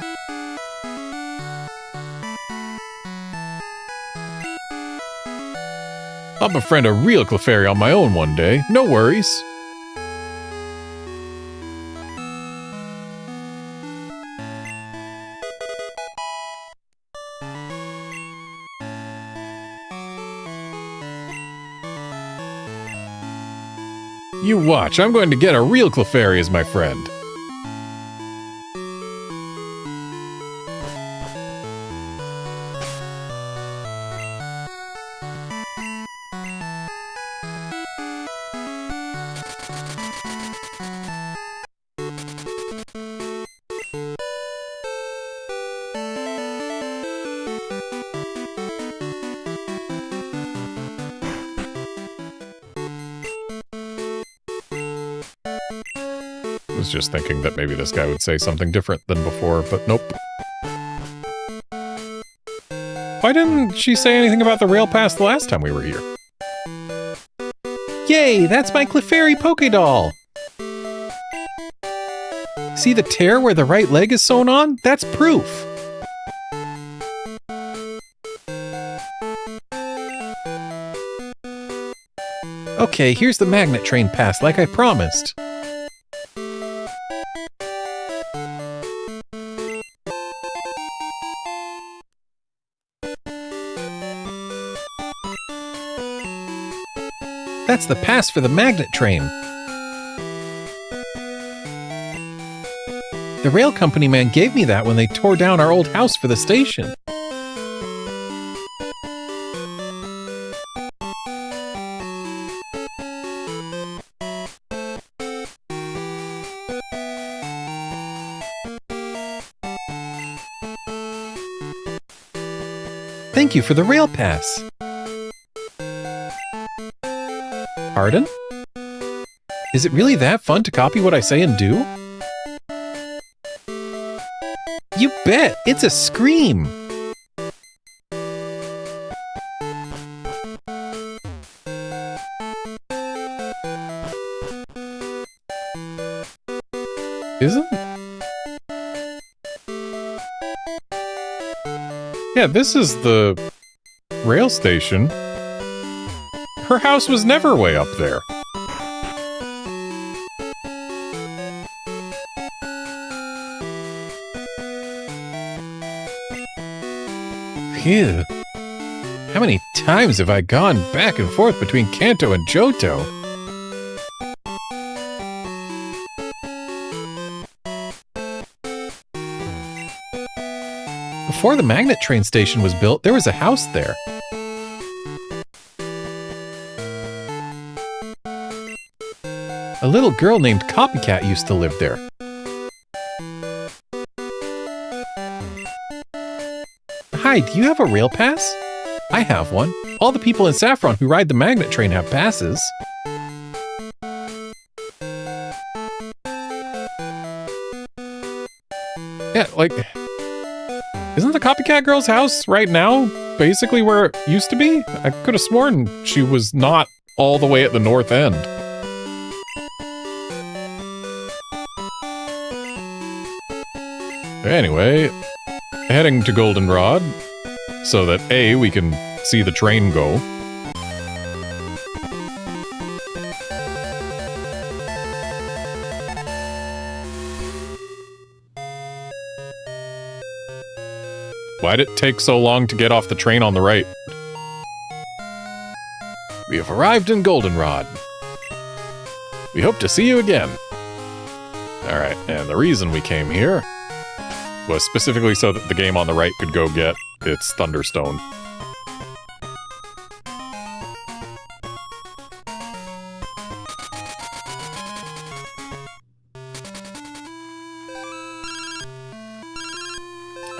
I'll befriend a real Clefairy on my own one day. No worries. You watch, I'm going to get a real Clefairy as my friend. Was just thinking that maybe this guy would say something different than before, but nope. Why didn't she say anything about the rail pass the last time we were here? Yay, that's my Clefairy Pokédoll! See the tear where the right leg is sewn on? That's proof! Okay, here's the magnet train pass like I promised. That's the pass for the magnet train. The rail company man gave me that when they tore down our old house for the station. Thank you for the rail pass. Pardon? Is it really that fun to copy what I say and do? You bet! It's a scream! Isn't? Yeah, this is the rail station. Her house was never way up there. Phew. How many times have I gone back and forth between Kanto and Johto? Before the magnet train station was built, there was a house there. A little girl named Copycat used to live there. Hi, do you have a rail pass? I have one. All the people in Saffron who ride the magnet train have passes. Yeah, like... Isn't the Copycat Girl's house right now basically where it used to be? I could have sworn she was not all the way at the north end. Anyway, heading to Goldenrod so that A, we can see the train go. Why'd it take so long to get off the train on the right? We have arrived in Goldenrod. We hope to see you again. Alright, and the reason we came here was specifically so that the game on the right could go get its Thunderstone.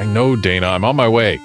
I know, Dana. I'm on my way.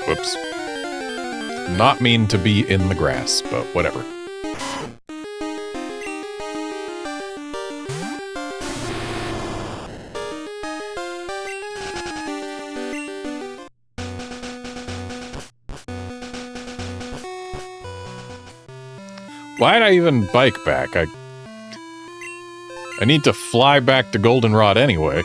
Whoops. Not mean to be in the grass, but whatever. Why'd I even bike back? I need to fly back to Goldenrod anyway.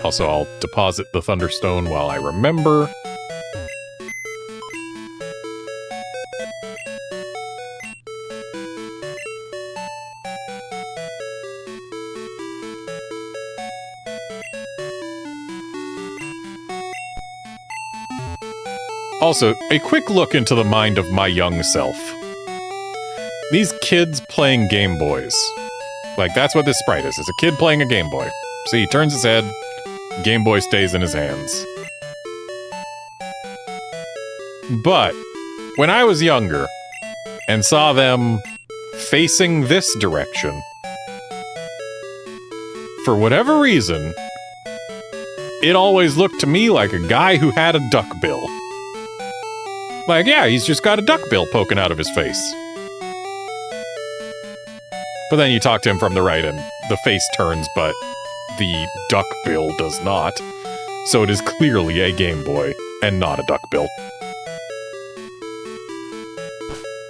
Also, I'll deposit the Thunderstone while I remember. Also, a quick look into the mind of my young self. These kids playing Game Boys. Like, that's what this sprite is. It's a kid playing a Game Boy. See, he turns his head, Game Boy stays in his hands. But, when I was younger, and saw them facing this direction, for whatever reason, it always looked to me like a guy who had a duck bill. Like, yeah, he's just got a duck bill poking out of his face. But then you talk to him from the right and the face turns, but the duck bill does not. So it is clearly a Game Boy and not a duck bill.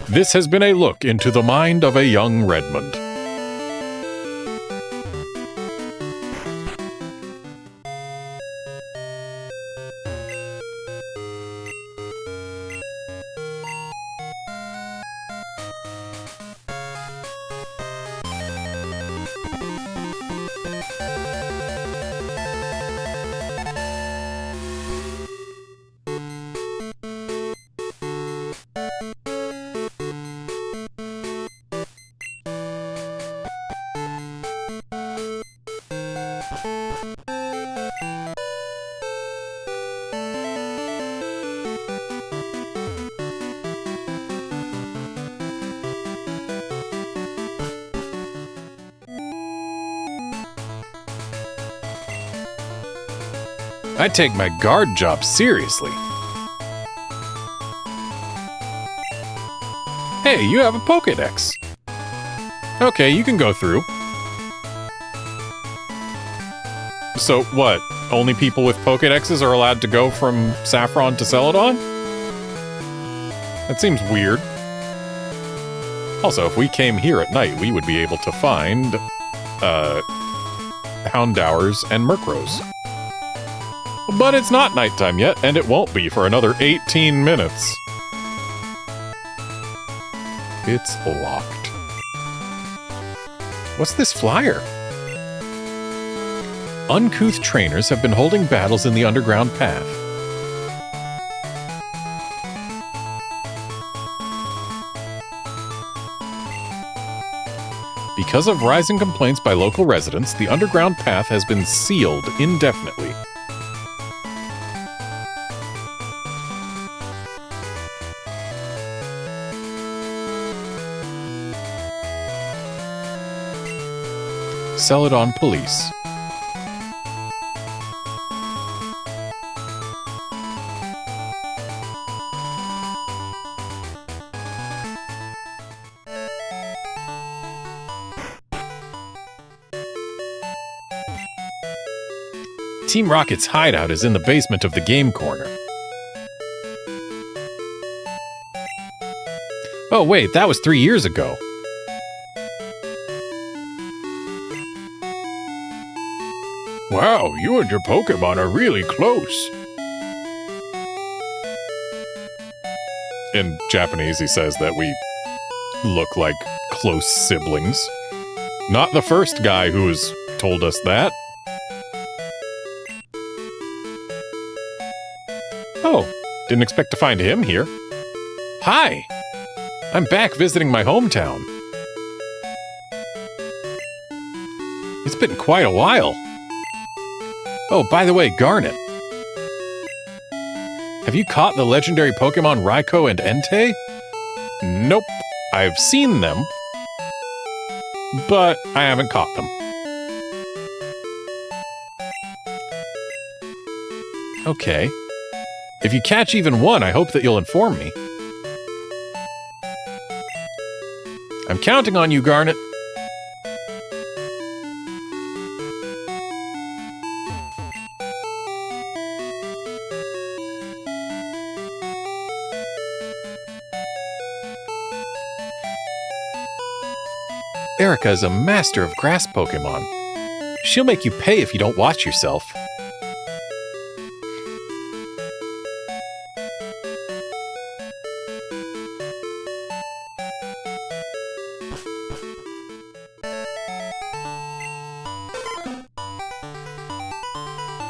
This has been a look into the mind of a young Redmond. I take my guard job seriously. Hey, you have a Pokédex. Okay, you can go through. So, what? Only people with Pokédexes are allowed to go from Saffron to Celadon? That seems weird. Also, if we came here at night, we would be able to find, Houndours and Murkrows. But it's not nighttime yet, and it won't be for another 18 minutes. It's locked. What's this flyer? Uncouth trainers have been holding battles in the underground path. Because of rising complaints by local residents, the underground path has been sealed indefinitely. Celadon Police. Team Rocket's hideout is in the basement of the game corner. Oh wait, that was 3 years ago. Wow, you and your Pokemon are really close. In Japanese, he says that we look like close siblings. Not the first guy who's told us that. Oh, didn't expect to find him here. Hi! I'm back visiting my hometown. It's been quite a while. Oh, by the way, Garnet. Have you caught the legendary Pokemon Raikou and Entei? Nope. I've seen them, but I haven't caught them. Okay. If you catch even one, I hope that you'll inform me. I'm counting on you, Garnet. Erica is a master of grass Pokemon. She'll make you pay if you don't watch yourself.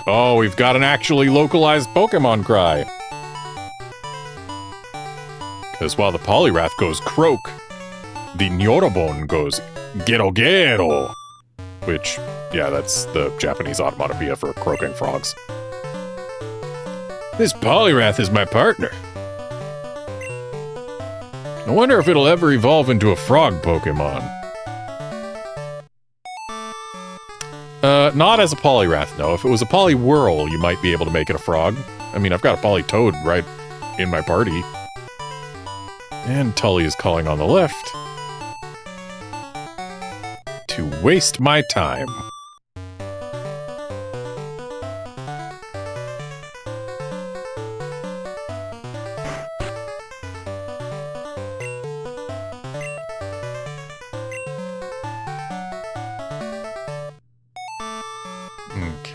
Oh, we've got an actually localized Pokemon cry. Because while the Poliwrath goes croak, the Nyorobon goes gero gero. Which, yeah, that's the Japanese onomatopoeia for croaking frogs. This Poliwrath is my partner. I wonder if it'll ever evolve into a frog Pokemon. Not as a Poliwrath, no. If it was a Poliwhirl, you might be able to make it a frog. I mean, I've got a Politoad right in my party. And Tully is calling on the left. To waste my time.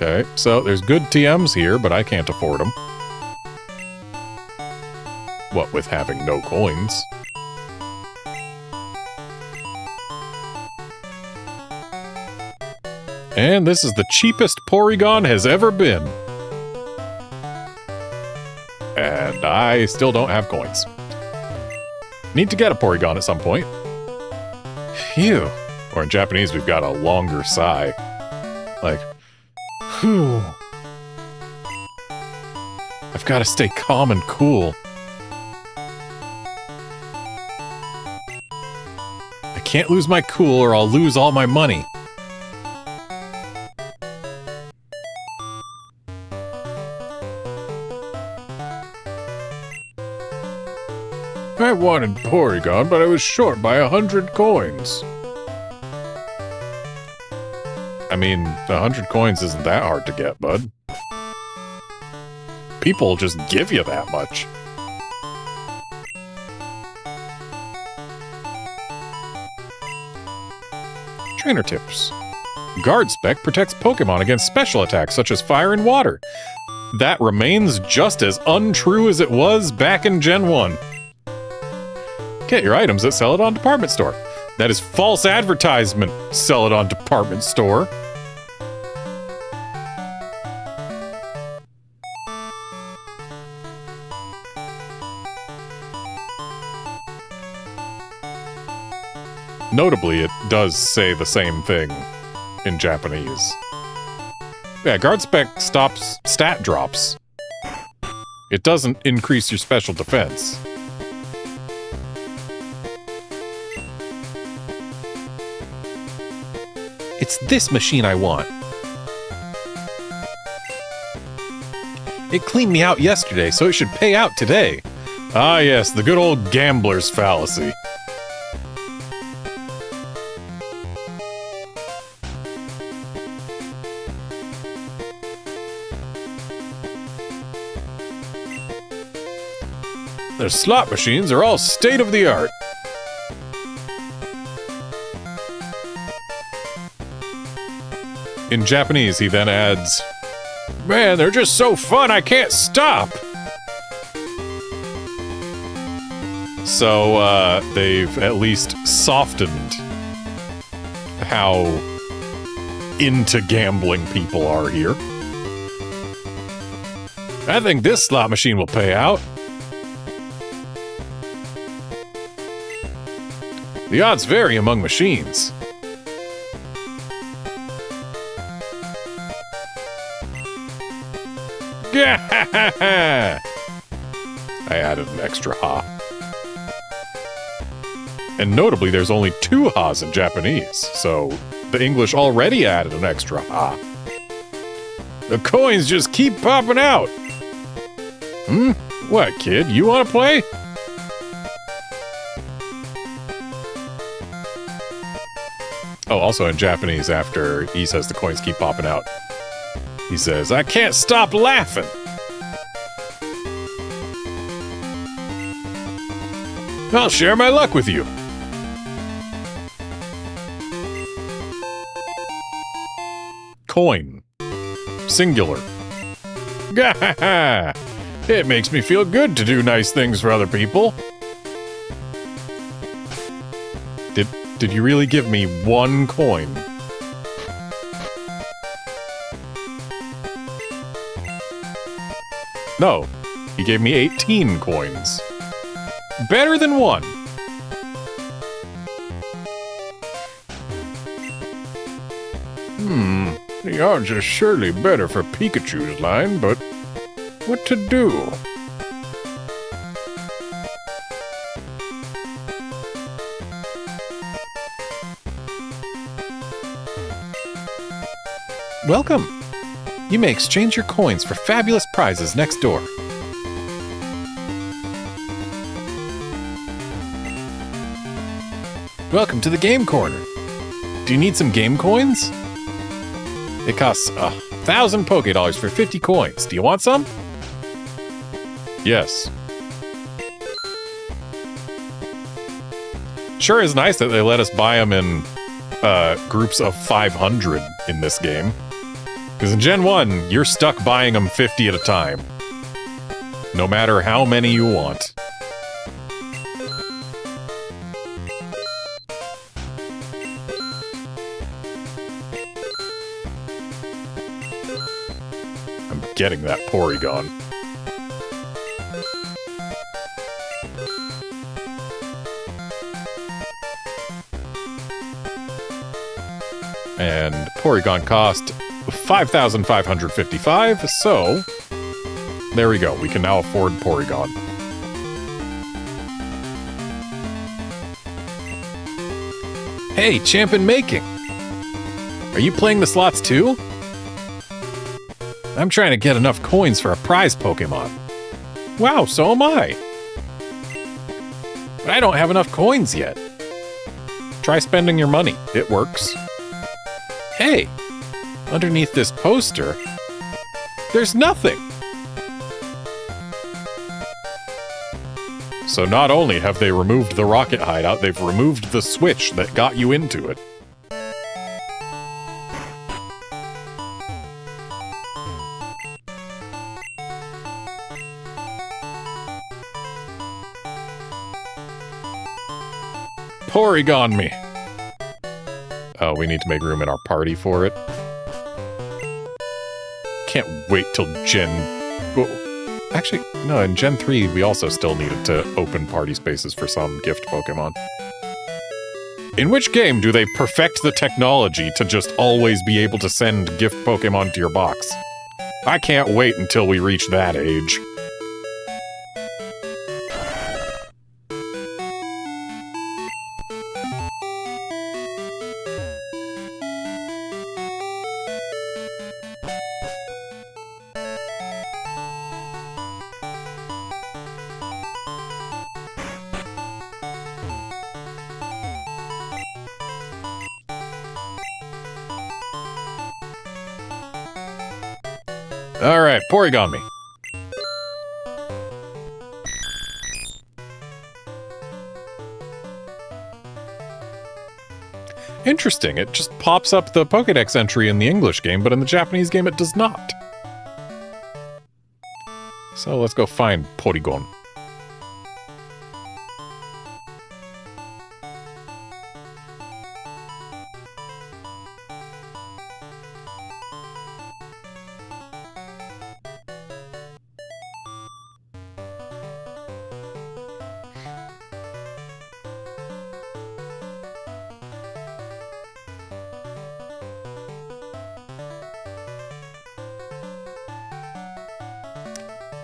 Okay, so there's good TMs here, but I can't afford them. What with having no coins. And this is the cheapest Porygon has ever been. And I still don't have coins. Need to get a Porygon at some point. Phew. Or in Japanese, we've got a longer sigh. Like, whew. I've got to stay calm and cool. I can't lose my cool or I'll lose all my money. I wanted Porygon, but I was short by 100 coins. I mean, 100 coins isn't that hard to get, bud. People just give you that much. Trainer tips. Guard Spec protects Pokemon against special attacks such as fire and water. That remains just as untrue as it was back in Gen 1. Get your items at Celadon Department Store. That is false advertisement, Celadon Department Store. Notably, it does say the same thing in Japanese. Yeah, Guard Spec stops stat drops. It doesn't increase your special defense. It's this machine I want. It cleaned me out yesterday, so it should pay out today. Ah yes, the good old gambler's fallacy. Their slot machines are all state-of-the-art. In Japanese, he then adds, "Man, they're just so fun, I can't stop!" So, they've at least softened how into gambling people are here. I think this slot machine will pay out. The odds vary among machines. I added an extra ha. And notably, there's only 2 ha's in Japanese, so the English already added an extra ha. The coins just keep popping out! Hmm? What, kid? You want to play? Oh, also in Japanese, after he says the coins keep popping out, he says, "I can't stop laughing!" I'll share my luck with you. Coin. Singular. Gahaha! It makes me feel good to do nice things for other people. Did you really give me 1 coin? No, he gave me 18 coins. Better than 1. The odds are surely better for Pikachu's line, but what to do? Welcome! You may exchange your coins for fabulous prizes next door. Welcome to the Game Corner. Do you need some game coins? It costs 1,000 Pokédollars for 50 coins. Do you want some? Yes. Sure is nice that they let us buy them in groups of 500 in this game. Because in Gen 1, you're stuck buying them 50 at a time. No matter how many you want. I'm getting that Porygon. And Porygon cost 5,555, so there we go. We can now afford Porygon. Hey, Champ in Making! Are you playing the slots too? I'm trying to get enough coins for a prize Pokemon. Wow, so am I! But I don't have enough coins yet. Try spending your money. It works. Hey, underneath this poster, there's nothing. So not only have they removed the rocket hideout, they've removed the switch that got you into it. Porygon me. Oh, we need to make room in our party for it. Can't wait till Gen... Oh, actually, no, in Gen 3 we also still needed to open party spaces for some gift Pokemon. In which game do they perfect the technology to just always be able to send gift Pokemon to your box? I can't wait until we reach that age. Alright, Porygon me. Interesting, it just pops up the Pokédex entry in the English game, but in the Japanese game it does not. So let's go find Porygon.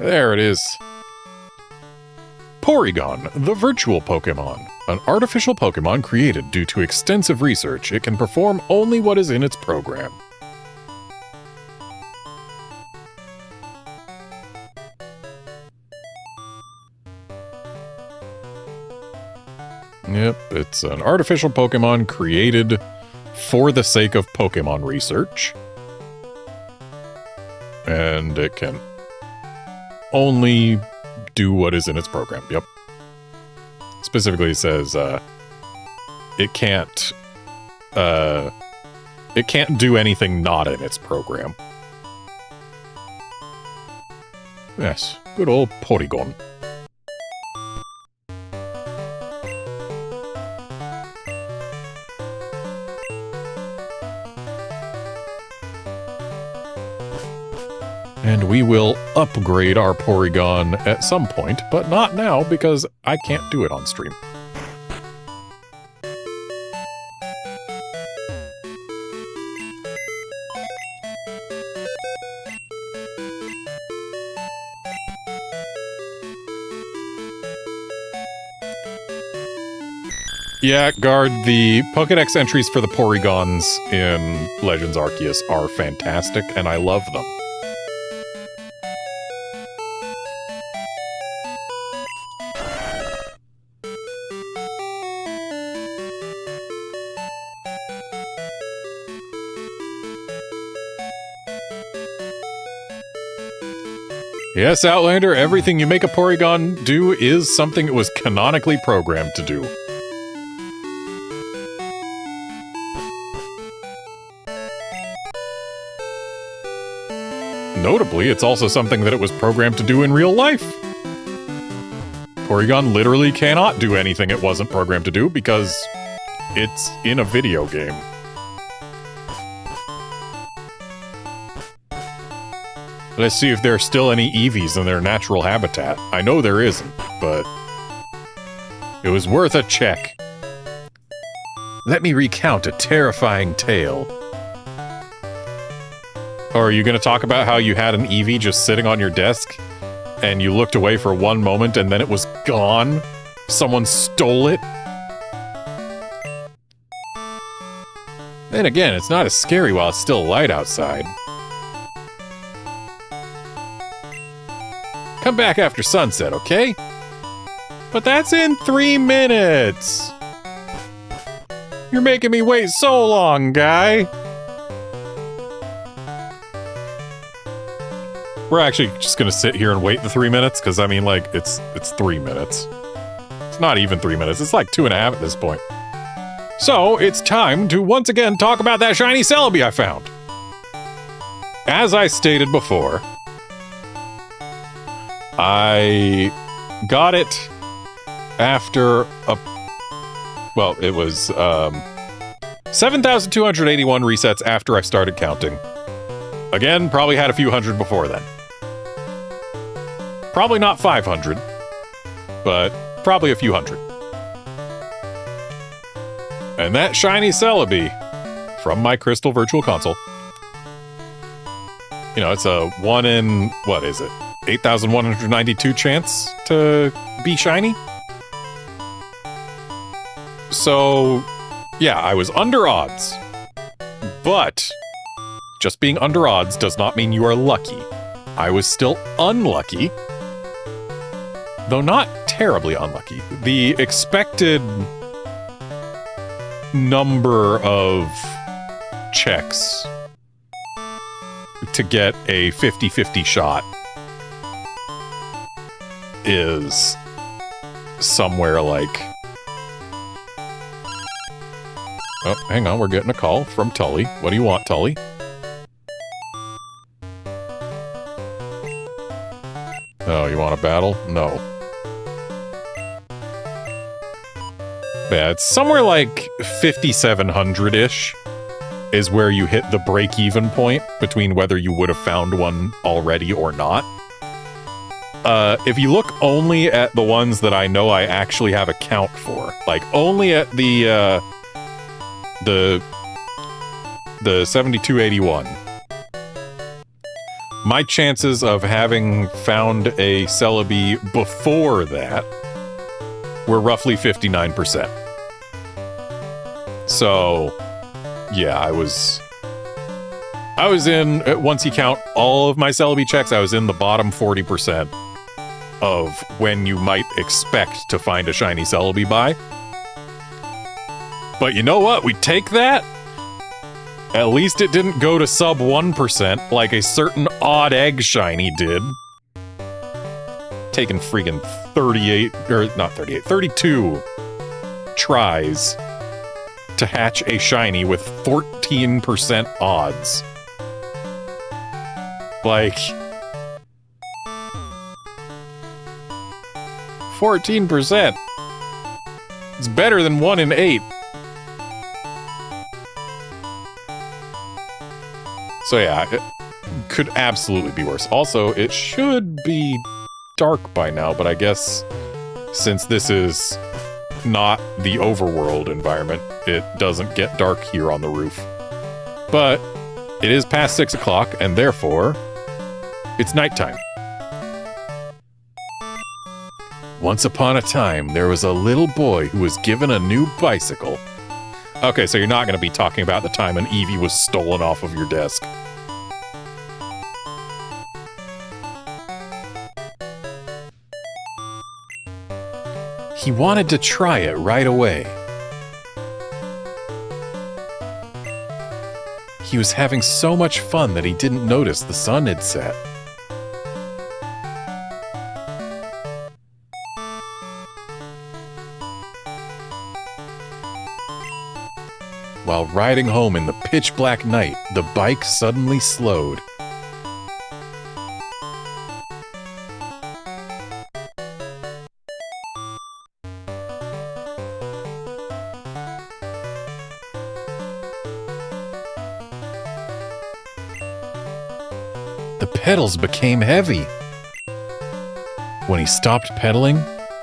There it is. Porygon, the virtual Pokémon. An artificial Pokémon created due to extensive research. It can perform only what is in its program. Yep, it's an artificial Pokémon created for the sake of Pokémon research. And it can only do what is in its program. Yep. Specifically it says it can't do anything not in its program. Yes, good old Porygon. And we will upgrade our Porygon at some point, but not now because I can't do it on stream. Yeah, Guard, the Pokédex entries for the Porygons in Legends Arceus are fantastic, and I love them. Yes, Outlander, everything you make a Porygon do is something it was canonically programmed to do. Notably, it's also something that it was programmed to do in real life. Porygon literally cannot do anything it wasn't programmed to do because it's in a video game. Let's see if there are still any Eevees in their natural habitat. I know there isn't, but it was worth a check. Let me recount a terrifying tale. Or are you going to talk about how you had an Eevee just sitting on your desk, and you looked away for one moment and then it was gone? Someone stole it? Then again, it's not as scary while it's still light outside. Come back after sunset, okay? But that's in 3 minutes! You're making me wait so long, guy! We're actually just gonna sit here and wait the 3 minutes, because I mean, like, it's 3 minutes. It's not even 3 minutes, it's like 2.5 at this point. So, it's time to once again talk about that shiny Celebi I found. As I stated before, I got it after a... Well, it was 7,281 resets after I started counting. Again, probably had a few hundred before then. Probably not 500, but probably a few hundred. And that shiny Celebi from my Crystal Virtual Console. You know, it's a 1 in, what is it? 8,192 chance to be shiny? So, yeah, I was under odds. But just being under odds does not mean you are lucky. I was still unlucky. Though not terribly unlucky. The expected number of checks to get a 50-50 shot is somewhere like... Oh, hang on, we're getting a call from Tully. What do you want, Tully? Oh, you want a battle? No. Yeah, it's somewhere like 5,700-ish is where you hit the break-even point between whether you would have found one already or not. If you look only at the ones that I know I actually have a count for, like only at the 7281, my chances of having found a Celebi before that were roughly 59%. So, yeah, I was in, once you count all of my Celebi checks, I was in the bottom 40% of when you might expect to find a shiny Celebi by. But you know what? We take that. At least it didn't go to sub 1% like a certain odd egg shiny did. Taking freaking 32 tries to hatch a shiny with 14% odds. Like... 14%. It's better than 1 in 8. So yeah, it could absolutely be worse. Also, it should be dark by now, but I guess since this is not the overworld environment, it doesn't get dark here on the roof. But it is past 6 o'clock, and therefore, it's nighttime. Once upon a time, there was a little boy who was given a new bicycle. Okay, so you're not going to be talking about the time an Eevee was stolen off of your desk. He wanted to try it right away. He was having so much fun that he didn't notice the sun had set. While riding home in the pitch-black night, the bike suddenly slowed. The pedals became heavy. When he stopped pedaling,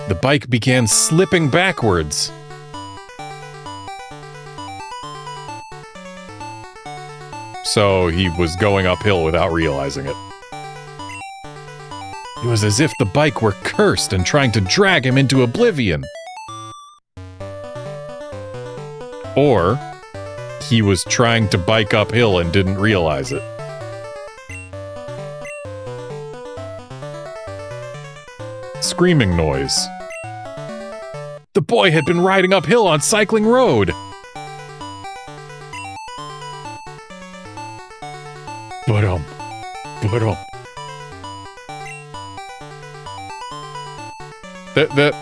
the bike began slipping backwards. So he was going uphill without realizing it. It was as if the bike were cursed and trying to drag him into oblivion. Or he was trying to bike uphill and didn't realize it. Screaming noise. The boy had been riding uphill on Cycling Road. But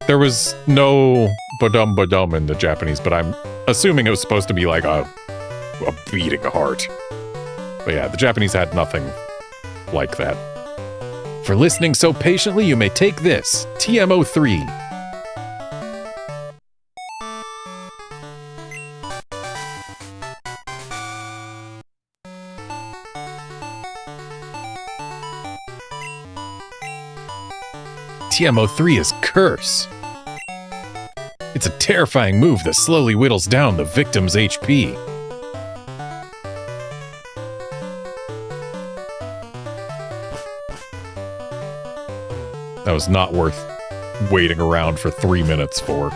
there was no badum in the Japanese, but I'm assuming it was supposed to be like a beating heart. But yeah, the Japanese had nothing like that. For listening so patiently, you may take this, TMO3. TMO3 is Curse. It's a terrifying move that slowly whittles down the victim's HP. That was not worth waiting around for 3 minutes for.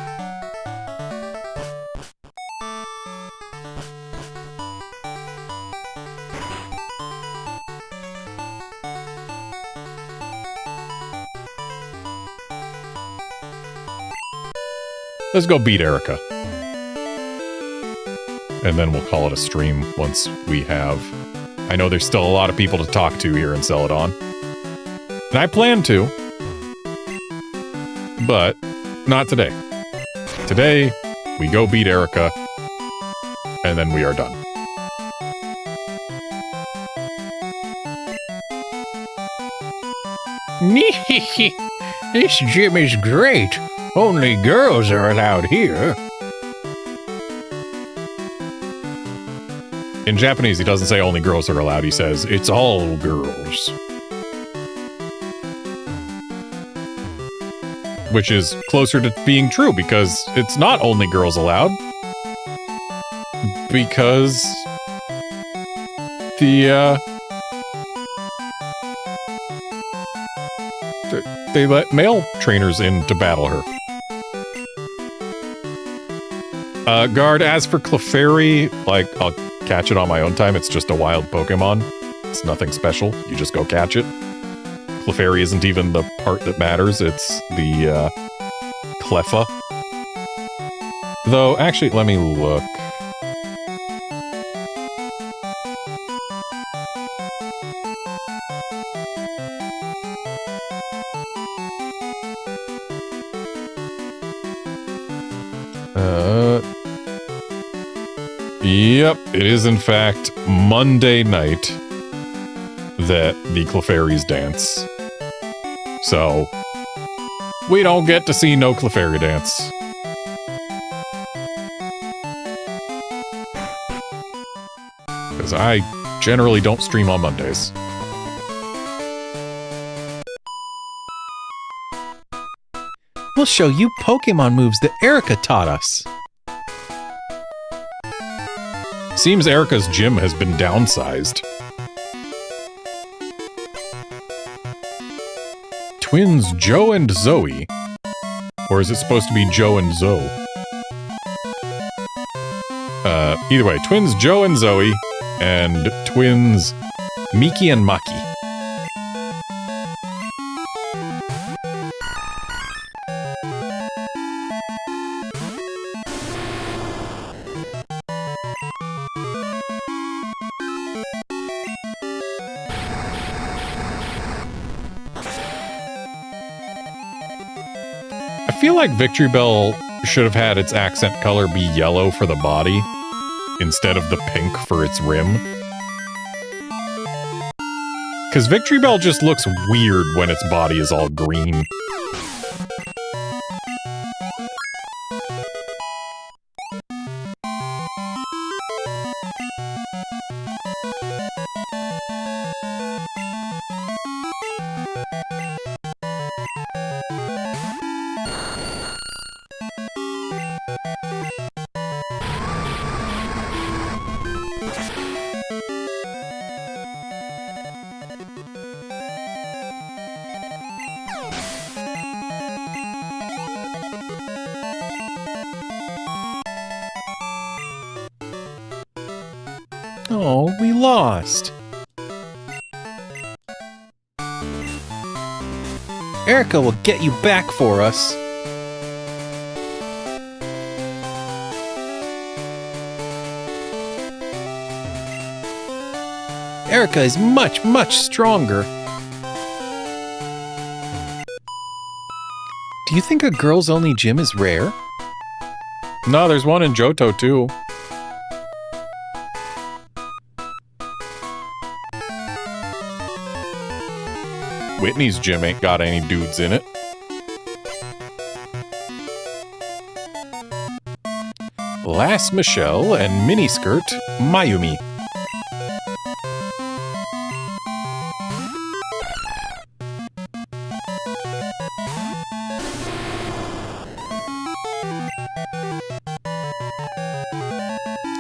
Let's go beat Erica. And then we'll call it a stream once we have... I know there's still a lot of people to talk to here in Celadon. And I plan to. But not today. Today, we go beat Erica. And then we are done. This gym is great. Only girls are allowed here. In Japanese, he doesn't say only girls are allowed. He says, it's all girls. Which is closer to being true, because it's not only girls allowed. Because... they let male trainers in to battle her. Guard, as for Clefairy, like, I'll catch it on my own time. It's just a wild Pokemon. It's nothing special. You just go catch it. Clefairy isn't even the part that matters. It's the, Cleffa. Though, actually, let me look. Yep, it is in fact Monday night that the Clefairies dance. So, we don't get to see no Clefairy dance. Because I generally don't stream on Mondays. We'll show you Pokemon moves that Erica taught us. Seems Erica's gym has been downsized. Twins Joe and Zoe? Or is it supposed to be Joe and Zoe? Either way, twins Joe and Zoe, and twins Miki and Maki. I feel like Victory Bell should have had its accent color be yellow for the body, instead of the pink for its rim. Because Victory Bell just looks weird when its body is all green. Oh, we lost. Erica will get you back for us. Erica is much, much stronger. Do you think a girls-only gym is rare? No, there's one in Johto, too. Whitney's gym ain't got any dudes in it. Lass Michelle and miniskirt Mayumi.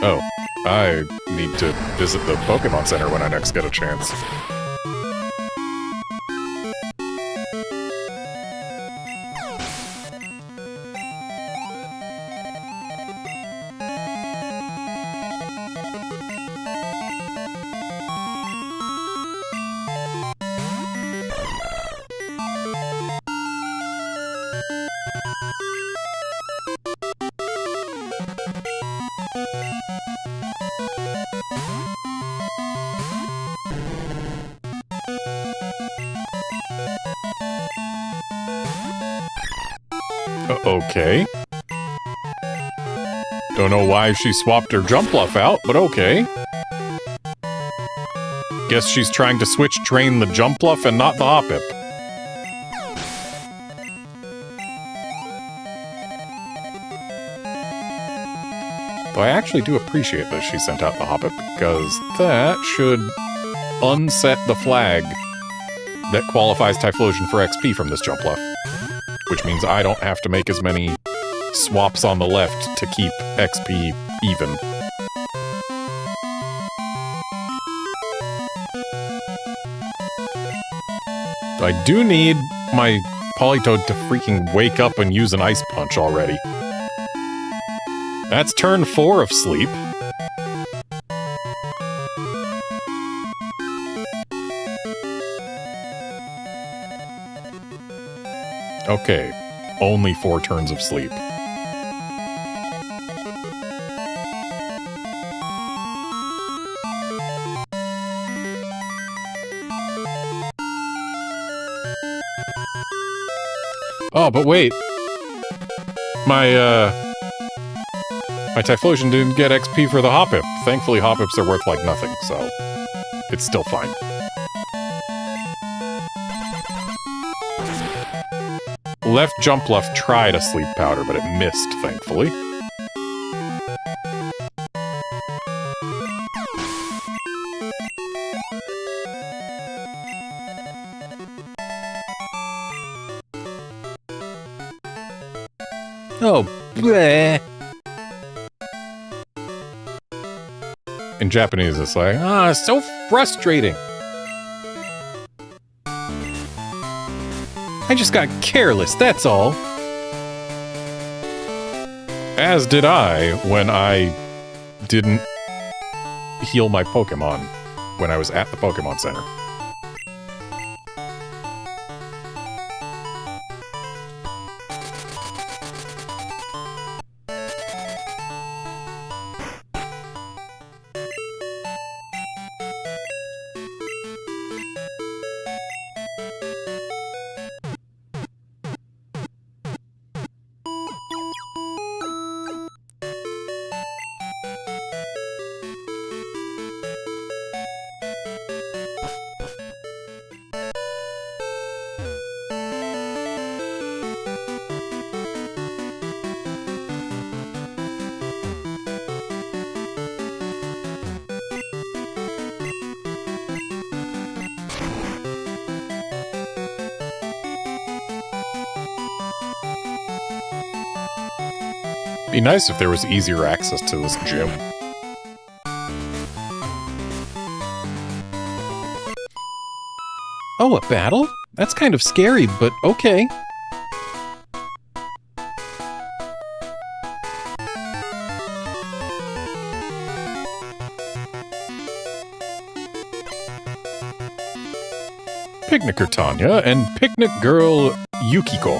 Oh, I need to visit the Pokemon Center when I next get a chance. Okay. Don't know why she swapped her Jumpluff out, but okay. Guess she's trying to switch train the Jumpluff and not the Hoppip. Though I actually do appreciate that she sent out the Hoppip, because that should unset the flag that qualifies Typhlosion for XP from this Jumpluff. Which means I don't have to make as many swaps on the left to keep XP even. I do need my Politoed to freaking wake up and use an Ice Punch already. That's turn 4 of sleep. Okay, only 4 turns of sleep. Oh, but wait. My Typhlosion didn't get XP for the Hoppip. Thankfully, Hoppips are worth like nothing, so it's still fine. Left Jumpluff tried a Sleep Powder, but it missed, thankfully. Oh, bleh. In Japanese, it's like, so frustrating. I just got careless, that's all. As did I when I didn't heal my Pokemon when I was at the Pokemon Center. Be nice if there was easier access to this gym. Oh, a battle? That's kind of scary, but okay. Picnicker Tanya and Picnic Girl Yukiko.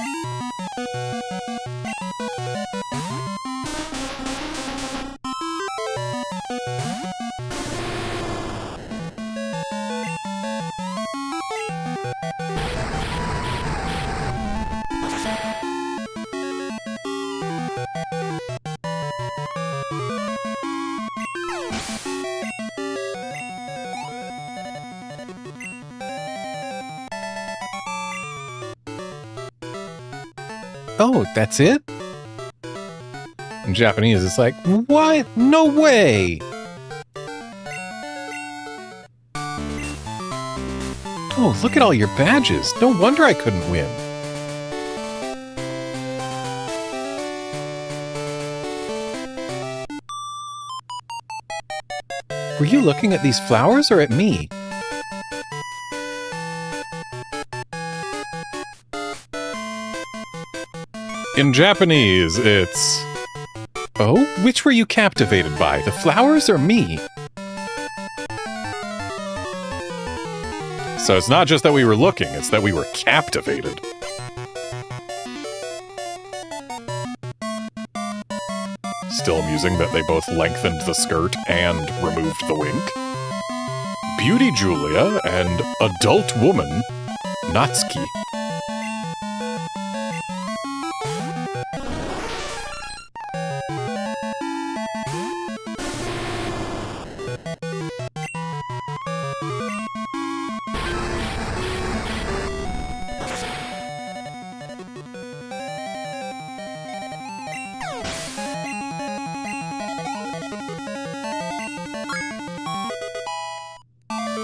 Oh, that's it? In Japanese, it's like, what? No way! Oh, look at all your badges. No wonder I couldn't win. Were you looking at these flowers or at me? In Japanese, it's... Oh, which were you captivated by, the flowers or me? So it's not just that we were looking, it's that we were captivated. Still amusing that they both lengthened the skirt and removed the wink. Beauty Julia and Adult Woman Natsuki.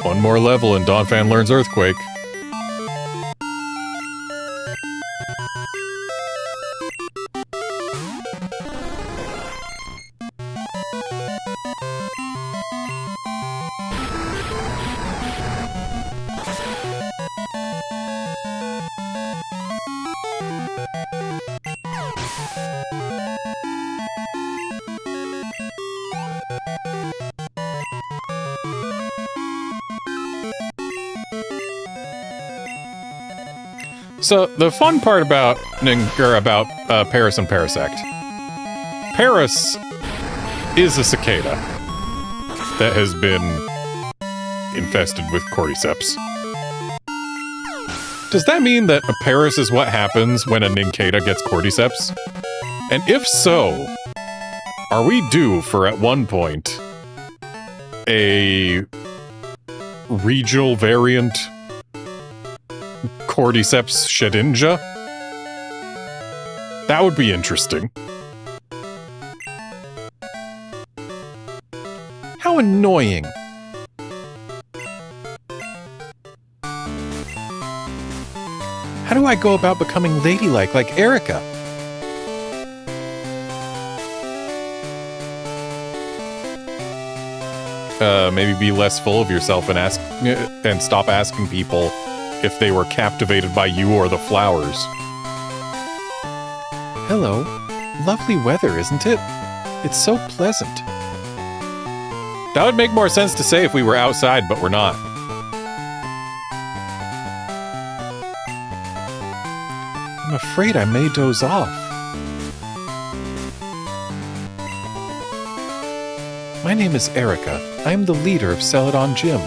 One more level and Donphan learns Earthquake. So, the fun part about Paris and Parasect. Paris is a cicada that has been infested with cordyceps. Does that mean that a Paris is what happens when a Nincada gets cordyceps? And if so, are we due for, at one point, a regional variant Cordyceps Shedinja? That would be interesting. How annoying. How do I go about becoming ladylike like Erica? Maybe be less full of yourself and stop asking people if they were captivated by you or the flowers. Hello. Lovely weather, isn't it? It's so pleasant. That would make more sense to say if we were outside, but we're not. I'm afraid I may doze off. My name is Erica. I am the leader of Celadon Gym.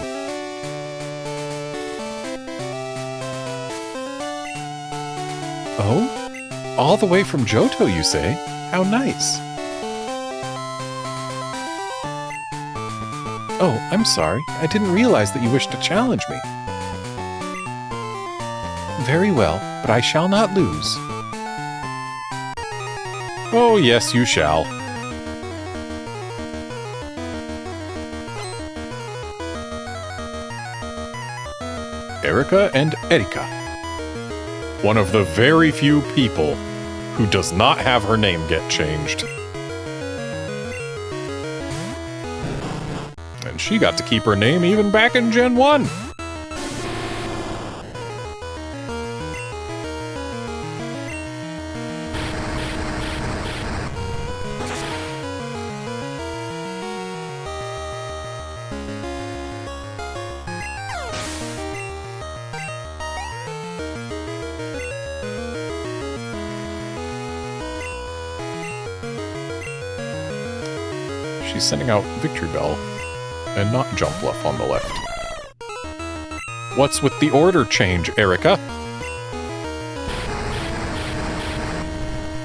Oh? All the way from Johto, you say? How nice. Oh, I'm sorry. I didn't realize that you wished to challenge me. Very well, but I shall not lose. Oh, yes, you shall. Erica and Erika. One of the very few people who does not have her name get changed. And she got to keep her name even back in Gen 1. She's sending out Victory Bell, and not Jumpluff on the left. What's with the order change, Erica?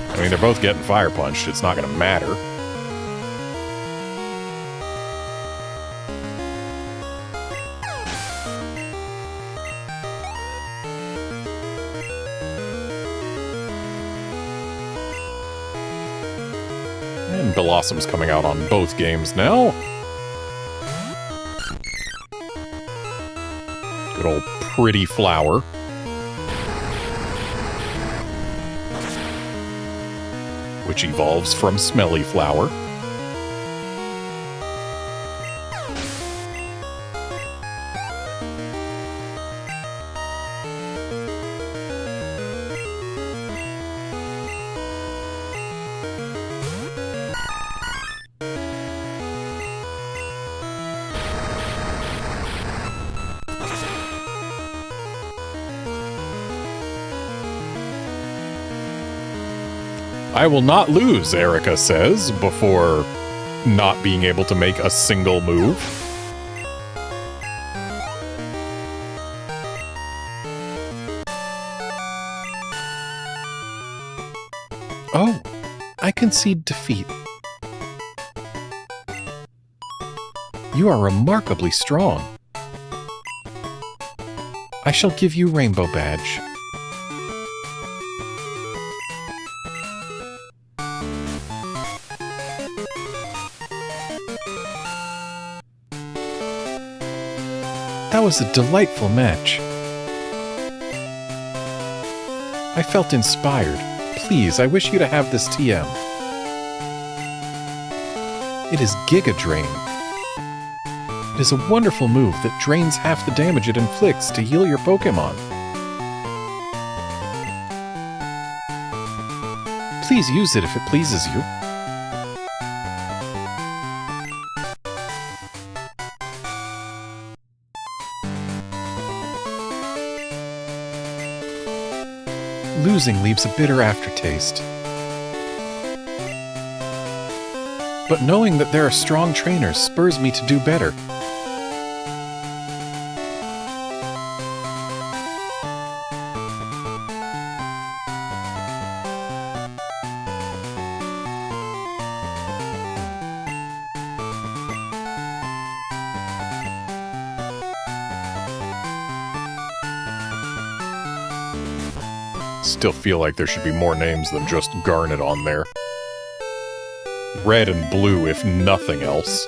I mean, they're both getting fire punched. It's not gonna matter. Blossoms coming out on both games now. Good old Pretty Flower. Which evolves from Smelly Flower. I will not lose, Erica says, before not being able to make a single move. Oh, I concede defeat. You are remarkably strong. I shall give you Rainbow Badge. That was a delightful match. I felt inspired. Please, I wish you to have this TM. It is Giga Drain. It is a wonderful move that drains half the damage it inflicts to heal your Pokémon. Please use it if it pleases you. Losing leaves a bitter aftertaste. But knowing that there are strong trainers spurs me to do better. Still feel like there should be more names than just Garnet on there. Red and blue, if nothing else.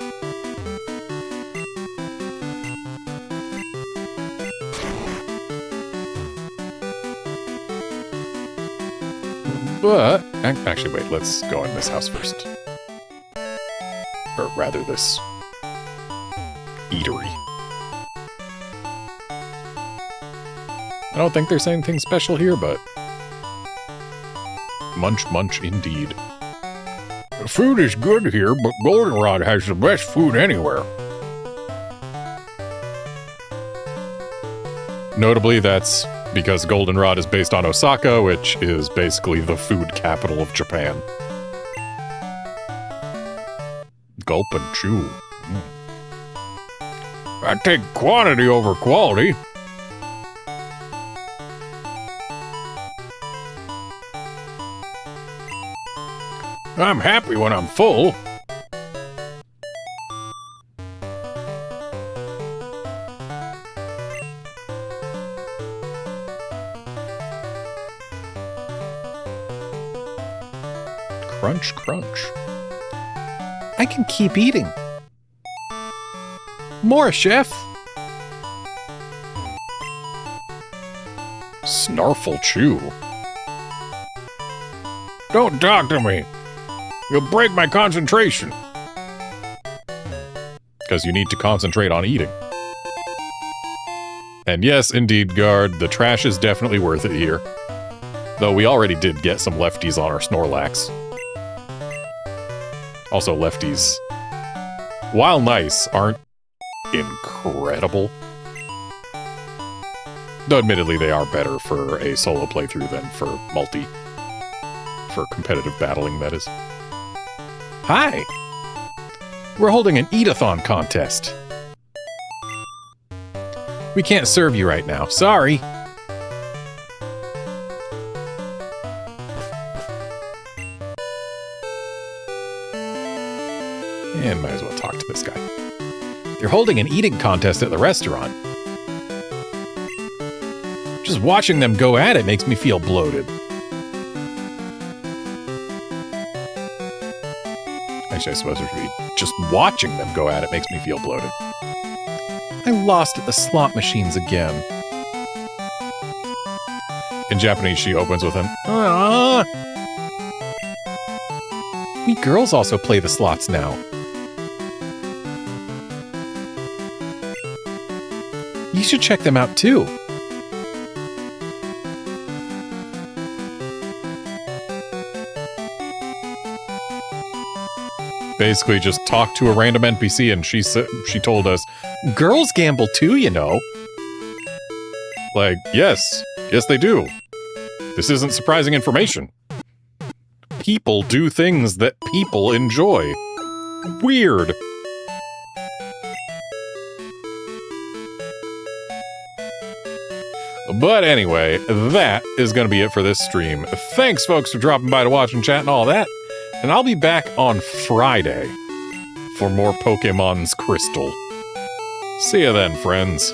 But, actually wait, let's go in this house first. Or rather, this eatery. I don't think there's anything special here, but munch munch indeed. The food is good here, but Goldenrod has the best food anywhere. Notably, that's because Goldenrod is based on Osaka, which is basically the food capital of Japan. Gulp and chew. I take quantity over quality. I'm happy when I'm full. Crunch, crunch. I can keep eating. More, chef. Snarfle chew. Don't talk to me. You'll break my concentration. Because you need to concentrate on eating. And yes, indeed, Guard, the trash is definitely worth it here. Though we already did get some lefties on our Snorlax. Also, lefties, while nice, aren't incredible. Though admittedly, they are better for a solo playthrough than for multi. For competitive battling, that is. Hi! We're holding an eat-a-thon contest. We can't serve you right now. Sorry. And might as well talk to this guy. They're holding an eating contest at the restaurant. Just watching them go at it makes me feel bloated. Actually, I suppose it should be just watching them go at it makes me feel bloated. I lost at the slot machines again. In Japanese, she opens with an We girls also play the slots now. You should check them out too. Basically, just talked to a random NPC and she told us, girls gamble too, you know. Like, yes, they do. This isn't surprising information. People do things that people enjoy. Weird. But anyway, that is going to be it for this stream. Thanks, folks, for dropping by to watch and chat and all that. And I'll be back on Friday for more Pokémon's Crystal. See you then, friends.